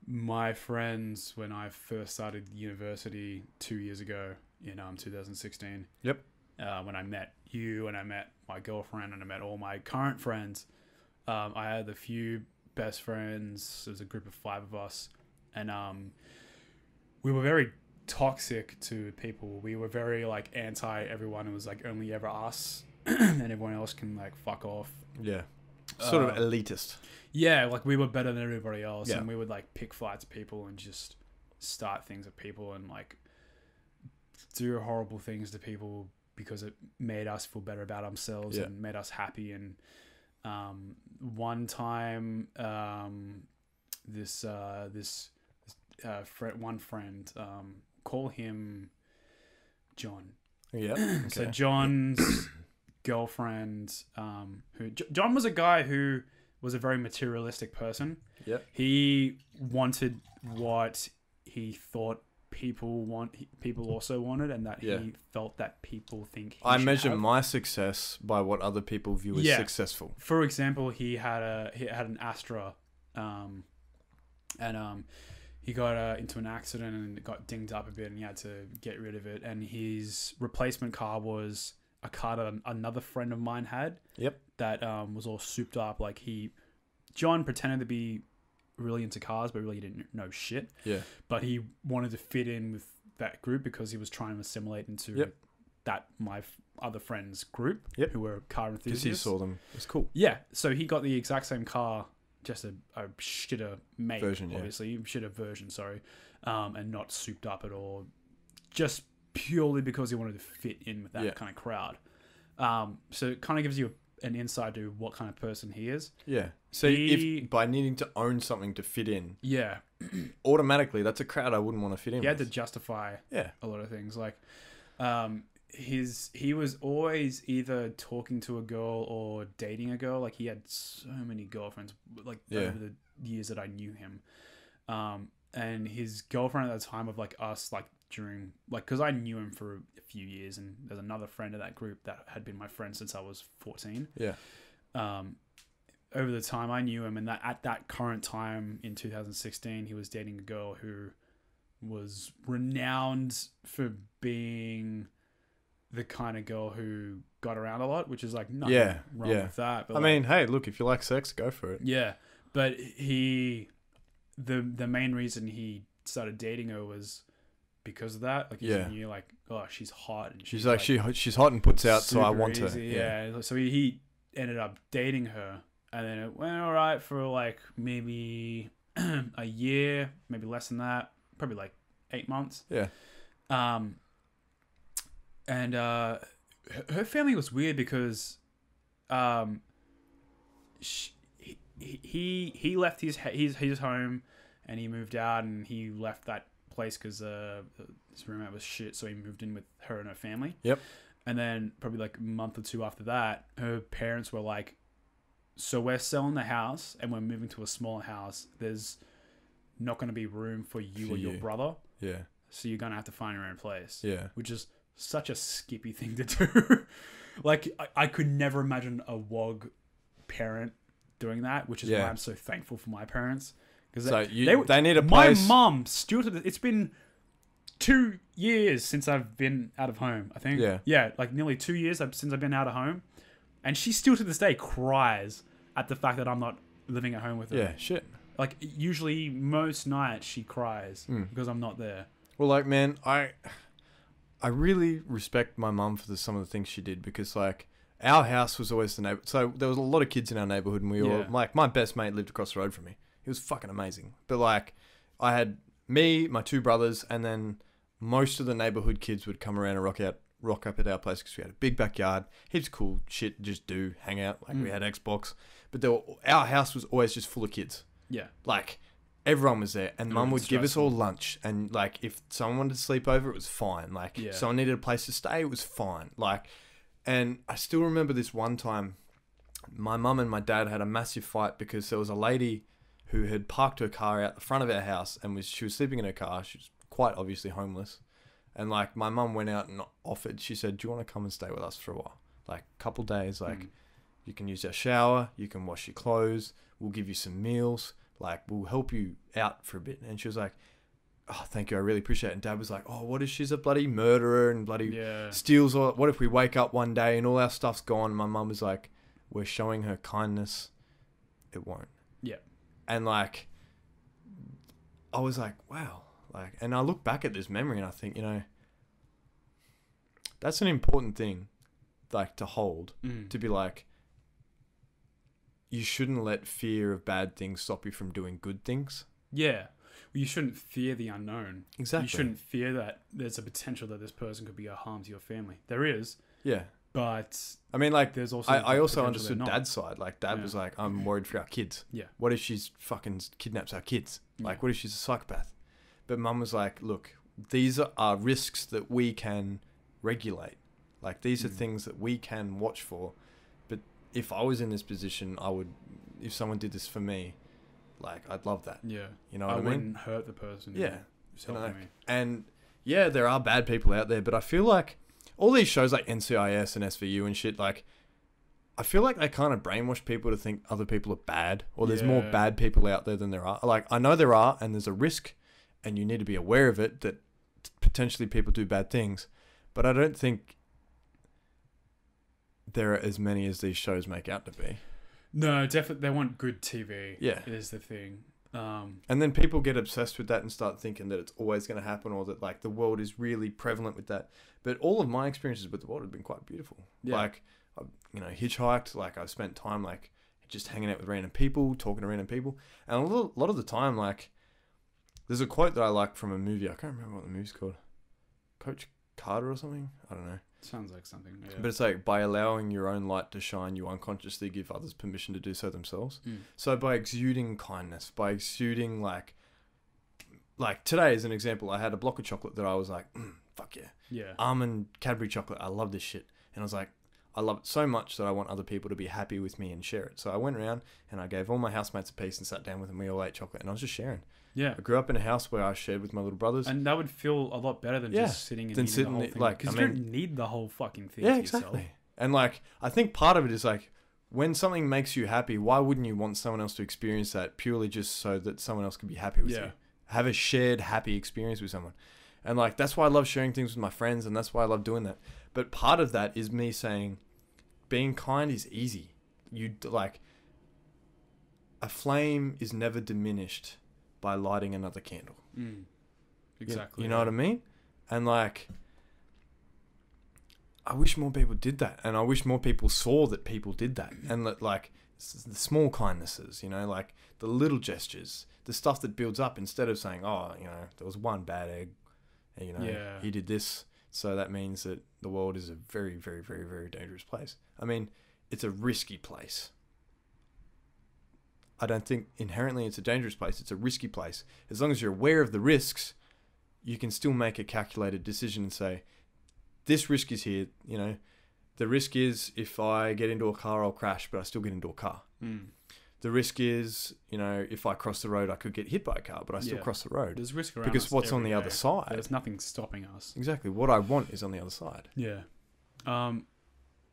my friends when I first started university 2 years ago in 2016. Yep. When I met you and I met my girlfriend and I met all my current friends, I had a few best friends. There was a group of 5 of us, and we were very toxic to people. We were very like anti everyone. It was like only ever us, and everyone else can like fuck off. Yeah. Sort of elitist. Yeah, like we were better than everybody else, and we would like pick fights at people and just start things at people and like do horrible things to people because it made us feel better about ourselves and made us happy. And one time, one friend, call him John. Yeah. Okay. So John's girlfriend, John was a guy who was a very materialistic person. Yep. He wanted what he thought people also wanted, and that he felt that people think I measure my success by what other people view as successful. For example, he had an Astra, and he got into an accident and it got dinged up a bit, and he had to get rid of it. And his replacement car was a car that another friend of mine had. Yep. That was all souped up. Like John pretended to be really into cars, but really didn't know shit. Yeah. But he wanted to fit in with that group because he was trying to assimilate into my other friend's group who were car enthusiasts. Because he saw them. It was cool. Yeah. So he got the exact same car, just a shitter make, version, obviously. Shitter version, sorry. And not souped up at all. just purely because he wanted to fit in with that kind of crowd. So it kind of gives you an insight to what kind of person he is. Yeah. So if by needing to own something to fit in, automatically that's a crowd I wouldn't want to fit in. He had to justify a lot of things. Like, he was always either talking to a girl or dating a girl. Like, he had so many girlfriends. Like over the years that I knew him, and his girlfriend at the time of like us, like during like, because I knew him for a few years, and there's another friend of that group that had been my friend since I was 14. Yeah. Over the time I knew him, and that at that current time in 2016, he was dating a girl who was renowned for being the kind of girl who got around a lot, which is like nothing wrong with that. But I mean, hey, look, if you like sex, go for it. Yeah, but the main reason he started dating her was because of that. Like, he knew, like, oh, she's hot. And she's like she's hot and puts out, so I want her. Yeah. So he ended up dating her, and then it went all right for like maybe a year, maybe less than that, probably like 8 months. Yeah. And her family was weird because he left his home and he moved out, and he left that place because his roommate was shit, so he moved in with her and her family. Yep. And then probably like a month or two after that, her parents were like, so we're selling the house and we're moving to a smaller house. There's not going to be room for you or your brother. Yeah. So you're going to have to find your own place. Yeah. Which is such a skippy thing to do. Like, I could never imagine a WOG parent doing that, which is why I'm so thankful for my parents. Because they need a place. My mum stewarded. It's been 2 years since I've been out of home, I think. Yeah, like nearly 2 years since I've been out of home. And she still to this day cries at the fact that I'm not living at home with her. Yeah, shit. Like, usually most nights she cries because I'm not there. Well, like, man, I really respect my mum for some of the things she did, because like our house was always the neighbor. So there was a lot of kids in our neighborhood, and we were like, my best mate lived across the road from me. He was fucking amazing. But like, I had me, my two brothers, and then most of the neighborhood kids would come around and rock up at our place because we had a big backyard, heaps of cool shit to just do, hang out. Like we had Xbox, but our house was always just full of kids. Yeah, like everyone was there, and mum would give us all lunch, and like if someone wanted to sleep over, it was fine. Like someone needed a place to stay, it was fine. Like, and I still remember this one time, my mum and my dad had a massive fight because there was a lady who had parked her car out the front of our house, and she was sleeping in her car. She was quite obviously homeless. And like my mum went out and offered, she said, do you want to come and stay with us for a while? Like a couple days, like you can use our shower, you can wash your clothes, we'll give you some meals, like we'll help you out for a bit. And she was like, oh, thank you, I really appreciate it. And Dad was like, oh, what if she's a bloody murderer and bloody steals, or what if we wake up one day and all our stuff's gone? And my mum was like, we're showing her kindness, it won't. Yeah. And like, I was like, wow. Like, and I look back at this memory and I think, you know, that's an important thing, like, to hold, to be like, you shouldn't let fear of bad things stop you from doing good things. Yeah. Well, you shouldn't fear the unknown. Exactly. You shouldn't fear that there's a potential that this person could be a harm to your family. There is. Yeah. But I mean, like, there's also I also understood Dad's side. Like, Dad was like, I'm worried for our kids. Yeah. What if she's fucking kidnaps our kids? Like, what if she's a psychopath? But Mum was like, look, these are risks that we can regulate. Like, these are things that we can watch for. But if I was in this position, if someone did this for me, like, I'd love that. Yeah. You know what I mean? I wouldn't hurt the person. Yeah. And yeah, there are bad people out there, but I feel like all these shows like NCIS and SVU and shit, like, I feel like they kind of brainwash people to think other people are bad, or there's more bad people out there than there are. Like, I know there are, and there's a risk, and you need to be aware of it, that potentially people do bad things. But I don't think there are as many as these shows make out to be. No, definitely. They want good TV. Yeah. Is the thing. And then people get obsessed with that and start thinking that it's always going to happen, or that like the world is really prevalent with that. But all of my experiences with the world have been quite beautiful. Yeah. Like, you know, hitchhiked, like I've spent time like just hanging out with random people, talking to random people. And a lot of the time, like, there's a quote that I like from a movie. I can't remember what the movie's called. Coach Carter or something? I don't know. Sounds like something. Yeah. But it's like, by allowing your own light to shine, you unconsciously give others permission to do so themselves. So by exuding kindness, by exuding like today as an example, I had a block of chocolate that I was like, fuck yeah. Yeah. Almond Cadbury chocolate. I love this shit. And I was like, I love it so much that I want other people to be happy with me and share it. So I went around and I gave all my housemates a piece and sat down with them. We all ate chocolate and I was just sharing. Yeah. I grew up in a house where I shared with my little brothers. And that would feel a lot better than just sitting and eating the whole thing. Like, because you don't need the whole fucking thing yeah, to exactly. yourself. And like, I think part of it is like, when something makes you happy, why wouldn't you want someone else to experience that purely just so that someone else can be happy with you? Have a shared happy experience with someone. And like, that's why I love sharing things with my friends, and that's why I love doing that. But part of that is me saying, being kind is easy. You like, a flame is never diminished by lighting another candle. Exactly. You know what I mean? And like, I wish more people did that, and I wish more people saw that people did that, and that like the small kindnesses, you know, like the little gestures, the stuff that builds up, instead of saying, oh, you know, there was one bad egg, and, you know, he did this, so that means that the world is a very, very, very, very dangerous place. I mean, it's a risky place. I don't think inherently it's a dangerous place. It's a risky place. As long as you're aware of the risks, you can still make a calculated decision and say, this risk is here. You know, the risk is if I get into a car, I'll crash, but I still get into a car. The risk is, you know, if I cross the road, I could get hit by a car, but I still cross the road. There's risk around because us what's on the day. other side? There's nothing stopping us. Exactly. What I want is on the other side. Yeah. I'm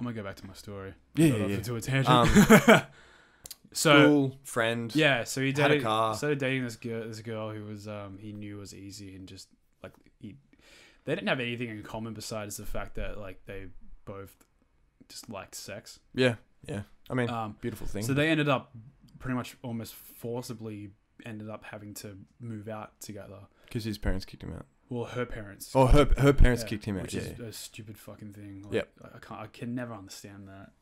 gonna go back to my story. Yeah. To a tangent. School friend. Yeah. So he had a car. Started dating this girl who was he knew was easy, and just like they didn't have anything in common besides the fact that like they both just liked sex. Yeah. I mean, beautiful thing. So they ended up pretty much almost forcibly ended up having to move out together because his parents kicked him out. Well, her parents. Oh, her parents kicked him out. Which is a stupid fucking thing. Like, yep. I can never understand that.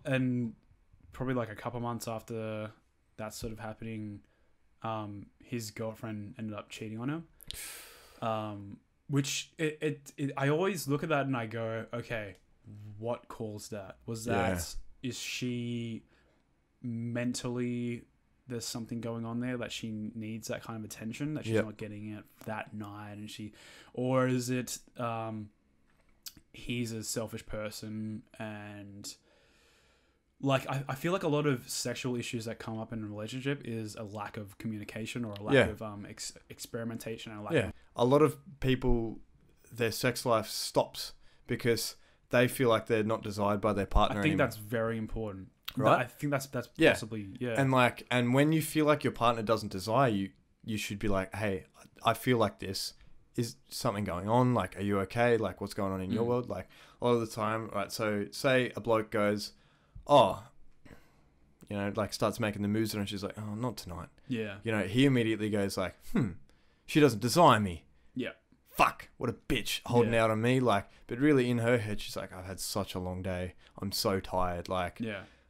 And probably like a couple months after that sort of happening, his girlfriend ended up cheating on him. Which I always look at that and I go, okay, what caused that? Was that is she mentally? There's something going on there that she needs that kind of attention that she's not getting it that night, and or is it he's a selfish person, and like I feel like a lot of sexual issues that come up in a relationship is a lack of communication or a lack of experimentation and a lack of... A lot of people, their sex life stops because they feel like they're not desired by their partner. I think anymore. that's very important. Right? I think that's possibly And when you feel like your partner doesn't desire you, you should be like, hey, I feel like this. Is something going on? Like, are you okay? Like, what's going on in your world? Like, a lot of the time, right? So, say a bloke goes, oh, you know, like starts making the moves, and she's like, oh, not tonight. Yeah. You know, he immediately goes like, she doesn't desire me. Yeah. Fuck, what a bitch holding out on me. Like, but really in her head, she's like, I've had such a long day. I'm so tired. Like,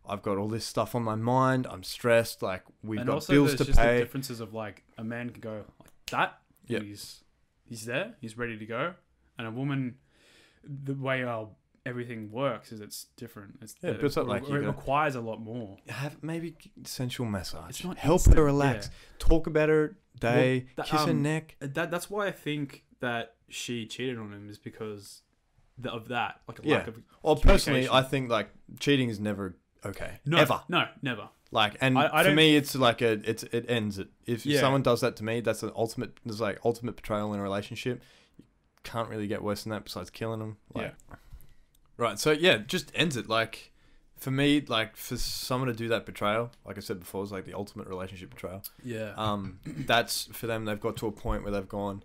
I've got all this stuff on my mind. I'm stressed. Like, we've got bills to pay. Just the differences of like a man can go like that. Yeah. He's there. He's ready to go. And a woman, the way everything works is it's different. But it's not like it requires a lot more. Have maybe sensual massage. It's not help her relax. Talk about her day. Kiss her neck. That's why I think that she cheated on him is because of that. Like a lack of. Well, personally, I think like cheating is never okay. No, ever. No, never. Like, and for me, it's like it ends it. If someone does that to me, that's an ultimate. There's like ultimate betrayal in a relationship. You can't really get worse than that besides killing them. Like, right. So just ends it. Like, for me, like for someone to do that betrayal, like I said before, is like the ultimate relationship betrayal. Yeah. That's for them. They've got to a point where they've gone,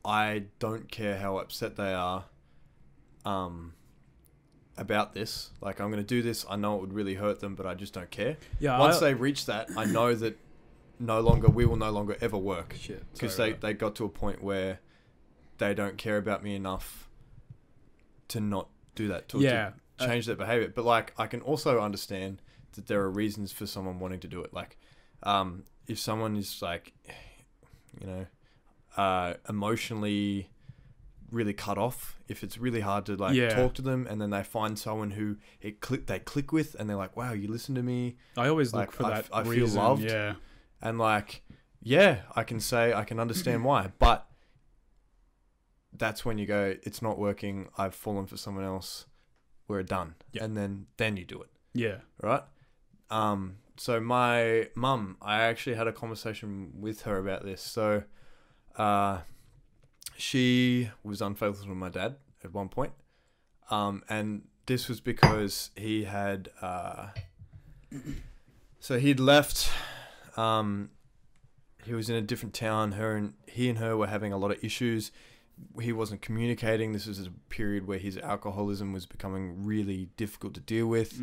I don't care how upset they are. About this, like I'm going to do this. I know it would really hurt them, but I just don't care. Yeah. Once they reach that, I know that we will no longer ever work. Shit. Because they got to a point where they don't care about me enough to not do that. To change their behavior. But like, I can also understand that there are reasons for someone wanting to do it. Like, if someone is like, you know, emotionally really cut off, if it's really hard to like talk to them, and then they find someone who they click with, and they're like, wow, you listen to me. I always look for that. I feel loved. Yeah. And like, yeah, I can understand why, but that's when you go, it's not working. I've fallen for someone else. We're done. Yep. And then you do it. Yeah. Right. So my mum, I actually had a conversation with her about this. So, she was unfaithful to my dad at one point. And this was because he had, so he'd left, he was in a different town. He and her were having a lot of issues. He wasn't communicating. This was a period where his alcoholism was becoming really difficult to deal with.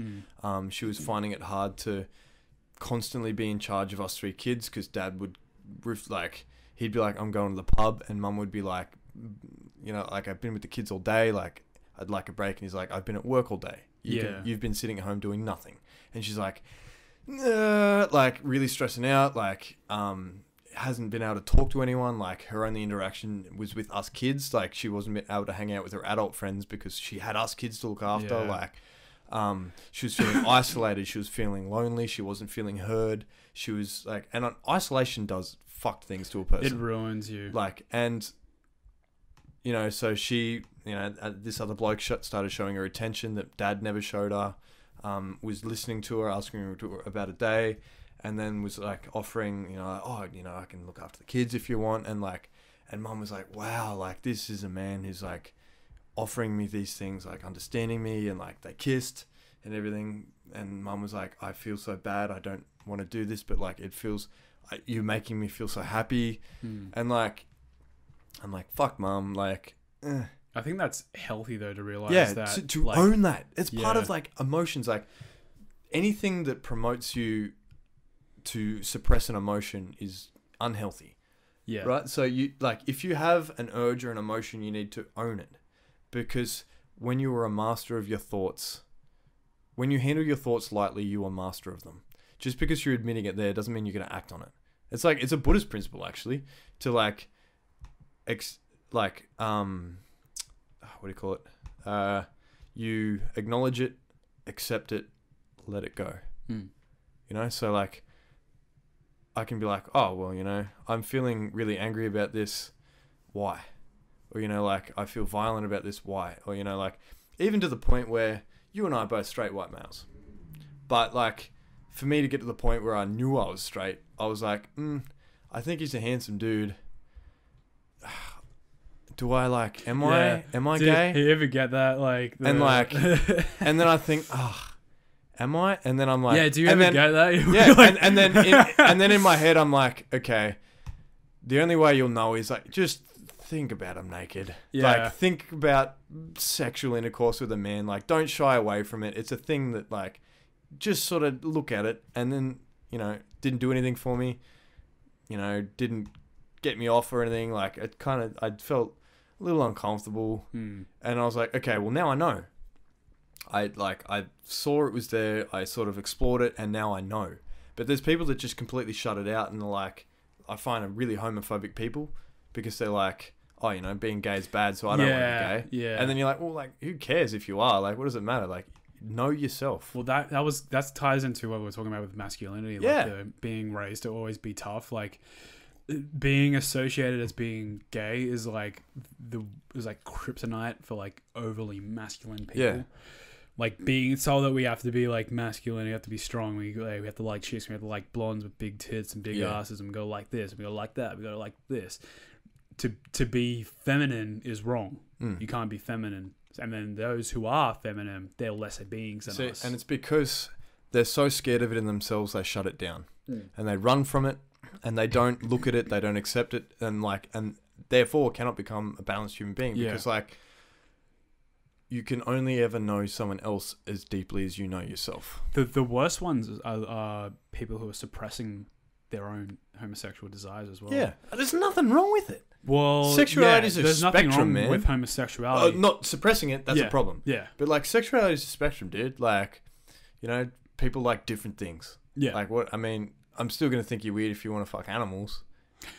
She was finding it hard to constantly be in charge of us 3 kids, because dad would he'd be like, I'm going to the pub, and mum would be like, you know, like, I've been with the kids all day, like, I'd like a break. And he's like, I've been at work all day. You've been sitting at home doing nothing. And she's like, like really stressing out, like, hasn't been able to talk to anyone. Like, her only interaction was with us kids. Like, she wasn't able to hang out with her adult friends because she had us kids to look after. Like, she was feeling isolated. She was feeling lonely. She wasn't feeling heard. She was like, and isolation does fuck things to a person. It ruins you. Like, and you know, so she, you know, this other bloke started showing her attention that dad never showed her. Was listening to her, asking her about a day. And then was like offering, you know, like, oh, you know, I can look after the kids if you want. And like, and mum was like, wow, like, this is a man who's like offering me these things, like understanding me, and like they kissed and everything. And mum was like, I feel so bad. I don't want to do this, but like, it feels, you're making me feel so happy. And like, I'm like, fuck mum, like, I think that's healthy though, to realize that. To like, own that. It's part of like emotions, like anything that promotes you to suppress an emotion is unhealthy. Yeah. Right? So you, like, if you have an urge or an emotion, you need to own it, because when you are a master of your thoughts, when you handle your thoughts lightly, you are master of them. Just because you're admitting it there doesn't mean you're going to act on it. It's like, it's a Buddhist principle actually, to like, what do you call it? You acknowledge it, accept it, let it go. You know, so like, I can be like, oh, well, you know, I'm feeling really angry about this. Why? Or, you know, like, I feel violent about this. Why? Or, you know, like, even to the point where you and I are both straight white males. But like, for me to get to the point where I knew I was straight, I was like, I think he's a handsome dude. Do I like, am I gay? Do you ever get that? Like, and like, and then I think, am I? And then I'm like, yeah, do you ever get that? Yeah, like, and then in my head I'm like, okay, the only way you'll know is like, just think about him naked. Yeah. Like, think about sexual intercourse with a man. Like, don't shy away from it. It's a thing that, like, just sort of look at it. And then, you know, didn't do anything for me. You know, didn't get me off or anything. Like, it kind of, I felt a little uncomfortable. And I was like, okay, well, now I know. I saw it was there, I sort of explored it, and now I know. But there's people that just completely shut it out, and they're like, I find them really homophobic people, because they're like, oh, you know, being gay is bad, so I don't want to be gay. Yeah. And then you're like, well, like, who cares if you are? Like, what does it matter? Like, know yourself. Well, that ties into what we were talking about with masculinity, like being raised to always be tough. Like, being associated as being gay is like kryptonite for like overly masculine people. Yeah. Like, being told that we have to be like masculine, we have to be strong, we have to like chicks, we have to like blondes with big tits and big asses, and we go like this, and we go like that, we go like this. To be feminine is wrong. You can't be feminine. And then those who are feminine, they're lesser beings than us. And it's because they're so scared of it in themselves, they shut it down. And they run from it, and they don't look at it, they don't accept it, and therefore cannot become a balanced human being, because like, you can only ever know someone else as deeply as you know yourself. The worst ones are people who are suppressing their own homosexual desires as well. Yeah, there's nothing wrong with it. Well, sexuality is a there's spectrum, nothing wrong man. with homosexuality. Not suppressing it, that's a problem. Yeah. But like, sexuality is a spectrum, dude. Like, you know, people like different things. Yeah. Like, what, I mean, I'm still going to think you're weird if you want to fuck animals.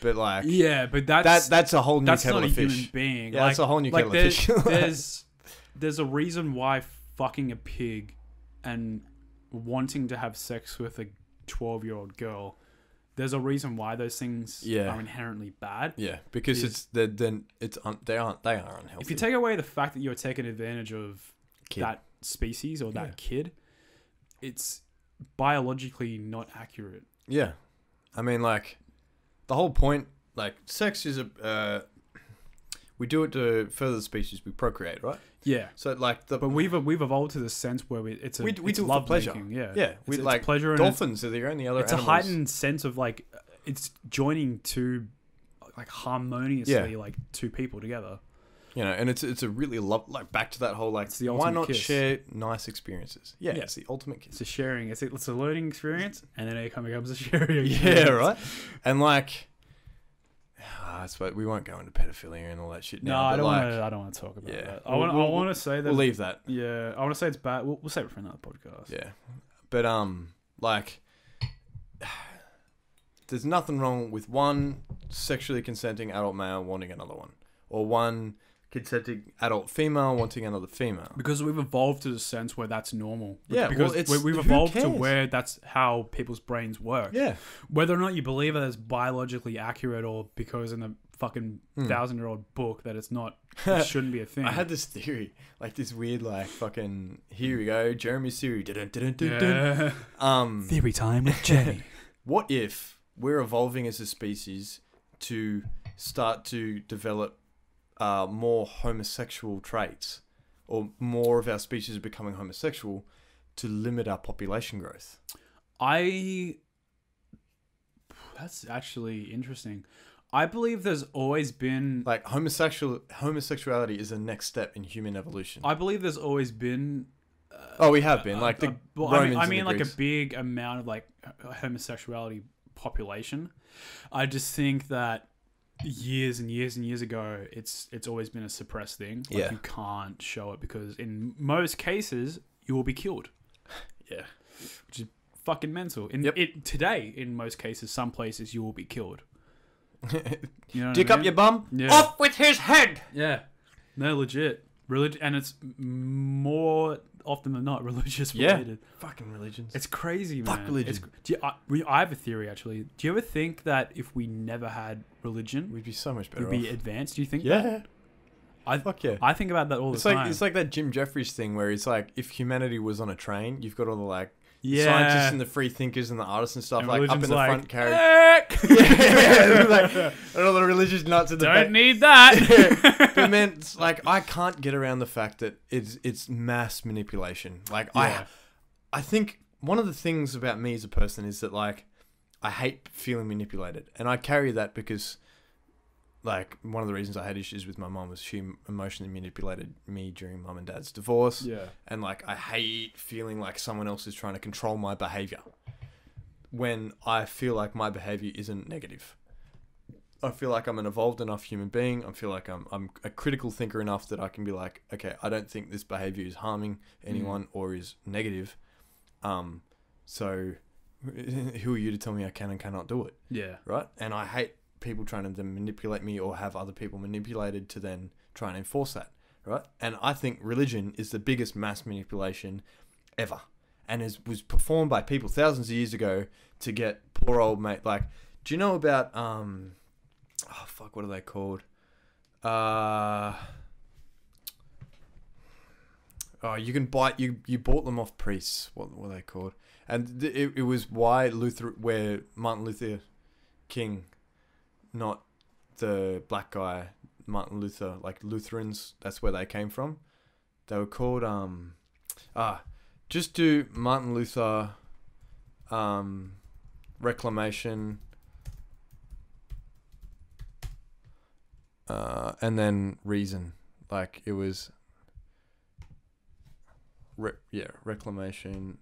But like, yeah, but that's a whole new kettle of fish. That's not a human being. Yeah, that's a whole new kettle of fish. There's a reason why fucking a pig and wanting to have sex with a 12-year-old girl, there's a reason why those things are inherently bad. Yeah, because they are unhealthy. If you take away the fact that you're taking advantage of that species or that kid, it's biologically not accurate. Yeah, I mean, like, the whole point, like, sex is we do it to further the species. We procreate, right? Yeah. So like but we've evolved to the sense where we do it for pleasure. Yeah. It's like pleasure. Dolphins are the only other. It's animals. A heightened sense of like it's joining two, like harmoniously, like two people together. You know, and it's a really like back to that whole like it's the why not kiss. share nice experiences? Yeah, it's the ultimate kiss. It's a sharing. It's a learning experience, and then it becomes a sharing experience. Yeah, right. And like. I suppose we won't go into pedophilia and all that shit now. No, I don't want to talk about that. I want to say that we'll leave that. Yeah, I want to say it's bad. We'll save it for another podcast. Yeah, but like, there's nothing wrong with one sexually consenting adult male wanting another one, or one consenting adult female wanting another female. Because we've evolved to the sense where that's normal. Yeah, because we've evolved to where that's how people's brains work. Yeah. Whether or not you believe that it's biologically accurate or because in the fucking 1,000-year-old book that it's not, it shouldn't be a thing. I had this theory, like this weird, like fucking, here we go, Jeremy's theory. Theory time with Jeremy. What if we're evolving as a species to start to develop more homosexual traits, or more of our species are becoming homosexual to limit our population growth? That's actually interesting. I believe there's always been like homosexuality is the next step in human evolution. I believe there's always been we have been like the Romans I mean and the like Greeks. a big amount of like homosexuality population. I just think that years and years and years ago, it's always been a suppressed thing. Like you can't show it because in most cases you will be killed. Yeah, which is fucking mental. Today, in most cases, some places you will be killed. You know Dick up your bum. Yeah. Off with his head. Yeah, no, legit religion, and it's more often than not religious related. Fucking religions. It's crazy, man. Fuck religion. I have a theory actually. Do you ever think that if we never had religion, we'd be so much better? We'd be advanced. Do you think? Yeah. Fuck yeah. I think about that all the time. It's like that Jim Jeffries thing where it's like if humanity was on a train, you've got all the like scientists and the free thinkers and the artists and stuff and like up in the front carriage. And all the religious nuts in the back. Don't need that. But man, it's like I can't get around the fact that it's mass manipulation. Like I think one of the things about me as a person is that like I hate feeling manipulated, and I carry that because like one of the reasons I had issues with my mom was she emotionally manipulated me during mum and dad's divorce. Yeah. And like I hate feeling like someone else is trying to control my behavior when I feel like my behavior isn't negative. I feel like I'm an evolved enough human being. I feel like I'm a critical thinker enough that I can be like, okay, I don't think this behavior is harming anyone or is negative. So who are you to tell me I can and cannot do it? Yeah. Right? And I hate people trying to then manipulate me or have other people manipulated to then try and enforce that. Right? And I think religion is the biggest mass manipulation ever. And was performed by people thousands of years ago to get poor old mate. Like, do you know about, what are they called? You can buy, you bought them off priests. What were they called? And it was why where Martin Luther King, not the black guy, Martin Luther, like Lutherans, that's where they came from. They were called, just do Martin Luther, reclamation, and then reason. Like it was, reclamation,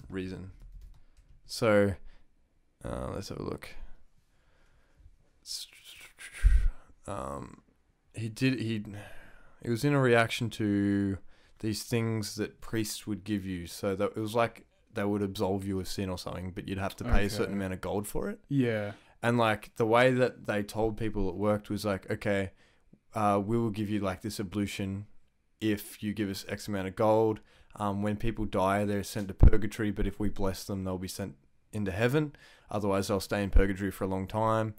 reason. So, let's have a look. It was in a reaction to these things that priests would give you. So that it was like they would absolve you of sin or something, but you'd have to pay a certain amount of gold for it. Yeah. And like the way that they told people it worked was like, okay, we will give you like this ablution if you give us X amount of gold. When people die, they're sent to purgatory, but if we bless them, they'll be sent into heaven. Otherwise, they'll stay in purgatory for a long time.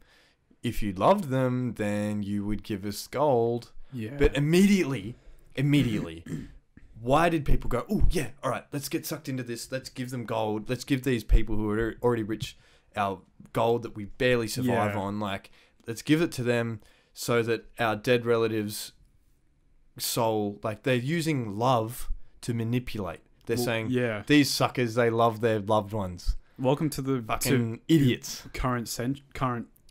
If you loved them, then you would give us gold. Yeah. But immediately, why did people go, oh, yeah, all right, let's get sucked into this. Let's give them gold. Let's give these people who are already rich our gold that we barely survive on. Like, let's give it to them so that our dead relatives' soul, like, they're using love to manipulate. They're saying, these suckers, they love their loved ones. Welcome to the fucking idiots. Current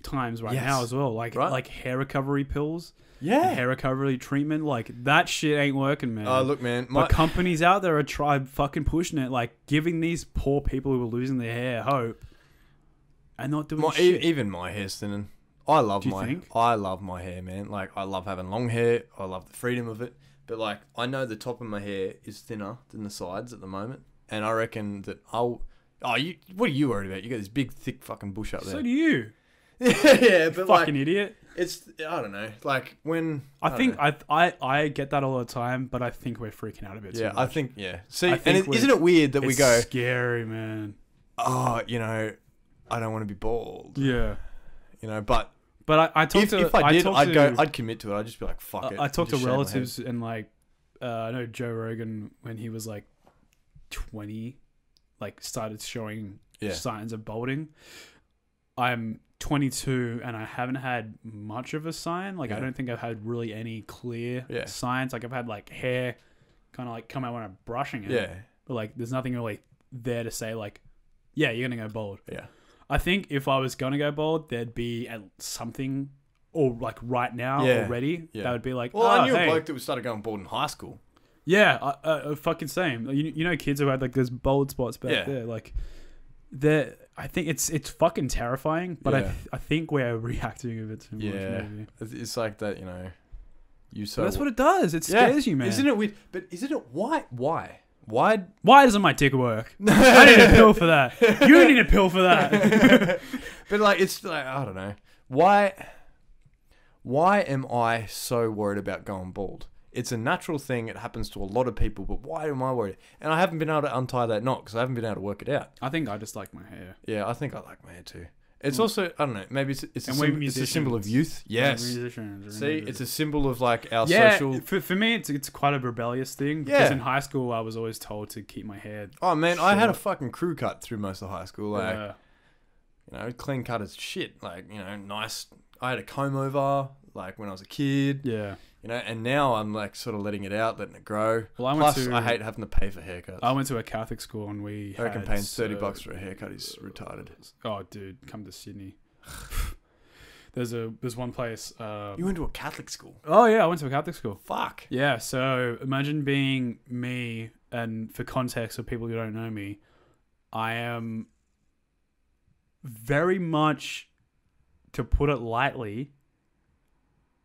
times now as well. Like, like hair recovery pills. Yeah. Hair recovery treatment. Like, that shit ain't working, man. Oh, look, man. But companies out there are fucking pushing it. Like, giving these poor people who are losing their hair hope. And not doing shit. Even my hair's thinning. I love my hair, man. Like, I love having long hair. I love the freedom of it. But, like, I know the top of my hair is thinner than the sides at the moment. And I reckon that I'll... Oh, what are you worried about? You got this big, thick fucking bush up there. So do you. Yeah, but fucking idiot. It's... I don't know. Like, when... I get that all the time, but I think we're freaking out a bit too much. I think... Yeah. See, isn't it weird that we go... It's scary, man. Oh, you know... I don't want to be bald. Yeah. You know, but I talked to... If I did, I'd commit to it. I'd just be like, fuck it. I talked to relatives and like, I know Joe Rogan, when he was like 20, like started showing signs of balding. I'm 22 and I haven't had much of a sign. Like, I don't think I've had really any clear signs. Like, I've had like hair kind of like come out when I'm brushing it. Yeah. But like, there's nothing really there to say like, yeah, you're going to go bald. Yeah. I think if I was going to go bald, there'd be something, or like right now already, that would be like, well, I knew a bloke that started going bald in high school. Yeah, fucking same. You know, kids who had like those bald spots back there. Like, I think it's fucking terrifying, but I think we're reacting a bit too much. Maybe. It's like that, you know. That's what it does. It scares you, man. Isn't it weird? But isn't it why? Why doesn't my dick work? I need a pill for that. You need a pill for that. But like, it's like, I don't know. Why am I so worried about going bald? It's a natural thing. It happens to a lot of people, but why am I worried? And I haven't been able to untie that knot because I haven't been able to work it out. I think I just like my hair. Yeah, I think I like my hair too. It's also, I don't know, maybe it's a symbol of youth. Yes. See, it's a symbol of like our social... For me, it's quite a rebellious thing. Because in high school, I was always told to keep my hair Oh, man, short. I had a fucking crew cut through most of high school. Like, you know, clean cut as shit. Like, you know, nice. I had a comb over, like, when I was a kid. Yeah. You know, and now I'm like sort of letting it out, letting it grow. Well, I hate having to pay for haircuts. I went to a Catholic school and I reckon paying $30 for a haircut is retarded. Oh, dude, come to Sydney. There's one place. You went to a Catholic school? Oh yeah, I went to a Catholic school. Fuck. Yeah, so imagine being me, and for context of people who don't know me, I am very much, to put it lightly,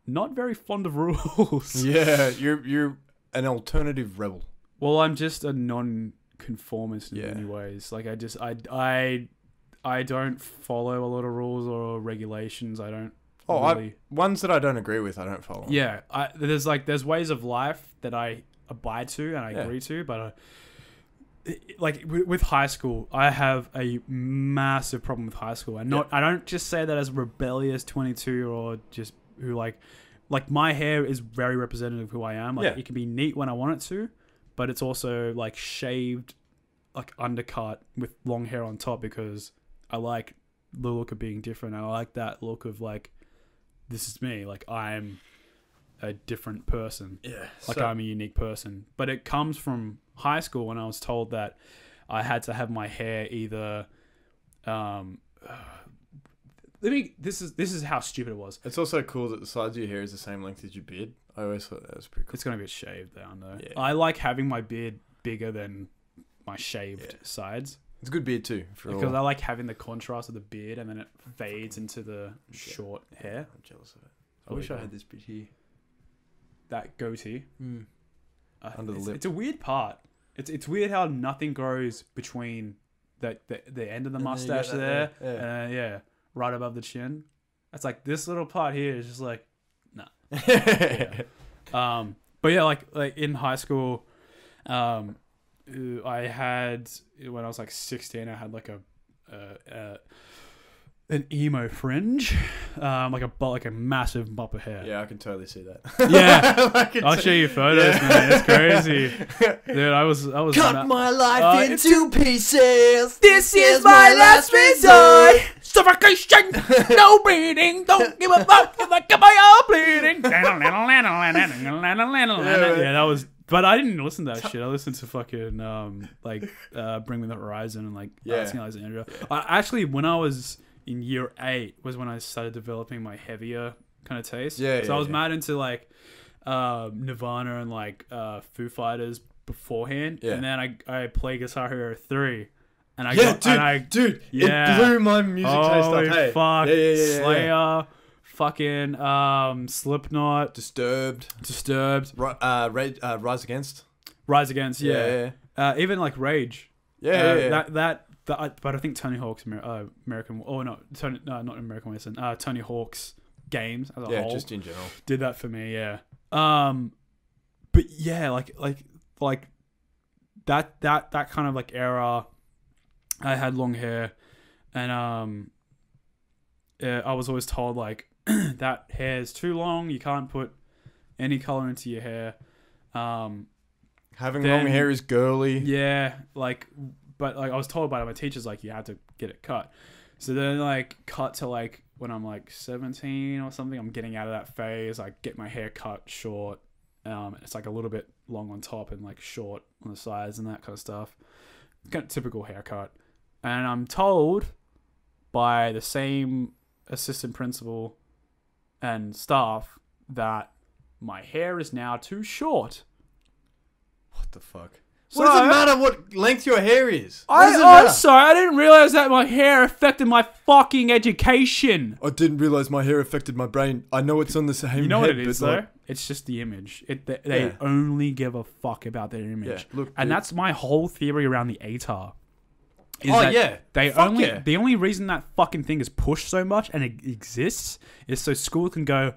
not very fond of rules. Yeah, you're an alternative rebel. Well, I'm just a non-conformist in many ways. Like, I don't follow a lot of rules or regulations. I don't. Ones that I don't agree with, I don't follow. Yeah, there's ways of life that I abide to and I agree to, but like with high school, I have a massive problem with high school, and I don't just say that as a rebellious 22-year-old just who like my hair is very representative of who I am. Like, it can be neat when I want it to, but it's also like shaved, like undercut with long hair on top because I like the look of being different. And I like that look of like, this is me. Like, I'm a different person. Yeah. Like, I'm a unique person. But it comes from high school when I was told that I had to have my hair either... This is how stupid it was. It's also cool that the sides of your hair is the same length as your beard. I always thought that was pretty cool. It's going to be shaved down, though. Yeah. I like having my beard bigger than my shaved sides. It's a good beard too. Because I like having the contrast of the beard and then it fades into the short hair. I'm jealous of it. I wish I had this bit here. That goatee. Under the lip. It's a weird part. It's weird how nothing grows between the end of the mustache there. right above the chin. It's like this little part here is just like, nah. Yeah. But yeah, like in high school, I had, when I was like 16, I had like an emo fringe, like a massive mop of hair. Yeah, I can totally see that. Yeah, I'll show you photos, man. It's crazy, dude. I was cut my life into pieces. This is my last resort. Suffocation, no breathing. Don't give a fuck if I get my all bleeding. Yeah, that was. But I didn't listen to that shit. I listened to fucking Bring Me the Horizon and like Alexandria. I actually, when I was in year 8 was when I started developing my heavier kind of taste. So I was mad into like Nirvana and like Foo Fighters beforehand. And then I played Guitar Hero 3. And I got, dude, it blew my music taste up. Hey. Fuck. Slayer. Fucking Slipknot. Disturbed. Rise Against. Yeah. Even like Rage. But I think Tony Hawk's American. Oh no, not American Western. Tony Hawk's games as a whole. Yeah, just in general. Did that for me. Yeah. But yeah, like that kind of like era. I had long hair, and I was always told like that hair is too long. You can't put any color into your hair. Having long hair is girly. Yeah, like. But like I was told by my teachers, like you had to get it cut. So then like cut to like when I'm like 17 or something, I'm getting out of that phase. I get my hair cut short. It's like a little bit long on top and like short on the sides and that kind of stuff. Kind of typical haircut. And I'm told by the same assistant principal and staff that my hair is now too short. What the fuck? What does it matter what length your hair is? I'm sorry, I didn't realize that my hair affected my fucking education. I didn't realize my hair affected my brain. I know it's on the same. You know what it is though? It's just the image. They only give a fuck about their image. Yeah, look, and that's my whole theory around the ATAR. The only reason that fucking thing is pushed so much and it exists is so school can go,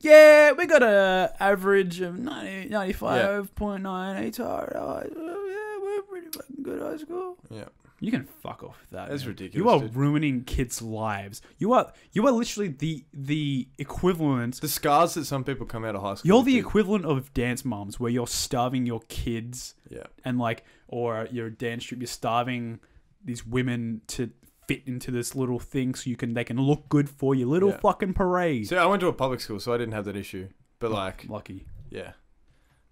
yeah, we got an average of 95.9 ATAR. Yeah, we're pretty fucking good high school. Yeah. You can fuck off with that. That's ridiculous. You are ruining kids' lives. You are literally the equivalent. The scars that some people come out of high school. You're the equivalent of dance moms where you're starving your kids. Yeah. And like, or you're a dance troupe, you're starving these women to fit into this little thing so they can look good for your little fucking parade. See, I went to a public school, so I didn't have that issue. But like, lucky. Yeah.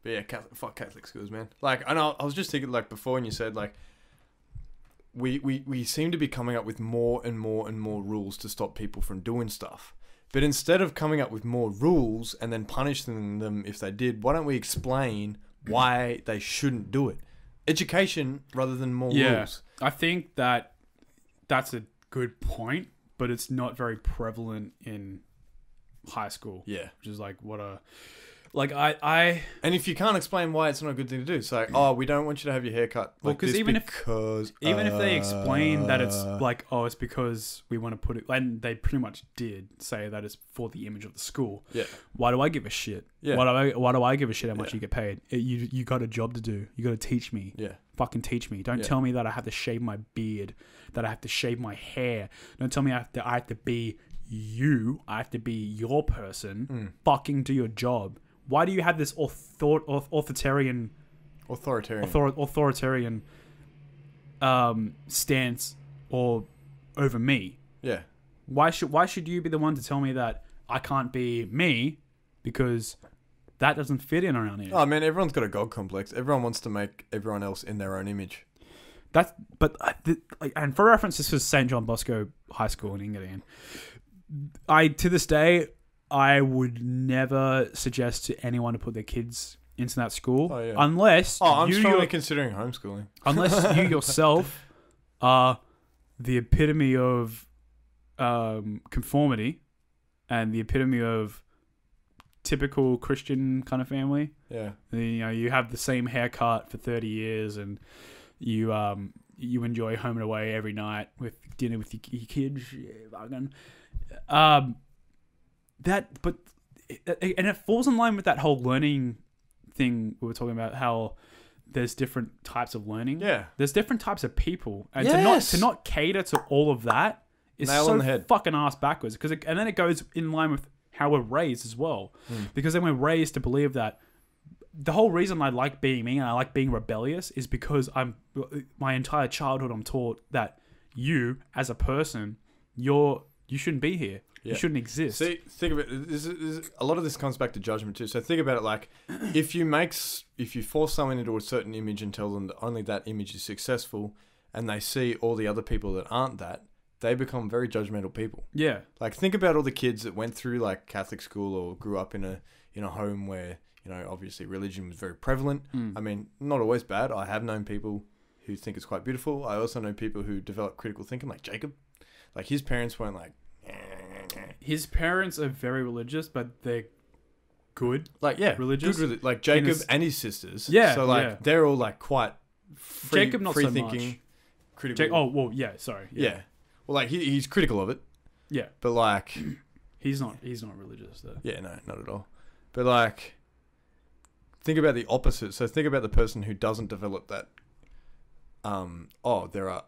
But yeah, fuck Catholic schools, man. Like, I know I was just thinking like before when you said like, we seem to be coming up with more and more and more rules to stop people from doing stuff. But instead of coming up with more rules and then punishing them if they did, why don't we explain why they shouldn't do it? Education rather than more rules. I think that's a good point, but it's not very prevalent in high school. Yeah. Which is like what a... Like, And if you can't explain why it's not a good thing to do, it's like, oh, we don't want you to have your hair cut. Well, because even if they explain that it's like, oh, it's because we want to put it... And they pretty much did say that it's for the image of the school. Yeah. Why do I give a shit? Yeah. Why do I give a shit how much you get paid? You got a job to do. You got to teach me. Yeah. Fucking teach me. Don't tell me that I have to shave my beard, that I have to shave my hair. Don't tell me I have to be you. I have to be your person. Fucking do your job. Why do you have this authoritarian stance over me? Yeah. Why should you be the one to tell me that I can't be me because that doesn't fit in around here? Oh man, everyone's got a god complex. Everyone wants to make everyone else in their own image. And for reference, this was St. John Bosco High School in England. To this day, I would never suggest to anyone to put their kids into that school unless I'm strongly considering homeschooling. Unless you yourself are the epitome of conformity and the epitome of typical Christian kind of family. Yeah. You know, you have the same haircut for 30 years and you you enjoy home and away every night with dinner with your kids. And it falls in line with that whole learning thing we were talking about, how there's different types of learning. Yeah. There's different types of people. And Yes. to not cater to all of that is Nail on the head. fucking ass backwards. And then it goes in line with how we're raised as well. Because then we're raised to believe that the whole reason I like being me and I like being rebellious is because my entire childhood I'm taught that you, as a person, you shouldn't be here. Yeah. You shouldn't exist. See, think of it. A lot of this comes back to judgment too. So think about it like, if you force someone into a certain image and tell them that only that image is successful, and they see all the other people that aren't that, they become very judgmental people. Yeah. Like, think about all the kids that went through like Catholic school or grew up in a home where, you know, obviously religion was very prevalent. I mean, not always bad. I have known people who think it's quite beautiful. I also know people who develop critical thinking, like Jacob. Like, his parents weren't like... His parents are very religious, but they're good. Like, yeah, religious. Good, like Jacob and his sisters. Yeah. So, like, they're all like quite Jacob, not so thinking, much. critical. Oh, well, yeah, sorry. Yeah. Well, like, he's critical of it. Yeah. But, like... He's not religious, though. Yeah, no, not at all. But, like, think about the opposite. So, think about the person who doesn't develop that... there are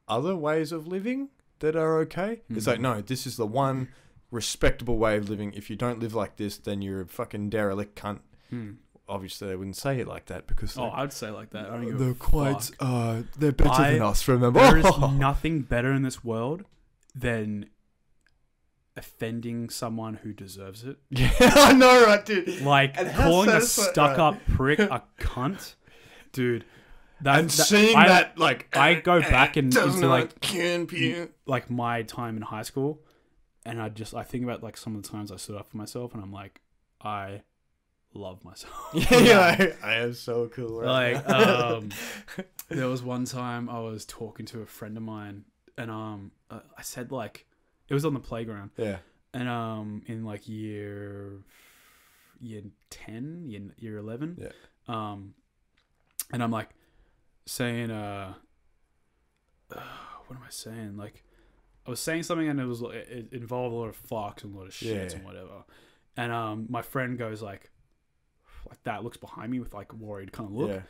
other ways of living that are okay. It's like, no, this is the one respectable way of living. If you don't live like this, then you're a fucking derelict cunt. Obviously, they wouldn't say it like that because... I'd say it like that. I don't give they're a quite... fuck. They're better than us, remember? There is nothing better in this world than offending someone who deserves it. Yeah, I know, right, dude? Like, calling a stuck-up prick a cunt. Dude... I go back into like like my time in high school, and I think about like some of the times I stood up for myself, and I'm like, I love myself. Yeah, I am so cool. Right? Like, there was one time I was talking to a friend of mine, and I said, like, it was on the playground. Yeah. And in like year 10, year 11. Yeah. And I'm like, saying what am I saying? Like, I was saying something and it involved a lot of fucks and a lot of shits and whatever. And my friend goes like that, looks behind me with like worried kind of look. Yeah.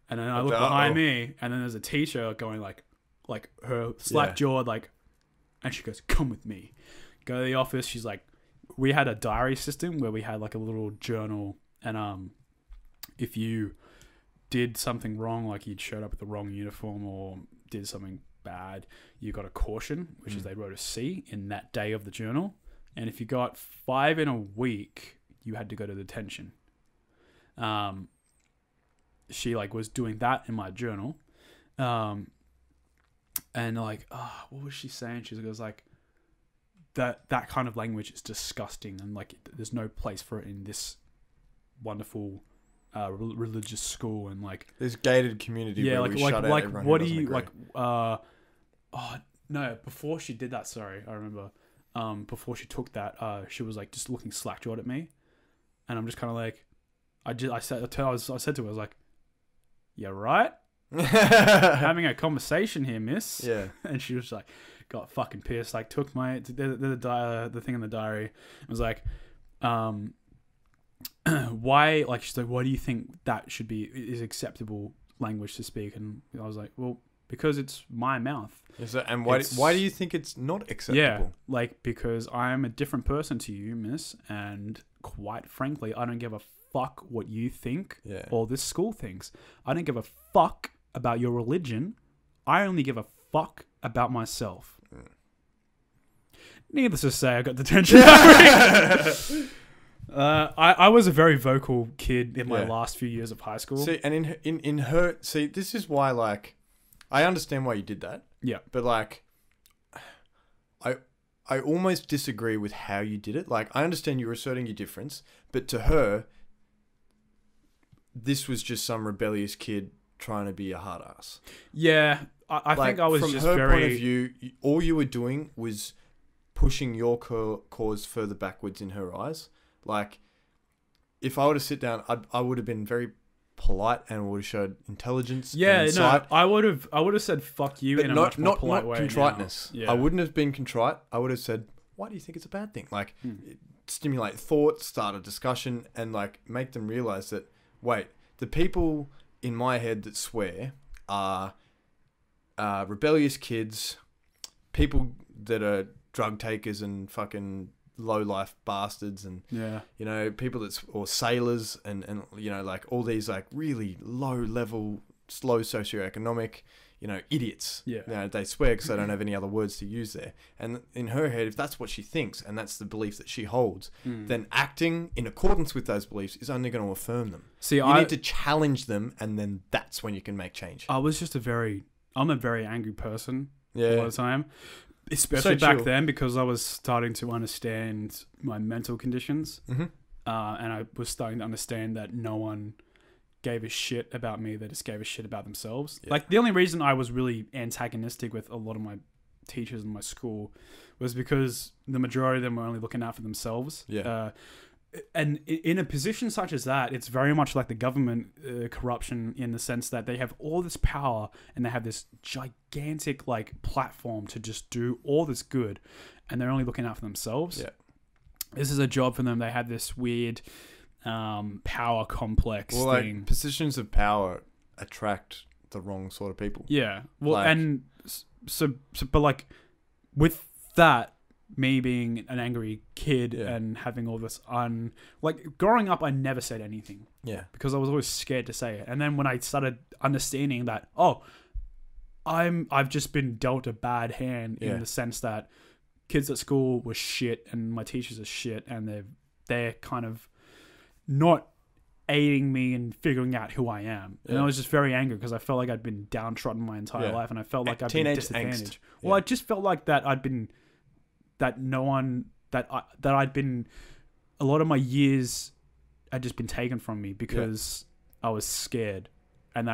And then I look behind me, and then there's a teacher going like her slack jawed, like, and she goes, "Come with me." Go to the office. She's like, we had a diary system where we had like a little journal, and if you did something wrong, like you'd showed up with the wrong uniform or did something bad, you got a caution, which is they wrote a C in that day of the journal. And if you got 5 in a week, you had to go to detention. She like was doing that in my journal. And like, what was she saying? She goes like, that kind of language is disgusting, and like there's no place for it in this wonderful religious school, and like this gated community. Yeah, where like we shut out everyone what who do you agree. like? No, before she did that, sorry, I remember. Before she took that, she was like just looking slack-jawed at me, and I'm just kind of like, I said to her, I was like, "Yeah, right." Having a conversation here, miss. Yeah. And she was like, got fucking pissed. Like, took the thing in the diary. It was like, why? Like, she's like, why do you think that is acceptable language to speak? And I was like, well, because it's my mouth. And why do you think it's not acceptable? Yeah, like, because I am a different person to you, miss, and quite frankly, I don't give a fuck what you think or this school thinks. I don't give a fuck about your religion. I only give a fuck about myself. Needless to say, I got detention. I was a very vocal kid in my last few years of high school. See, and in her, see, this is why, like, I understand why you did that. Yeah. But like, I almost disagree with how you did it. Like, I understand you're asserting your difference, but to her, this was just some rebellious kid trying to be a hard ass. Yeah, I think I was from just her very... point of view, all you were doing was pushing your cause further backwards in her eyes. Like, if I were to sit down, I would have been very polite and would have showed intelligence. Yeah, and insight. no, I would have said fuck you, but in a much more polite way. Not contriteness. Yeah. I wouldn't have been contrite. I would have said, why do you think it's a bad thing? Like, stimulate thought, start a discussion, and like make them realize that, wait, the people in my head that swear are rebellious kids, people that are drug takers and fucking low life bastards, and you know, people or sailors and you know, like all these like really low level, low socioeconomic, you know, idiots. Yeah. You know, they swear because they don't have any other words to use there. And in her head, if that's what she thinks and that's the belief that she holds, then acting in accordance with those beliefs is only going to affirm them. See, you need to challenge them, and then that's when you can make change. I'm a very angry person a lot of the time. Especially So back chill. then, because I was starting to understand my mental conditions. Mm-hmm. And I was starting to understand that no one gave a shit about me. They just gave a shit about themselves. Yeah. Like, the only reason I was really antagonistic with a lot of my teachers in my school was because the majority of them were only looking out for themselves. Yeah. And in a position such as that, it's very much like the government corruption, in the sense that they have all this power and they have this gigantic like platform to just do all this good, and they're only looking out for themselves. Yeah. This is a job for them. They have this weird power complex thing. Like, positions of power attract the wrong sort of people. Yeah. Well, like, and so, but like with that, me being an angry kid and having all this like growing up, I never said anything. Yeah. Because I was always scared to say it. And then when I started understanding that, I've just been dealt a bad hand in the sense that kids at school were shit and my teachers are shit, and they're kind of not aiding me in figuring out who I am. And I was just very angry because I felt like I'd been downtrodden my entire life, and I felt like I'd been disadvantaged. Well, I just felt like that I'd been a lot of my years had just been taken from me because I was scared, and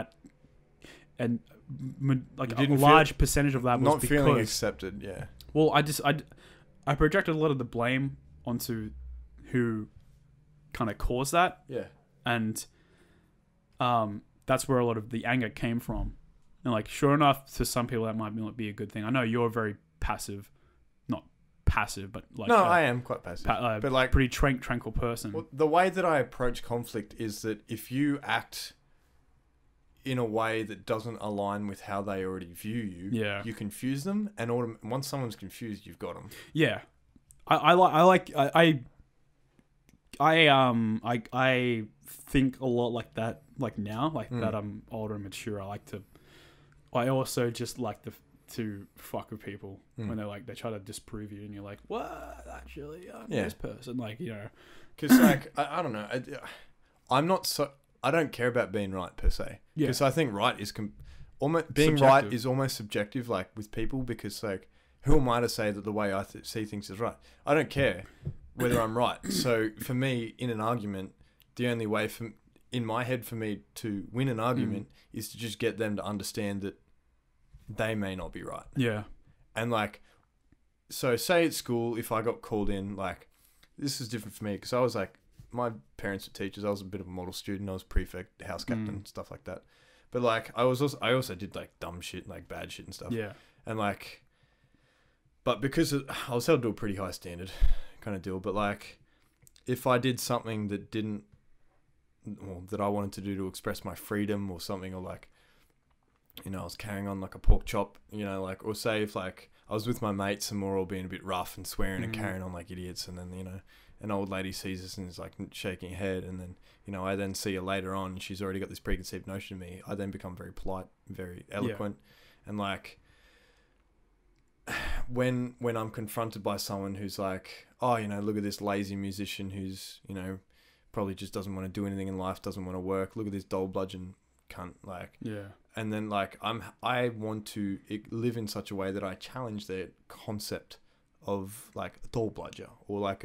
like a large percentage of that was not because feeling accepted. Yeah. Well, I projected a lot of the blame onto who kind of caused that. Yeah. And that's where a lot of the anger came from. And like, sure enough, to some people that might not be a good thing. I know you're very passive, not passive, but like I am quite passive, but like pretty tranquil person. Well, the way that I approach conflict is that if you act in a way that doesn't align with how they already view you, you confuse them, and once someone's confused, you've got them. Yeah, I think a lot like that. Like now, like that I'm older and mature, I also just like to fuck with people when they try to disprove you, and you're like, what? Actually, I'm this person. Like, you know, because like I don't know, I don't care about being right per se. Because I think right is almost being subjective. right is almost subjective. Like with people, because like who am I to say that the way I see things is right? I don't care whether I'm right. So for me, in an argument, the only way in my head for me to win an argument is to just get them to understand that they may not be right. Yeah. And like, so say at school, if I got called in, like, this is different for me because I was like, my parents were teachers. I was a bit of a model student. I was prefect, house captain, stuff like that. But like, I also did like dumb shit, like bad shit and stuff. Yeah. And like, but because I was held to a pretty high standard kind of deal. But like, if I did something that that I wanted to do to express my freedom or something, or like, you know, I was carrying on like a pork chop, you know, like, or say if like I was with my mates and we're all being a bit rough and swearing and carrying on like idiots, and then, you know, an old lady sees us and is like shaking her head, and then, you know, I then see her later on and she's already got this preconceived notion of me. I then become very polite, very eloquent, and like when I'm confronted by someone who's like, oh, you know, look at this lazy musician who's, you know, probably just doesn't want to do anything in life, doesn't want to work. Look at this dull bludgeon cunt, like, and then like I want to live in such a way that I challenge their concept of like a dull bludger, or like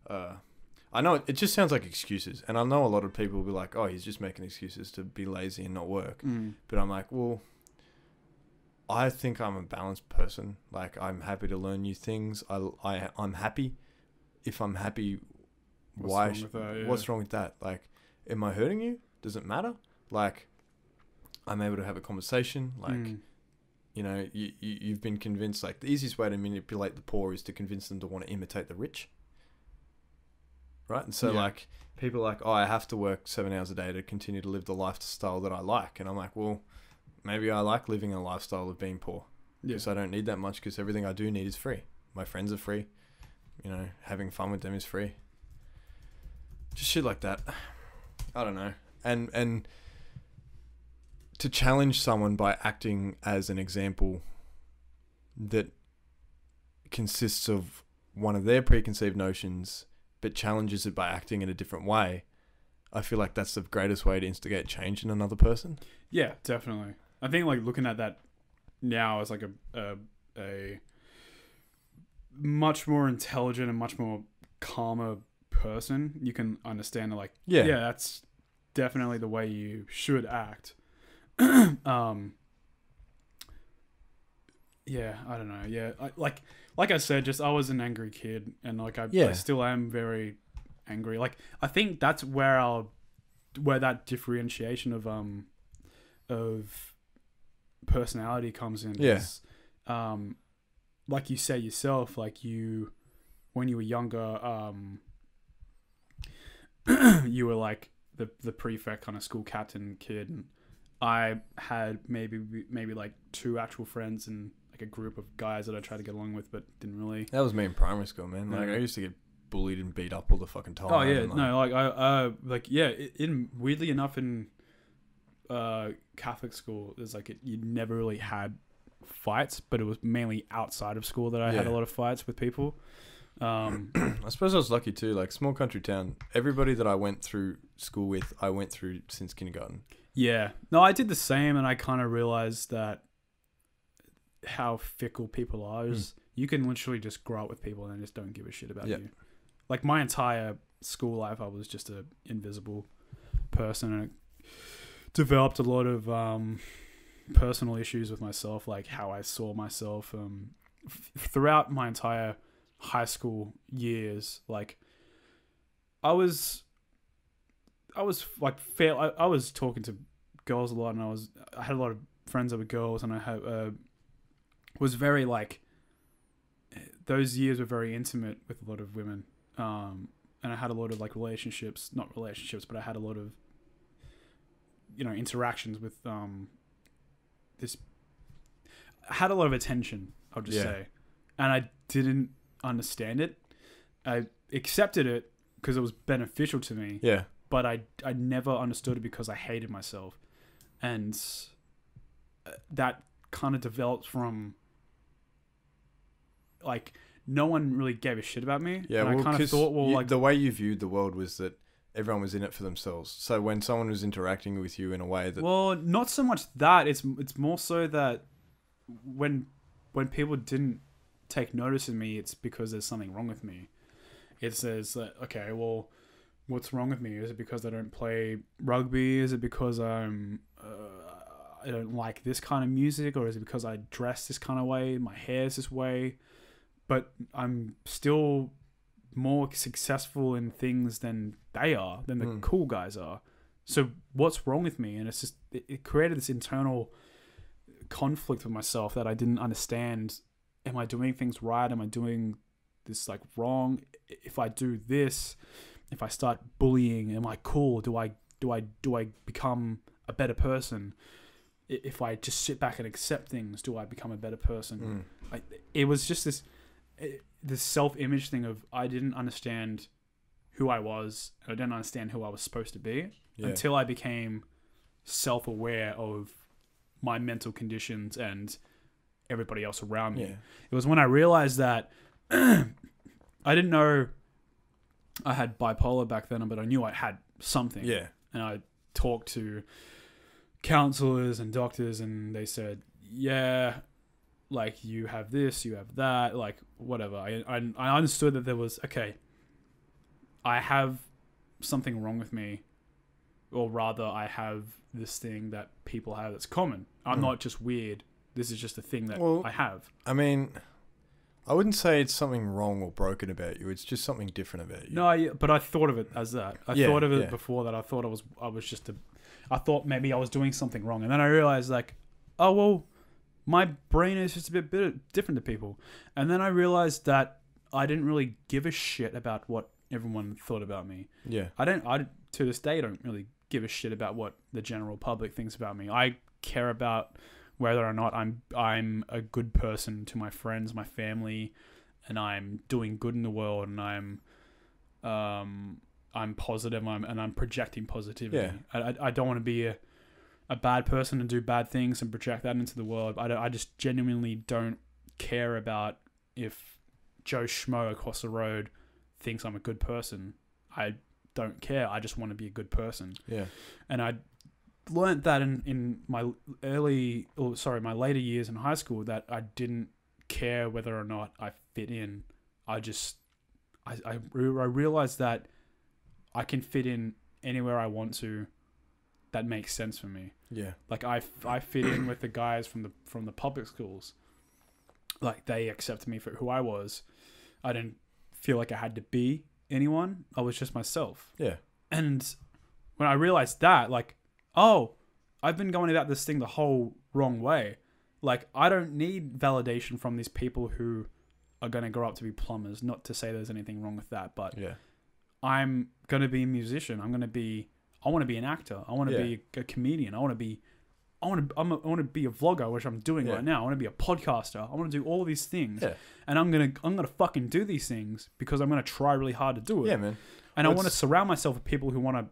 I know it just sounds like excuses, and I know a lot of people will be like, oh, he's just making excuses to be lazy and not work. But I'm like, well, I think I'm a balanced person. Like, I'm happy to learn new things. I'm happy. If I'm happy, what's wrong with that? Like, am I hurting you? does it matter? Like, I'm able to have a conversation. Like, you know, you've been convinced, like, the easiest way to manipulate the poor is to convince them to want to imitate the rich. Right? And so, like, people are like, oh, I have to work 7 hours a day to continue to live the lifestyle that I like. And I'm like, well, maybe I like living a lifestyle of being poor. Because I don't need that much, because everything I do need is free. My friends are free. You know, having fun with them is free. Just shit like that. I don't know. And to challenge someone by acting as an example that consists of one of their preconceived notions, but challenges it by acting in a different way, I feel like that's the greatest way to instigate change in another person. Yeah, definitely. I think like looking at that now as like a much more intelligent and much more calmer person, you can understand like, yeah, that's definitely the way you should act. Yeah, I don't know. Yeah, like I said, just I was an angry kid, and like I still am very angry. Like I think that's where that differentiation of personality comes in. Yeah. Like you said yourself, like when you were younger, you were like the prefect kind of school captain kid, and I had maybe like 2 actual friends and like a group of guys that I tried to get along with, but didn't really. That was me in primary school, man. Like I used to get bullied and beat up all the fucking time. Oh yeah, no, like I like yeah. Weirdly enough, in Catholic school, there's like you never really had fights, but it was mainly outside of school that I had a lot of fights with people. I suppose I was lucky too. Like small country town, everybody that I went through school with, I went through since kindergarten. Yeah, no, I did the same, and I kind of realized that how fickle people are. You can literally just grow up with people and they just don't give a shit about you. Like my entire school life, I was just an invisible person, and it developed a lot of personal issues with myself, like how I saw myself throughout my entire high school years. Like I was like fair. I was talking to girls a lot, and I had a lot of friends that were girls, and I was very like, those years were very intimate with a lot of women, and I had a lot of like not relationships, but I had a lot of, you know, interactions with this. I had a lot of attention, I'll just say, and I didn't understand it. I accepted it because it was beneficial to me. Yeah. But I never understood it because I hated myself. And that kind of developed from, like, no one really gave a shit about me. Yeah, and I kind of thought, like... The way you viewed the world was that everyone was in it for themselves. So when someone was interacting with you in a way that... Well, not so much that. It's more so that when people didn't take notice of me, it's because there's something wrong with me. It says, okay, well... What's wrong with me? Is it because I don't play rugby? Is it because I don't like this kind of music? Or is it because I dress this kind of way? My hair's this way? But I'm still more successful in things than they are, than the cool guys are. So what's wrong with me? And it's just, it created this internal conflict with myself that I didn't understand. Am I doing things right? Am I doing this like wrong? If I do this... If I start bullying, am I cool? Do I become a better person? If I just sit back and accept things, do I become a better person? It was just this self-image thing of I didn't understand who I was, and I didn't understand who I was supposed to be until I became self-aware of my mental conditions and everybody else around me. Yeah. It was when I realized that I didn't know I had bipolar back then, but I knew I had something. Yeah. And I talked to counselors and doctors, and they said, yeah, like you have this, you have that, like whatever. I understood that there was, okay, I have something wrong with me, or rather I have this thing that people have that's common. I'm not just weird. This is just a thing that I have. I mean... I wouldn't say it's something wrong or broken about you. It's just something different about you. No, but I thought of it as that. I thought of it before that. I thought I was just I thought maybe I was doing something wrong. And then I realized like, oh, well, my brain is just a bit different to people. And then I realized that I didn't really give a shit about what everyone thought about me. Yeah. I to this day, don't really give a shit about what the general public thinks about me. I care about whether or not I'm a good person to my friends, my family, and I'm doing good in the world, and I'm positive, and I'm projecting positivity. Yeah. I don't want to be a bad person and do bad things and project that into the world. I just genuinely don't care about if Joe Schmo across the road thinks I'm a good person. I don't care. I just want to be a good person. Yeah. And I learned that in my later years in high school, that I didn't care whether or not I fit in. I realized that I can fit in anywhere I want to. That makes sense for me. Yeah. Like I fit in with the guys from the public schools. Like they accepted me for who I was. I didn't feel like I had to be anyone. I was just myself. Yeah. And when I realized that, like, oh, I've been going about this thing the whole wrong way. Like, I don't need validation from these people who are going to grow up to be plumbers. Not to say there's anything wrong with that, but yeah. I'm going to be a musician. I want to be an actor. I want to be a comedian. I want to be a vlogger, which I'm doing right now. I want to be a podcaster. I want to do all these things. Yeah. And I'm gonna fucking do these things because I'm gonna try really hard to do it. Yeah, man. And I want to surround myself with people who want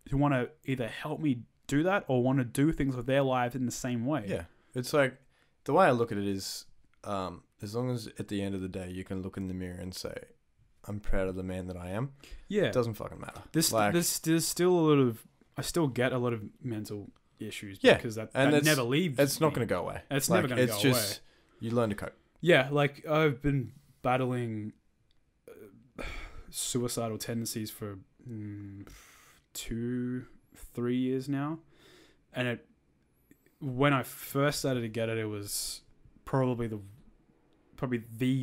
to either help me do that or want to do things with their lives in the same way. Yeah. It's like, the way I look at it is, as long as at the end of the day you can look in the mirror and say, I'm proud of the man that I am. Yeah. It doesn't fucking matter. There's still I still get a lot of mental issues. Yeah. Because that never leaves. It's not going to go away. It's never going to go away. It's just, you learn to cope. Yeah. Like, I've been battling suicidal tendencies for 2-3 years now. And when I first started to get it, it was probably the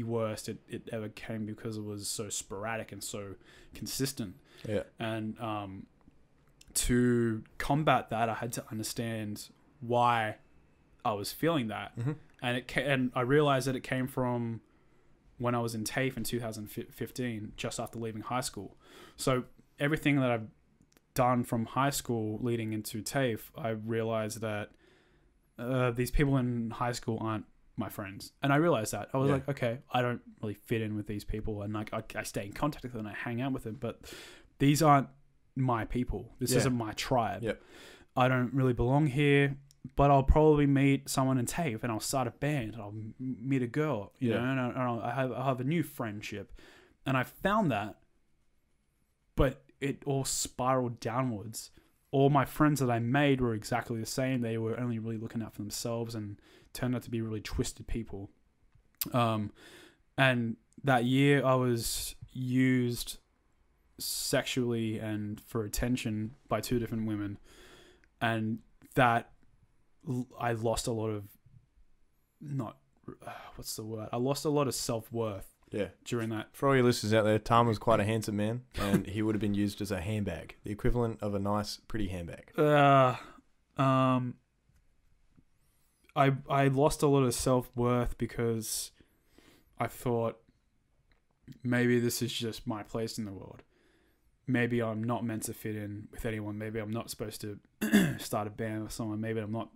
worst it ever came, because it was so sporadic and so consistent. Yeah. And to combat that, I had to understand why I was feeling that. Mm-hmm. And I realized that it came from when I was in TAFE in 2015, just after leaving high school. So everything that I've done from high school leading into TAFE, I realized that these people in high school aren't my friends. And I realized that. I was like, okay, I don't really fit in with these people. And like I stay in contact with them and I hang out with them, but these aren't my people. This isn't my tribe. Yep. I don't really belong here, but I'll probably meet someone in TAFE and I'll start a band and I'll meet a girl, you know, and I'll have a new friendship. And I found that, but it all spiraled downwards. All my friends that I made were exactly the same. They were only really looking out for themselves and turned out to be really twisted people. And that year I was used sexually and for attention by 2 different women. And that I lost a lot of, I lost a lot of self-worth. Yeah. During that. For all your listeners out there, Tom was quite a handsome man, and he would have been used as a handbag, the equivalent of a nice, pretty handbag. I lost a lot of self-worth because I thought maybe this is just my place in the world. Maybe I'm not meant to fit in with anyone. Maybe I'm not supposed to start a band with someone. Maybe I'm not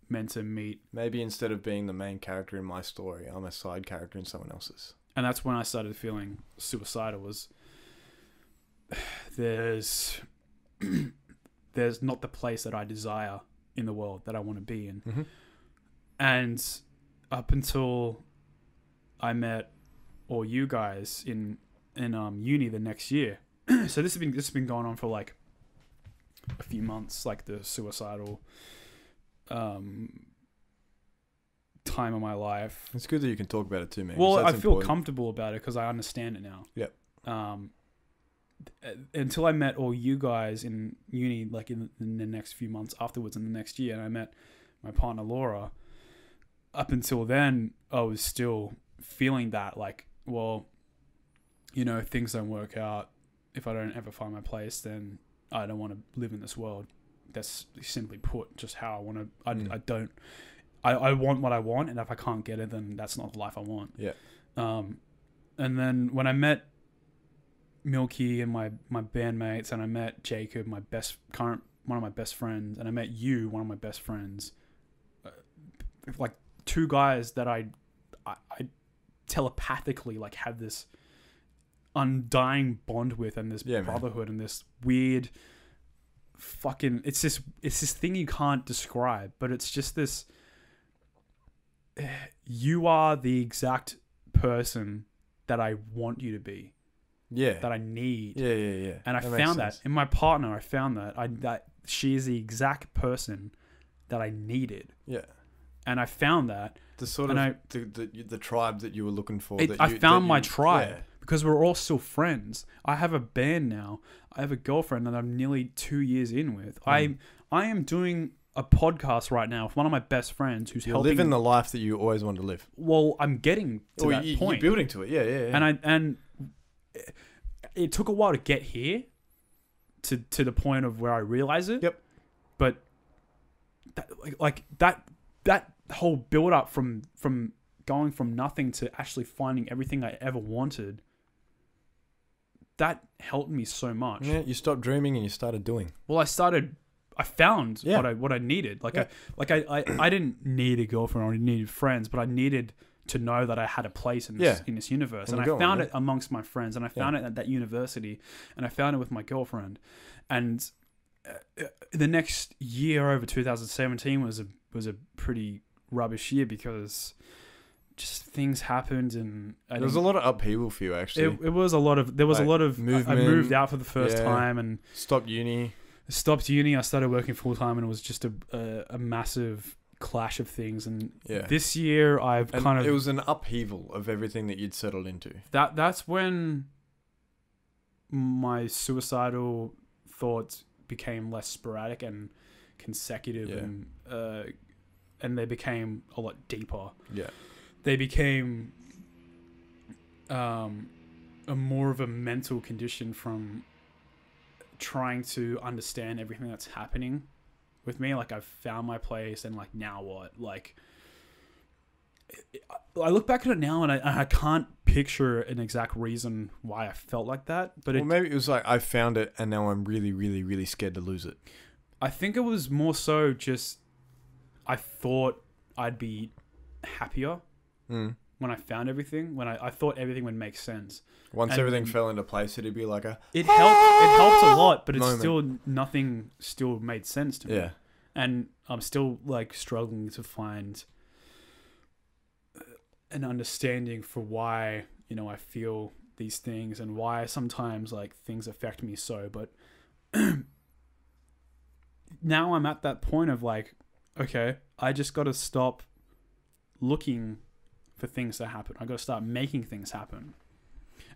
meant to meet. Maybe instead of being the main character in my story, I'm a side character in someone else's. And that's when I started feeling suicidal. Was there's not the place that I desire in the world that I want to be in. Mm-hmm. And up until I met all you guys in uni the next year. So this has been going on for like a few months, like the suicidal time of my life. It's good that you can talk about it too, man. Well, I feel comfortable about it because I understand it now. Yep. Until I met all you guys in uni, like in the next few months afterwards, in the next year, and I met my partner Laura. Up until then, I was still feeling that, like, well, you know, things don't work out. If I don't ever find my place, then I don't want to live in this world that's simply put just how I want to. I want what I want, and if I can't get it, then that's not the life I want. Yeah. And then when I met Milky and my bandmates, and I met Jacob, one of my best friends, and I met you, one of my best friends, like two guys that I telepathically like have this undying bond with, and this brotherhood, and this weird fucking it's this thing you can't describe, but it's just this. You are the exact person that I want you to be. Yeah. That I need. Yeah. And I found that in my partner. I found that she is the exact person that I needed. Yeah. And I found that the sort of the tribe that you were looking for. I found my tribe because we're all still friends. I have a band now. I have a girlfriend that I'm nearly 2 years in with. I am doing a podcast right now with one of my best friends who's helping. Living the life that you always wanted to live. Well, I'm getting to that point. You're building to it. Yeah. And it took a while to get here, to the point of where I realize it. Yep. But that whole build up from going from nothing to actually finding everything I ever wanted, that helped me so much. Yeah, you stopped dreaming and you started doing. Well, I found what I needed. I didn't need a girlfriend or I needed friends, but I needed to know that I had a place in this universe. And I found it amongst my friends, and I found it at that university, and I found it with my girlfriend. And the next year over 2017 was a pretty rubbish year because just things happened, and there was a lot of upheaval for you actually. There was a lot of movement. I moved out for the first time and stopped uni. I started working full time, and it was just a massive clash of things. And this year it was an upheaval of everything that you'd settled into. That's when my suicidal thoughts became less sporadic and consecutive, and they became a lot deeper. Yeah, they became a more of a mental condition from trying to understand everything that's happening with me. Like, I've found my place, and like, now what? Like, I look back at it now, and I can't picture an exact reason why I felt like that. But maybe it was like, I found it, and now I'm really, really, really scared to lose it. I think it was more so just I thought I'd be happier when I found everything. When I thought everything would make sense. Once everything fell into place, it'd be like it helped a lot, but it's still nothing still made sense to me. Yeah. And I'm still like struggling to find an understanding for why, I feel these things, and why sometimes like things affect me so. But now I'm at that point of like, okay, I just got to stop looking for things to happen. I got to start making things happen.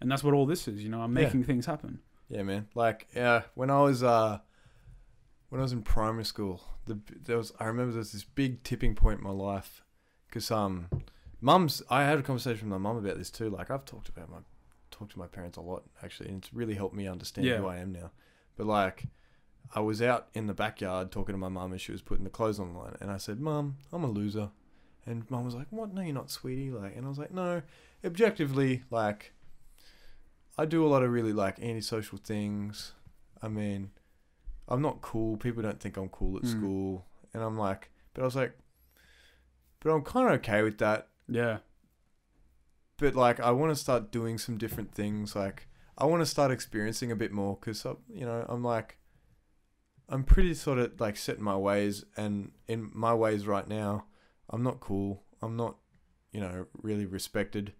And that's what all this is, I'm making things happen. Yeah, man. Like, when I was in primary school, I remember there was this big tipping point in my life, because I had a conversation with my mum about this too. Like, I've talked to my parents a lot actually, and it's really helped me understand who I am now. But like, I was out in the backyard talking to my mum, and she was putting the clothes on the line, and I said, "Mum, I'm a loser." And Mum was like, "What? No, you're not, sweetie." Like, and I was like, "No, objectively, like, I do a lot of really like antisocial things. I mean, I'm not cool. People don't think I'm cool at school." And I'm like, but I was like, but I'm kind of okay with that. Yeah. But like, I want to start doing some different things. Like, I want to start experiencing a bit more, because, I'm like, I'm pretty sort of like set in my ways, and in my ways right now, I'm not cool. I'm not, really respected.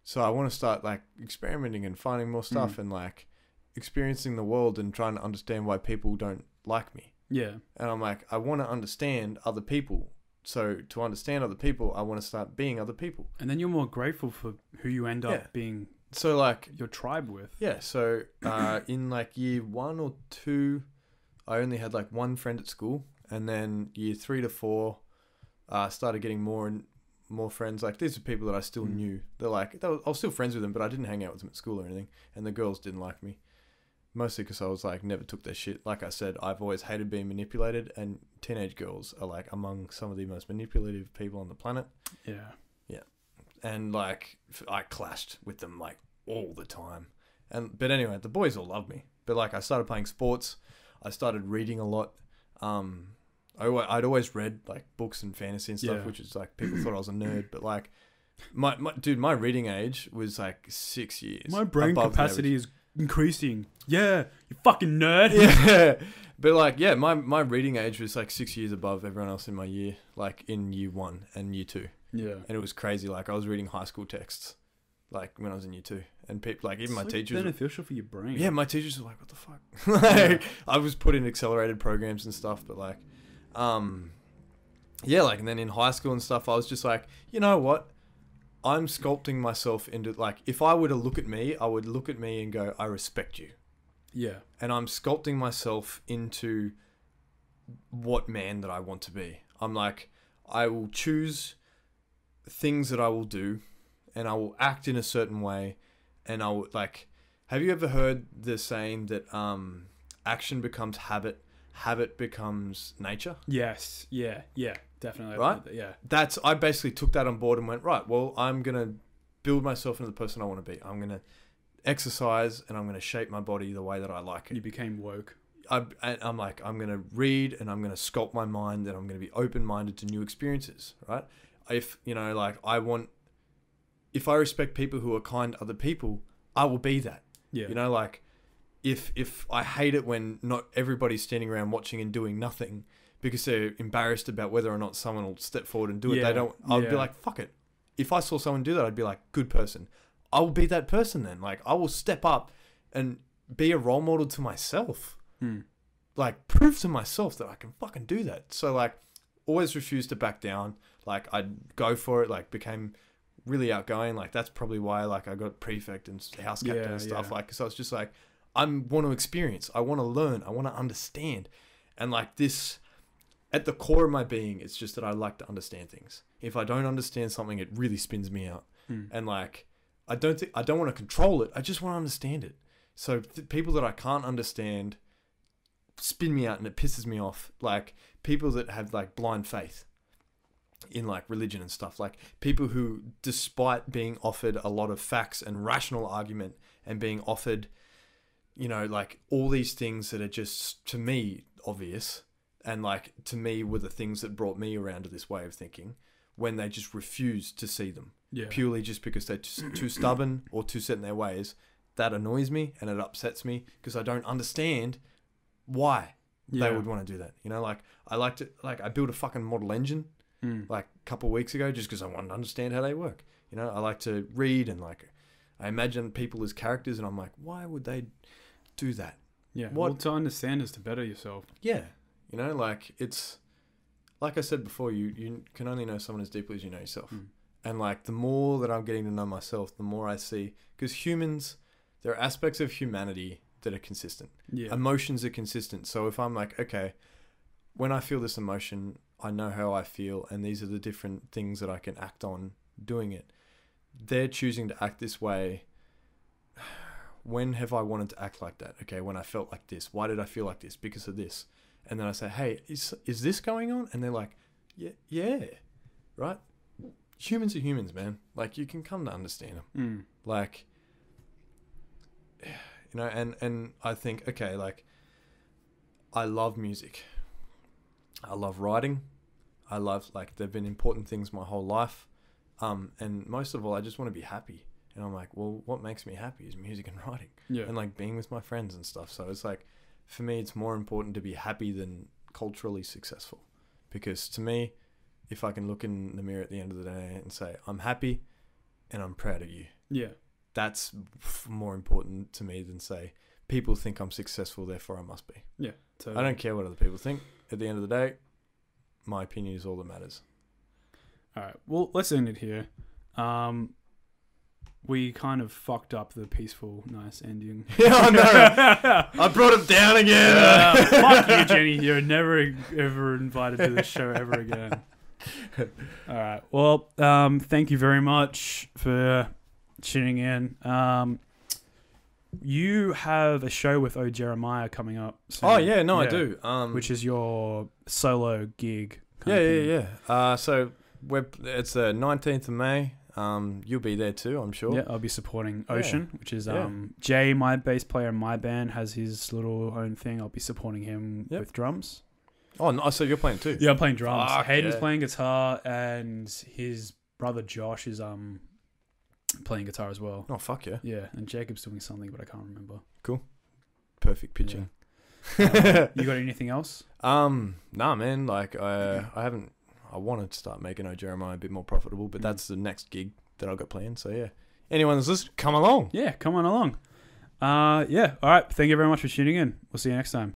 So I want to start like experimenting and finding more stuff and like experiencing the world and trying to understand why people don't like me. Yeah. And I'm like, I want to understand other people. So to understand other people, I want to start being other people. And then you're more grateful for who you end up being. So like your tribe with. Yeah. So in like year 1 or 2, I only had like one friend at school, and then year 3 to 4, started getting more and more friends. Like, these are people that I still knew. They're like, I was still friends with them, but I didn't hang out with them at school or anything. And the girls didn't like me. Mostly because I was like, never took their shit. Like I said, I've always hated being manipulated, and teenage girls are like among some of the most manipulative people on the planet. Yeah. Yeah. And like, I clashed with them like all the time. But anyway, the boys all loved me. But like, I started playing sports. I started reading a lot. I'd always read like books and fantasy and stuff, which is like, people thought I was a nerd, but like, my reading age was like 6 years. My brain capacity is increasing. Yeah, you fucking nerd. Yeah. But like, yeah, my reading age was like 6 years above everyone else in my year, like in year 1 and year 2. Yeah. And it was crazy. Like, I was reading high school texts, like when I was in year 2, and people, like, even my teachers, beneficial for your brain. Yeah, my teachers were like, what the fuck? Like, I was put in accelerated programs and stuff, but like, yeah, like, and then in high school and stuff, I was just like, you know what? I'm sculpting myself into, like, if I were to look at me, I would look at me and go, I respect you. Yeah. And I'm sculpting myself into what man that I want to be. I'm like, I will choose things that I will do, and I will act in a certain way, and I will, like, have you ever heard the saying that action becomes habit, habit becomes nature? Yes. Yeah. Yeah. Definitely. Right? Yeah. I basically took that on board and went, right, well, I'm going to build myself into the person I want to be. I'm going to exercise, and I'm going to shape my body the way that I like it. You became woke. I'm like, I'm going to read, and I'm going to sculpt my mind, and I'm going to be open-minded to new experiences, right? If, you know, like, if I respect people who are kind to other people, I will be that. Yeah. You know, like, if I hate it when not everybody's standing around watching and doing nothing because they're embarrassed about whether or not someone will step forward and do it, I'll be like, fuck it. If I saw someone do that, I'd be like, good person. I will be that person then. Like, I will step up and be a role model to myself. Like, prove to myself that I can fucking do that. So, like, always refused to back down. Like, I'd go for it, like, became really outgoing. Like, that's probably why, like, I got prefect and house captain and stuff. Like, so I was just like, I want to experience. I want to learn. I want to understand. And, like, this, at the core of my being, it's just that I like to understand things. If I don't understand something, it really spins me out. And, like, I don't want to control it. I just want to understand it. So people that I can't understand spin me out, and it pisses me off. Like, people that have, like, blind faith in, like, religion and stuff. Like, people who, despite being offered a lot of facts and rational argument and being offered, you know, like, all these things that are just, to me, obvious, and, like, to me were the things that brought me around to this way of thinking, when they just refuse to see them. Purely just because they're just too stubborn or too set in their ways. That annoys me, and it upsets me because I don't understand why they would want to do that. You know, like, I built a fucking model engine like a couple of weeks ago just because I wanted to understand how they work. You know, I like to read, and, like, I imagine people as characters, and I'm like, why would they do that? Yeah. Well, to understand is to better yourself. Yeah. You know, like, it's, like I said before, you can only know someone as deeply as you know yourself. And, like, the more that I'm getting to know myself, the more I see, because humans, there are aspects of humanity that are consistent. Emotions are consistent. So if I'm like, okay, when I feel this emotion, I know how I feel, and these are the different things that I can act on doing it. They're choosing to act this way. When have I wanted to act like that? Okay, when I felt like this. Why did I feel like this? Because of this. And then I say, hey, is this going on? And they're like, yeah, right? Humans are humans, man. Like, you can come to understand them. Like, you know, and I think, okay, like, I love music. I love writing. I love, like, they've been important things my whole life. And most of all, I just want to be happy. And I'm like, well, what makes me happy is music and writing. And, like, being with my friends and stuff. So it's like, for me, it's more important to be happy than culturally successful. Because to me, if I can look in the mirror at the end of the day and say, I'm happy and I'm proud of you. That's more important to me than say, people think I'm successful, therefore I must be. Totally. I don't care what other people think. At the end of the day, my opinion is all that matters. All right. Well, let's end it here. We kind of fucked up the peaceful, nice ending. I know. I brought it down again. Fuck you, Jenny. You're never, ever invited to this show ever again. All right. Well, thank you very much for tuning in. you have a show with Jeremiah coming up soon. Oh yeah, no, I do. Which is your solo gig. So it's the 19th of May. You'll be there too, I'm sure. Yeah, I'll be supporting Ocean, which is Jay, my bass player in my band, has his little own thing. I'll be supporting him with drums. Oh, no, so you're playing too? Yeah, I'm playing drums. Hayden's playing guitar, and his brother Josh is playing guitar as well. Oh, fuck yeah. Yeah, and Jacob's doing something, but I can't remember. Cool. Perfect pitching. Yeah. You got anything else? Nah, man. Like, I wanted to start making Jeremiah a bit more profitable, but that's the next gig that I've got planned. So, yeah. Anyone that's listening, come along. Yeah, come on along. All right. Thank you very much for tuning in. We'll see you next time.